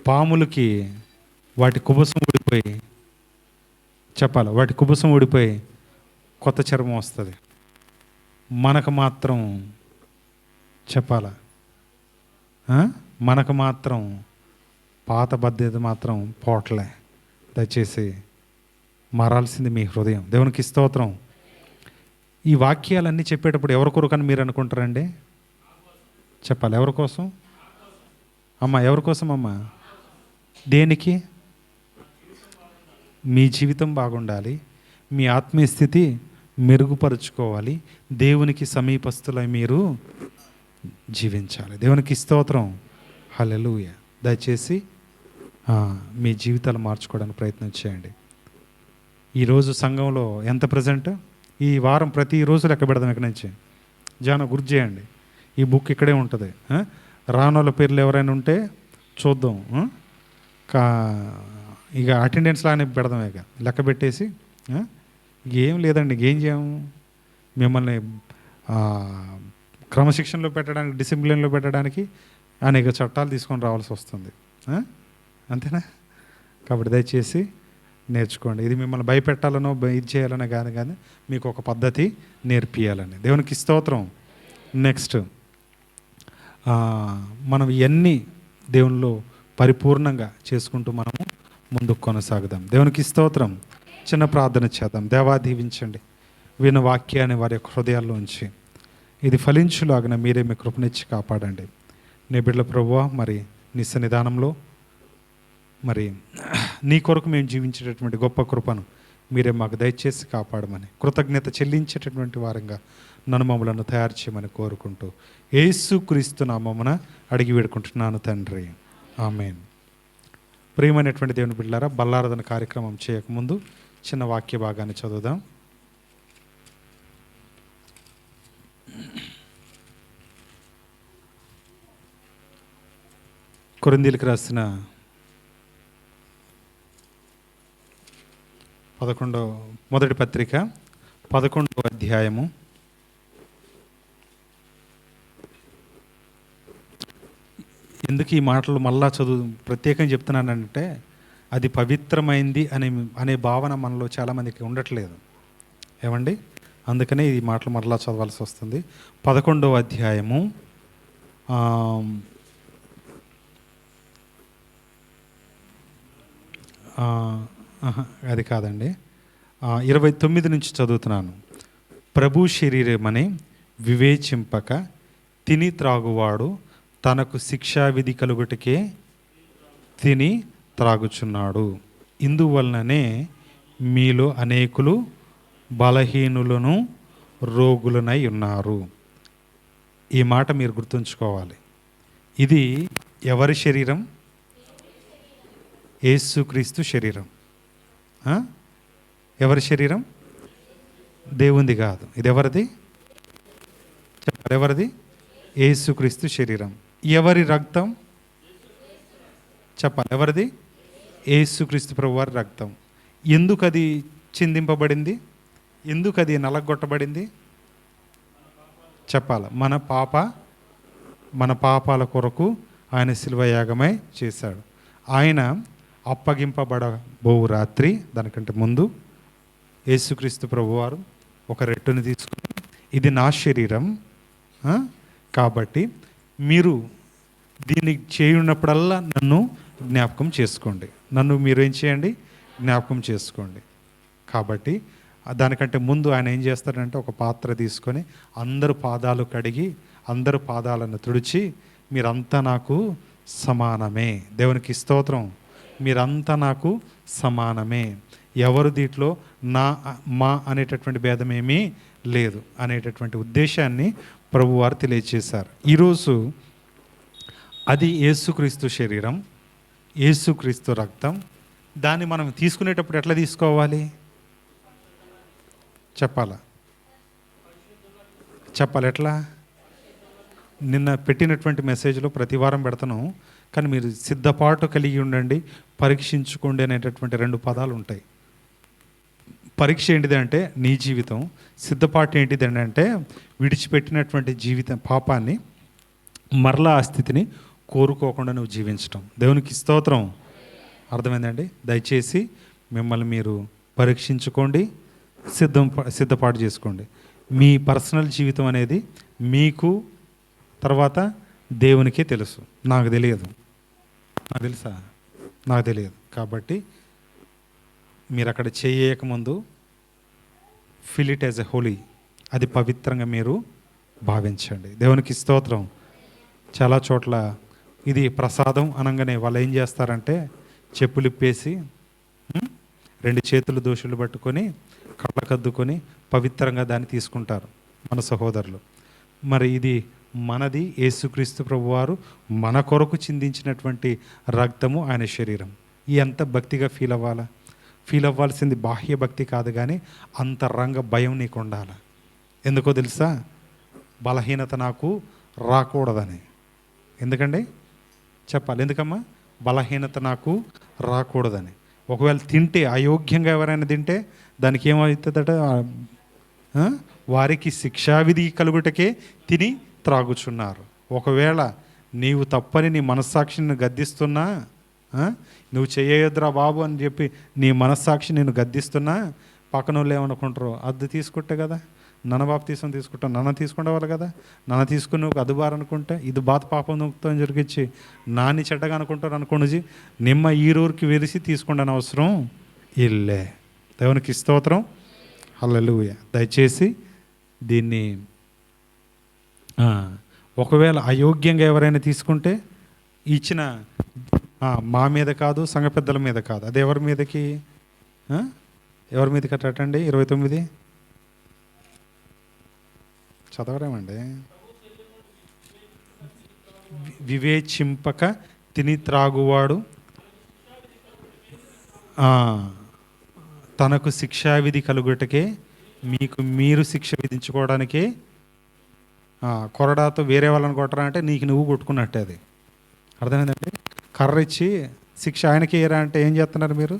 పాములకి వాటి కుబుసం ఊడిపోయి, చెప్పాలి, వాటి కుబుసం ఊడిపోయి కొత్త చర్మం వస్తుంది. మనకు మాత్రం చెప్పాలా, మనకు మాత్రం పాత బద్ధత మాత్రం పోవట్లే. దయచేసి మారాల్సింది మీ హృదయం. దేవునికి స్తోత్రం. ఈ వాక్యాలన్నీ చెప్పేటప్పుడు ఎవరి కొరకని మీరు అనుకుంటారండి? చెప్పాలి. ఎవరి కోసం అమ్మా? ఎవరి కోసం అమ్మా? దేనికి? మీ జీవితం బాగుండాలి, మీ ఆత్మీయ స్థితి మెరుగుపరుచుకోవాలి, దేవునికి సమీపస్తులై మీరు జీవించాలి. దేవునికి స్తోత్రం. హల్లెలూయా. దయచేసి మీ జీవితాలు మార్చుకోవడానికి ప్రయత్నం చేయండి. ఈరోజు సంఘంలో ఎంత ప్రజెంట్? ఈ వారం ప్రతిరోజు లెక్క పెడదాం. ఇక్కడి నుంచి జాన గుర్తు చేయండి. ఈ బుక్ ఇక్కడే ఉంటుంది. రానోళ్ళ పేర్లు ఎవరైనా ఉంటే చూద్దాం. ఇక అటెండెన్స్ లానే పెడదాం. ఇక లెక్క పెట్టేసి ఏం లేదండి, ఏం చేయము, మిమ్మల్ని క్రమశిక్షణలో పెట్టడానికి, డిసిప్లిన్లో పెట్టడానికి అనేక చట్టాలు తీసుకొని రావాల్సి వస్తుంది. అంతేనా? కాబట్టి దయచేసి నేర్చుకోండి. ఇది మిమ్మల్ని భయపెట్టాలనో ఇది చేయాలనో కానీ మీకు ఒక పద్ధతి నేర్పియాలని. దేవునికి స్తోత్రం. నెక్స్ట్ మనం ఇవన్నీ దేవునిలో పరిపూర్ణంగా చేసుకుంటూ మనము ముందుకు కొనసాగుదాం. దేవునికి స్తోత్రం. చిన్న ప్రార్థన చేద్దాం. దేవా, దీవించండి విన్న వాక్యాన్ని వారి యొక్క హృదయాల్లో ఉంచి ఇది ఫలించులాగిన మీరే మీ కృపనిచ్చి కాపాడండి. నీ బిడ్డల ప్రభువా, మరి నీ సన్నిధానంలో మరి నీ కొరకు మేము జీవించేటటువంటి గొప్ప కృపను మీరే మాకు దయచేసి కాపాడమని, కృతజ్ఞత చెల్లించేటటువంటి వారంగా నన్ను మమ్మలను తయారు చేయమని కోరుకుంటూ యేసుక్రీస్తు నామమున అడిగి వేడుకుంటున్నాను తండ్రి, ఆమేన్. ప్రియమైనటువంటి దేవుని బిడ్డలారా, బల్లారాధన కార్యక్రమం చేయకముందు చిన్న వాక్య భాగాన్ని చదువుదాం. కొరింథీయులకు రాసిన 11వ పత్రిక 11వ అధ్యాయము 11 ఎందుకు ఈ మాటలు మళ్ళా ప్రత్యేకంగా చెప్తున్నానంటే, అది పవిత్రమైంది అనే భావన మనలో చాలామందికి ఉండట్లేదు ఏమండి. అందుకనే ఈ మాటలు మరలా చదవాల్సి వస్తుంది. 11వ అధ్యాయము అది కాదండి, 29 నుంచి చదువుతున్నాను. ప్రభు శరీరమని వివేచింపక తిని త్రాగువాడు తనకు శిక్షావిధి కలుగుటకే తిని త్రాగుచున్నాడు. ఇందువలననే మీలో అనేకులు బలహీనులను రోగులనై ఉన్నారు. ఈ మాట మీరు గుర్తుంచుకోవాలి. ఇది ఎవరి శరీరం? యేసుక్రీస్తు శరీరం. ఎవరి శరీరం? దేవుంది కాదు. ఇది ఎవరిది? చెప్పాలి, ఎవరిది? యేసుక్రీస్తు శరీరం. ఎవరి రక్తం? చెప్పాలి, ఎవరిది? యేసుక్రీస్తు ప్రభువారి రక్తం. ఎందుకు అది చిందింపబడింది? ఎందుకు అది నలగొట్టబడింది? చెప్పాలి. మన పాపాల కొరకు ఆయన శిలువ యాగమై చేశాడు. ఆయన అప్పగింపబడబో రాత్రి, దానికంటే ముందు యేసుక్రీస్తు ప్రభువారు ఒక రెట్టుని తీసుకుని, ఇది నా శరీరం కాబట్టి మీరు దీన్ని చేయున్నప్పుడల్లా నన్ను జ్ఞాపకం చేసుకోండి. నన్ను మీరు ఏం చేయండి? జ్ఞాపకం చేసుకోండి. కాబట్టి దానికంటే ముందు ఆయన ఏం చేస్తారంటే, ఒక పాత్ర తీసుకొని అందరు పాదాలు కడిగి అందరు పాదాలను తుడిచి, మీరంతా నాకు సమానమే. దేవునికి స్తోత్రం. మీరంతా నాకు సమానమే, ఎవరు దీంట్లో మా అనేటటువంటి భేదం ఏమీ లేదు అనేటటువంటి ఉద్దేశాన్ని ప్రభువారు తెలియజేశారు. ఈరోజు అది యేసుక్రీస్తు శరీరం, యేసుక్రీస్తు రక్తం. దాన్ని మనం తీసుకునేటప్పుడు ఎట్లా తీసుకోవాలి? చెప్పాలి ఎట్లా? నిన్న పెట్టినటువంటి మెసేజ్లో ప్రతి వారం పెడతాను, కానీ మీరు సిద్ధపాటు కలిగి ఉండండి, పరీక్షించుకోండి అనేటటువంటి 2 పదాలు ఉంటాయి. పరీక్ష ఏంటిది అంటే నీ జీవితం, సిద్ధపాటు ఏంటిది అంటే విడిచిపెట్టినటువంటి జీవితం పాపాన్ని మరలా ఆ స్థితిని కోరుకోకుండా నువ్వు జీవించటం. దేవునికి స్తోత్రం. అర్థమైందండి? దయచేసి మిమ్మల్ని మీరు పరీక్షించుకోండి, సిద్ధపాటు చేసుకోండి. మీ పర్సనల్ జీవితం అనేది మీకు తర్వాత దేవునికే తెలుసు. నాకు తెలియదు. నాకు తెలుసా? నాకు తెలియదు. కాబట్టి మీరు అక్కడ చేయకముందు feel it as a holy, అది పవిత్రంగా మీరు భావించండి. దేవునికి స్తోత్రం. చాలా చోట్ల ఇది ప్రసాదం అనగానే వాళ్ళు ఏం చేస్తారంటే, చెప్పులిప్పేసి 2 చేతులు దోషులు పట్టుకొని కళ్ళకద్దుకొని పవిత్రంగా దాన్ని తీసుకుంటారు మన సహోదరులు. మరి ఇది మనది, యేసుక్రీస్తు ప్రభువారు మన కొరకు చిందించినటువంటి రక్తము, ఆయన శరీరం. ఎంత భక్తిగా ఫీల్ అవ్వాల్సింది బాహ్య భక్తి కాదు, కానీ అంతరంగ భయం నీకు ఉండాలి. ఎందుకో తెలుసా? బలహీనత నాకు రాకూడదని. ఎందుకండి? చెప్పాలి. ఎందుకమ్మా? బలహీనత నాకు రాకూడదని. ఒకవేళ తింటే, అయోగ్యంగా ఎవరైనా తింటే దానికి ఏమవుతుందట? వారికి శిక్షావిధి కలుగుటకే తిని త్రాగుచున్నారు. ఒకవేళ నీవు తప్పని నీ మనస్సాక్షిని గద్దిస్తున్నా, నువ్వు చేయొద్దురా బాబు అని చెప్పి నీ మనస్సాక్షి నేను గద్దిస్తున్నా, పక్కన వాళ్ళు ఏమనుకుంటారు? అద్దు తీసుకుంటే కదా, నన్న బాప్తీసం తీసుకుంటాం, నన్ను తీసుకునేవాళ్ళు కదా, నన్ను తీసుకుని నువ్వు అదుబారు అనుకుంటే ఇది బాత పాపం నొక్కుతో జరిగించి నాని చెడ్డగా అనుకుంటారు అనుకోండి. నిమ్మ ఈరూరికి వెరిసి తీసుకుంటాను అవసరం ఇల్లే. దేవునికి స్తోత్రం. హల్లెలూయా. దయచేసి దీన్ని ఒకవేళ అయోగ్యంగా ఎవరైనా తీసుకుంటే ఇచ్చిన మా మీద కాదు, సంఘ పెద్దల మీద కాదు, అది ఎవరి మీదకి? ఎవరి మీద కట్టండి? 29 చదవరేమండి. వివేచింపక తిని త్రాగువాడు తనకు శిక్షావిధి కలుగుటకే మీకు మీరు శిక్ష విధించుకోవడానికే కొరడాతో వేరే వాళ్ళని కొట్టరా అంటే నీకు నువ్వు కొట్టుకున్నట్టే. అది అర్థమైందండి. కర్ర ఇచ్చి శిక్ష ఆయనకి ఏరా అంటే ఏం చేస్తున్నారు మీరు?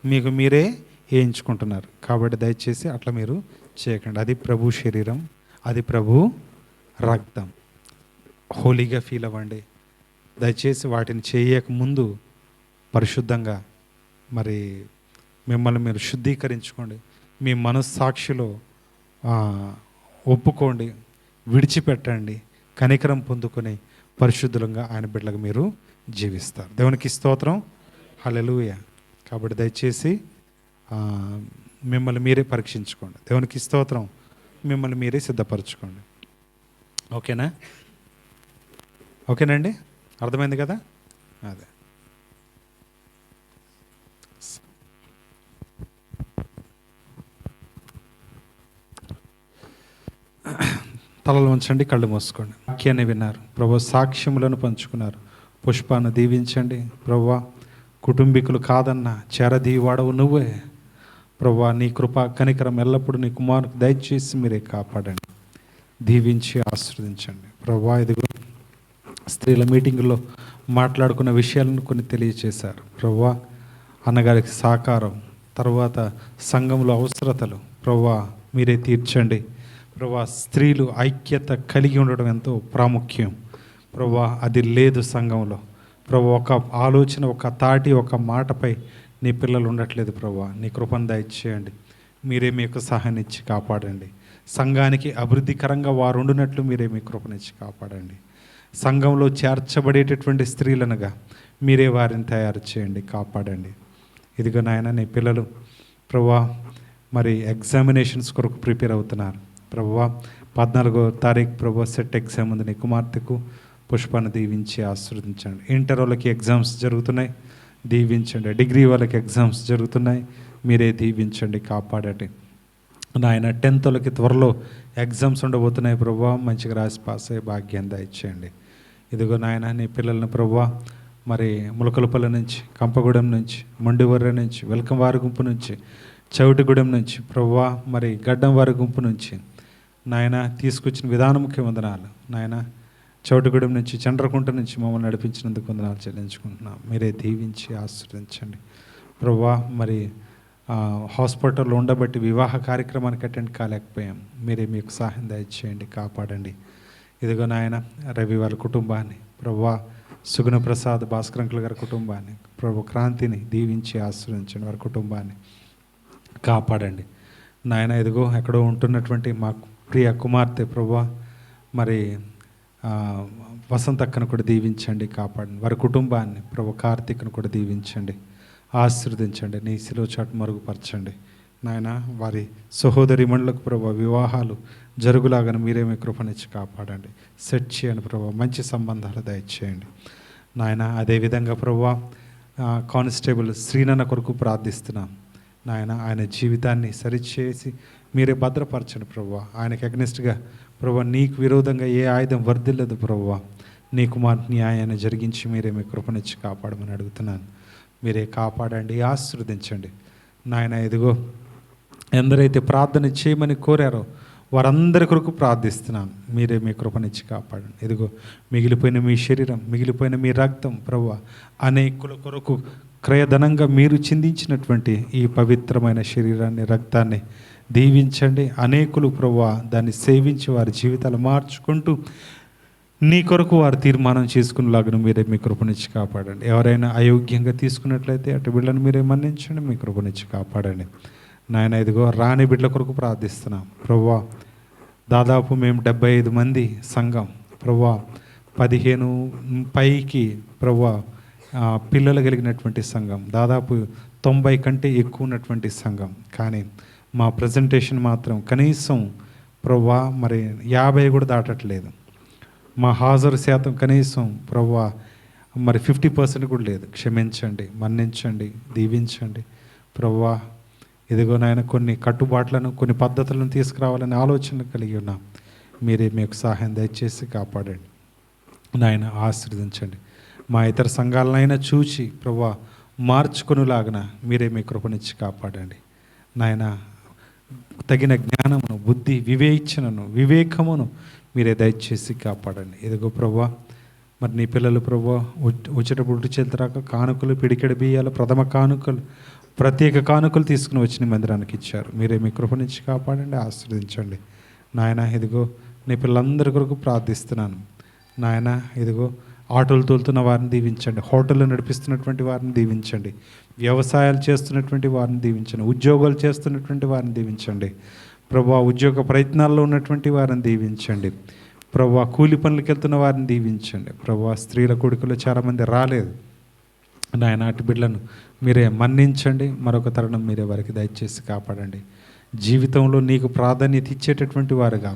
మీకు మీరే వేయించుకుంటున్నారు. కాబట్టి దయచేసి అట్లా మీరు చేయకండి. అది ప్రభు శరీరం, అది ప్రభు రక్తం. హోలీగా ఫీల్ అవ్వండి. దయచేసి వాటిని చేయక ముందు పరిశుద్ధంగా మరి మిమ్మల్ని మీరు శుద్ధీకరించుకోండి. మీ మనస్సాక్షిలో ఒప్పుకోండి, విడిచిపెట్టండి, కనికరం పొందుకొని పరిశుద్ధంగా ఆయన బిడ్డలకు మీరు జీవిస్తారు. దేవునికి స్తోత్రం, హల్లెలూయా. కాబట్టి దయచేసి మిమ్మల్ని మీరే పరీక్షించుకోండి. దేవునికి స్తోత్రం. మిమ్మల్ని మీరే సిద్ధపరచుకోండి. ఓకేనా? ఓకేనండి, అర్థమైంది కదా? అదే తలలు ఉంచండి, కళ్ళు మూసుకోండి. వాక్యాన్ని విన్నారు ప్రభు, సాక్ష్యములను పంచుకున్నారు. పుష్పాన్ని దీవించండి ప్రభువా. కుటుంబీకులు కాదన్న చేరదీవాడవు నువ్వే ప్రభువా. నీ కృపా కనికరం ఎల్లప్పుడూ నీ కుమారుకు దయచేసి మీరే కాపాడండి, దీవించి ఆశీర్వదించండి ప్రభువా. ఇదిగో స్త్రీల మీటింగుల్లో మాట్లాడుకున్న విషయాలను కొన్ని తెలియచేశారు ప్రభువా. అన్నగారికి సహకారం, తర్వాత సంఘంలో అవసరతలు ప్రభువా మీరే తీర్చండి ప్రభువా. స్త్రీలు ఐక్యత కలిగి ఉండడం ఎంతో ప్రాముఖ్యం ప్రభువా. అది లేదు సంఘంలో ప్రభువా. ఒక ఆలోచన, ఒక తాటి, ఒక మాటపై నీ పిల్లలు ఉండట్లేదు ప్రభువా. నీ కృపను దయచేయండి, మీరే మీకు సహాయాన్ని ఇచ్చి కాపాడండి. సంఘానికి అభివృద్ధికరంగా వారు ఉండినట్లు మీరే మీ కృపనిచ్చి కాపాడండి. సంఘంలో చేర్చబడేటటువంటి స్త్రీలనుగా మీరే వారిని తయారు చేయండి, కాపాడండి. ఇదిగో నాయన నీ పిల్లలు ప్రభువా మరి ఎగ్జామినేషన్స్ కొరకు ప్రిపేర్ అవుతున్నారు ప్రభువా. 14వ తారీఖు ప్రభువా సెట్ ఎగ్జామ్ ఉంది. నీ కుమార్తెకు పుష్పాన్ని దీవించి ఆశీర్వదించండి. ఇంటర్ వాళ్ళకి ఎగ్జామ్స్ జరుగుతున్నాయి, దీవించండి. డిగ్రీ వాళ్ళకి ఎగ్జామ్స్ జరుగుతున్నాయి, మీరే దీవించండి, కాపాడండి నాయన. 10th వాళ్ళకి త్వరలో ఎగ్జామ్స్ ఉండబోతున్నాయి ప్రభువా. మంచిగా రాసి పాస్ అయ్యే భాగ్యాన్ని దయచేయండి. ఇదిగో నాయన నీ పిల్లల్ని ప్రభువా మరి ములకలపల్లి నుంచి, కంపగూడెం నుంచి, మొండివర్ర నుంచి, వెల్కం వారి గుంపు నుంచి, చౌటిగూడెం నుంచి ప్రభువా మరి గడ్డం వారి గుంపు నుంచి నాయన తీసుకొచ్చిన విధానంకి వందనాలు నాయన. చౌటిగూడెం నుంచి, చండ్రకుంట నుంచి మమ్మల్ని నడిపించినందుకు వందనాలు చెల్లించుకుంటున్నాం. మీరే దీవించి ఆశీర్వదించండి ప్రభువా. మరి హాస్పిటల్లో ఉండబట్టి వివాహ కార్యక్రమానికి అటెండ్ కాలేకపోయాం, మీరే మీకు సహాయం దయచేయండి, కాపాడండి. ఇదిగో నాయన రవి వాళ్ళ కుటుంబాన్ని ప్రభువా, సుగుణ ప్రసాద్ భాస్కర్ అంకుల్ గారి కుటుంబాన్ని ప్రభు, క్రాంతిని దీవించి ఆశ్రయించండి, వారి కుటుంబాన్ని కాపాడండి నాయన. ఇదిగో ఎక్కడో ఉంటున్నటువంటి మా ప్రియ కుమార్తె ప్రభువా మరి వసంత అక్కను కూడా దీవించండి, కాపాడండి. వారి కుటుంబాన్ని ప్రభు, కార్తీక్ను కూడా దీవించండి, ఆశీర్వదించండి. నీ శిలువ చాటు మరుగుపరచండి నాయన. వారి సహోదరి మండలకు ప్రభు వివాహాలు జరుగులాగానే మీరే మీ కృపనిచ్చి కాపాడండి, సెట్ చేయండి ప్రభు, మంచి సంబంధాలు దయచేయండి నాయన. అదేవిధంగా ప్రభు కానిస్టేబుల్ శ్రీనన్న కొరకు ప్రార్థిస్తున్నాం నాయన. ఆయన జీవితాన్ని సరిచేసి మీరే భద్రపరచండి ప్రభు. ఆయనకి అగ్నిస్ట్గా ప్రభు, నీకు విరోధంగా ఏ ఆయుధం వర్ధిల్లదు ప్రభు. నీ కుమార్ న్యాయాన్ని జరిగించి మీరే మీ కృపనిచ్చి కాపాడమని అడుగుతున్నాను. మీరే కాపాడండి, ఆశీర్వదించండి నాయన. ఇదిగో ఎందరైతే ప్రార్థన చేయమని కోరారో వారందరి కొరకు ప్రార్థిస్తున్నాను, మీరే మీ కృపనిచ్చి కాపాడండి. ఇదిగో మిగిలిపోయిన మీ శరీరం, మిగిలిపోయిన మీ రక్తం ప్రభువా, అనేకుల కొరకు క్రయధనంగా మీరు చిందించినటువంటి ఈ పవిత్రమైన శరీరాన్ని, రక్తాన్ని దీవించండి. అనేకులు ప్రభువా దాన్ని సేవించి వారి జీవితాలు మార్చుకుంటూ నీ కొరకు వారు తీర్మానం చేసుకునేలాగా మీరే మీ కృపనిచ్చి కాపాడండి. ఎవరైనా అయోగ్యంగా తీసుకున్నట్లయితే అటు బిడ్డలను మీరే మన్నించండి, మీ కృపనిచ్చి కాపాడండి నాయన. ఇదిగో రాని బిడ్డల కొరకు ప్రార్థిస్తున్నాం ప్రభువా. దాదాపు మేము 75 మంది సంఘం ప్రభువా, 15 పైకి ప్రభువా పిల్లలు కలిగినటువంటి సంఘం, దాదాపు 90 కంటే ఎక్కువ ఉన్నటువంటి సంఘం. కానీ మా ప్రజెంటేషన్ మాత్రం కనీసం ప్రభువా మరి 50 కూడా దాటట్లేదు. మా హాజరు శాతం కనీసం ప్రభువా మరి 50% కూడా లేదు. క్షమించండి, మన్నించండి, దీవించండి ప్రభువా. ఇదిగో నాయన కొన్ని కట్టుబాట్లను, కొన్ని పద్ధతులను తీసుకురావాలని ఆలోచన కలిగి ఉన్నాం. మీరే మీకు సహాయం దయచేసి కాపాడండి నాయన, ఆశీర్వదించండి. మా ఇతర సంఘాలనైనా చూచి ప్రభువా మార్చుకొనులాగన మీరే మీ కృపనిచ్చి కాపాడండి నాయన. తగిన జ్ఞానమును, బుద్ధి, వివేకమును మీరే దయచేసి కాపాడండి. ఇదిగో ప్రభువా మరి నీ పిల్లలు ప్రభువా వచ్చేటప్పుడు ఉట్టి చేతురాక కానుకలు, పిడికెడు బియ్యాలు, ప్రథమ కానుకలు, ప్రత్యేక కానుకలు తీసుకుని వచ్చి నీ మందిరానికి ఇచ్చారు. మీరే మీ కృపనిచ్చి కాపాడండి, ఆశీర్వదించండి నాయన. ఇదిగో నీ పిల్లలందరి కొరకు ప్రార్థిస్తున్నాను నాయన. ఇదిగో ఆటోలు తోలుతున్న వారిని దీవించండి, హోటళ్ళు నడిపిస్తున్నటువంటి వారిని దీవించండి, వ్యవసాయాలు చేస్తున్నటువంటి వారిని దీవించండి, ఉద్యోగాలు చేస్తున్నటువంటి వారిని దీవించండి ప్రభువా. ఉద్యోగ ప్రయత్నాల్లో ఉన్నటువంటి వారిని దీవించండి ప్రభువా. కూలి పనులకు వెళ్తున్న వారిని దీవించండి ప్రభువా. స్త్రీల కొడుకులు చాలామంది రాలేదు నాయన, అటు బిడ్డలను మీరే మన్నించండి. మరొక తరుణం మీరే వారికి దయచేసి కాపాడండి. జీవితంలో నీకు ప్రాధాన్యత ఇచ్చేటటువంటి వారుగా,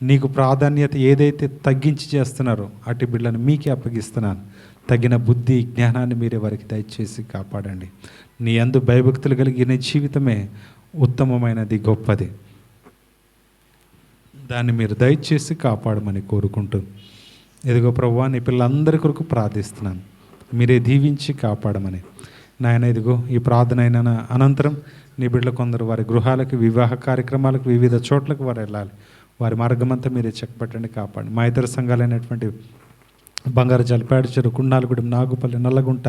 నీకు ప్రాధాన్యత ఏదైతే తగ్గించి చేస్తున్నారో అటు బిడ్డలను మీకే అప్పగిస్తున్నాను. తగిన బుద్ధి, జ్ఞానాన్ని మీరే వారికి దయచేసి కాపాడండి. నీ యందు భయభక్తులు కలిగిన జీవితమే ఉత్తమమైనది, గొప్పది. దాన్ని మీరు దయచేసి కాపాడమని కోరుకుంటూ ఎదుగో ప్రభువా నీ పిల్లలందరి కొరకు ప్రార్థిస్తున్నాను. మీరే దీవించి కాపాడమని నాయన. ఇదిగో ఈ ప్రార్థన అయిన అనంతరం నీ బిడ్డలు కొందరు వారి గృహాలకు, వివాహ కార్యక్రమాలకు, వివిధ చోట్లకు వారు వెళ్ళాలి. వారి మార్గమంతా మీరే చెక్కబట్టండి, కాపాడండి. మా ఇతర సంఘాలైనటువంటి బంగారు జలపేడచెరు, కుండాలగూడెం, నాగుపల్లి, నల్లగుంట,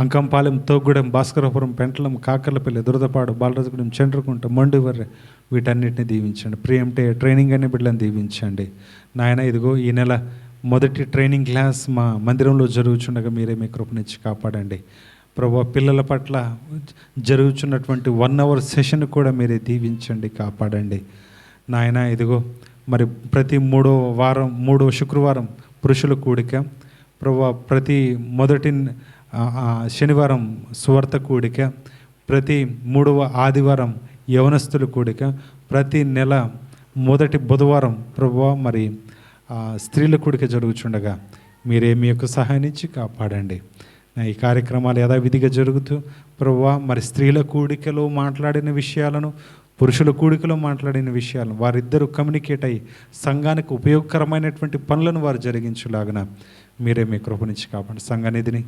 అంకంపాలెం, తోగూడెం, భాస్కరపురం, పెంటలం, కాకర్లపల్లి, దురదపాడు, బాలరాజుగూడెం, చండ్రకుంట, మండువర్రె వీటన్నిటిని దీవించండి. ప్రియంటే ట్రైనింగ్ అనే బిడ్డలను దీవించండి నాయన. ఇదిగో ఈ నెల మొదటి ట్రైనింగ్ క్లాస్ మా మందిరంలో జరుగుచుండగా మీరే మీ కృపనిచ్చి కాపాడండి ప్రభువా. పిల్లల పట్ల జరుగుతున్నటువంటి 1 hour సెషన్ కూడా మీరే దీవించండి, కాపాడండి నాయన. ఇదిగో మరి ప్రతి మూడో శుక్రవారం పురుషుల కూడిక ప్రభువా, ప్రతి మొదటి శనివారం సువార్త కూడిక, ప్రతి 3వ ఆదివారం యవనస్తుల కూడిక, ప్రతి నెల మొదటి బుధవారం ప్రభువా మరి స్త్రీల కూడిక జరుగుచుండగా మీరే మీ యొక్క సహాయాన్ని ఇచ్చి కాపాడండి. ఈ కార్యక్రమాలు యథావిధిగా జరుగుతూ ప్రభువా మరి స్త్రీల కూడికలో మాట్లాడిన విషయాలను, పురుషుల కూడికలో మాట్లాడిన విషయాలను వారిద్దరూ కమ్యూనికేట్ అయ్యి సంఘానికి ఉపయోగకరమైనటువంటి పనులను వారు జరిగించులాగన మీరే మీ కృపనిచ్చి కాపాడండి. సంఘనిధిని,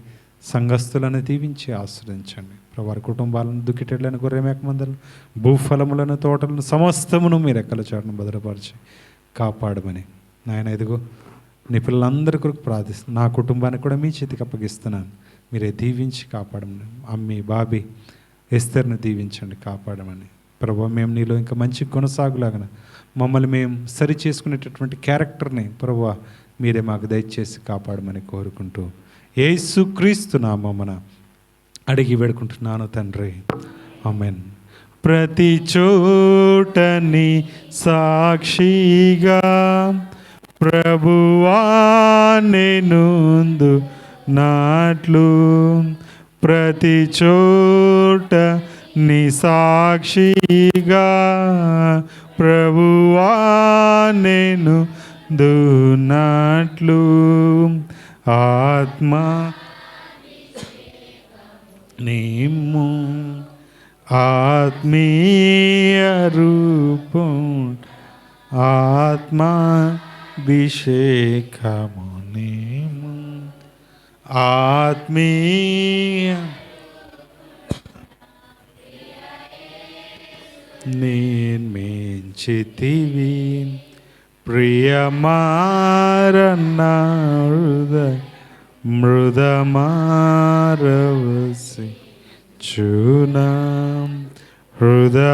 సంఘస్థులను దీవించి ఆశ్రయించండి ప్రభు. వారి కుటుంబాలను, దుక్కిటెడ్లను, గొర్రె మేక మందలను, భూఫలములను, తోటలను సమస్తమును మీరు ఎక్కల చాటును భద్రపరిచి కాపాడమని నాయన. ఇదిగో నీ పిల్లలందరి కొరకు ప్రార్థిస్తున్నాను. నా కుటుంబాన్ని కూడా మీ చేతికి అప్పగిస్తున్నాను. మీరే దీవించి కాపాడమని. అమ్మి, బాబీ, ఎస్తర్ని దీవించండి, కాపాడమని ప్రభు. మేము నీలో ఇంకా మంచి కొనసాగులాగన మమ్మల్ని మేము సరి చేసుకునేటటువంటి క్యారెక్టర్ని ప్రభు మీరే మాకు దయచేసి కాపాడమని కోరుకుంటూ యేసుక్రీస్తు నామమున అడిగి వేడుకుంటున్నాను తండ్రి, ఆమేన్. ప్రతి చోటని సాక్షిగా ప్రభువా నేనుందు నాట్లు, ప్రతి చోట నీ సాక్షిగా ప్రభువా నేను దునాట్లు, ఆత్మ నిమ్ము ఆత్మీయ రూపం, ఆత్మాభిషేకము నిమ్ము ఆత్మీయ నిర్మించితివి ప్రియమారన్నారుద మృదమారవసి చూనాం హృదయాంతరంగమున.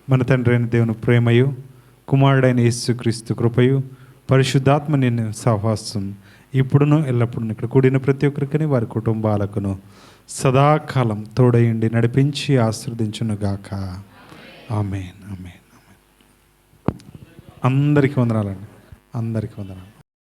మన తండ్రి అయిన దేవుని ప్రేమయు, కుమారుడైన యేసుక్రీస్తు కృపయు, పరిశుద్ధాత్మ నిన్ను సహవాసం ఇప్పుడును ఎల్లప్పుడూ ఇక్కడ కూడిన ప్రతి ఒక్కరికని వారి కుటుంబాలకును సదాకాలం తోడయండి, నడిపించి ఆశీర్వదించునుగాక. ఆమేన్, ఆమేన్, ఆమేన్. అందరికీ వందనాలండి, అందరికీ వందనాలు.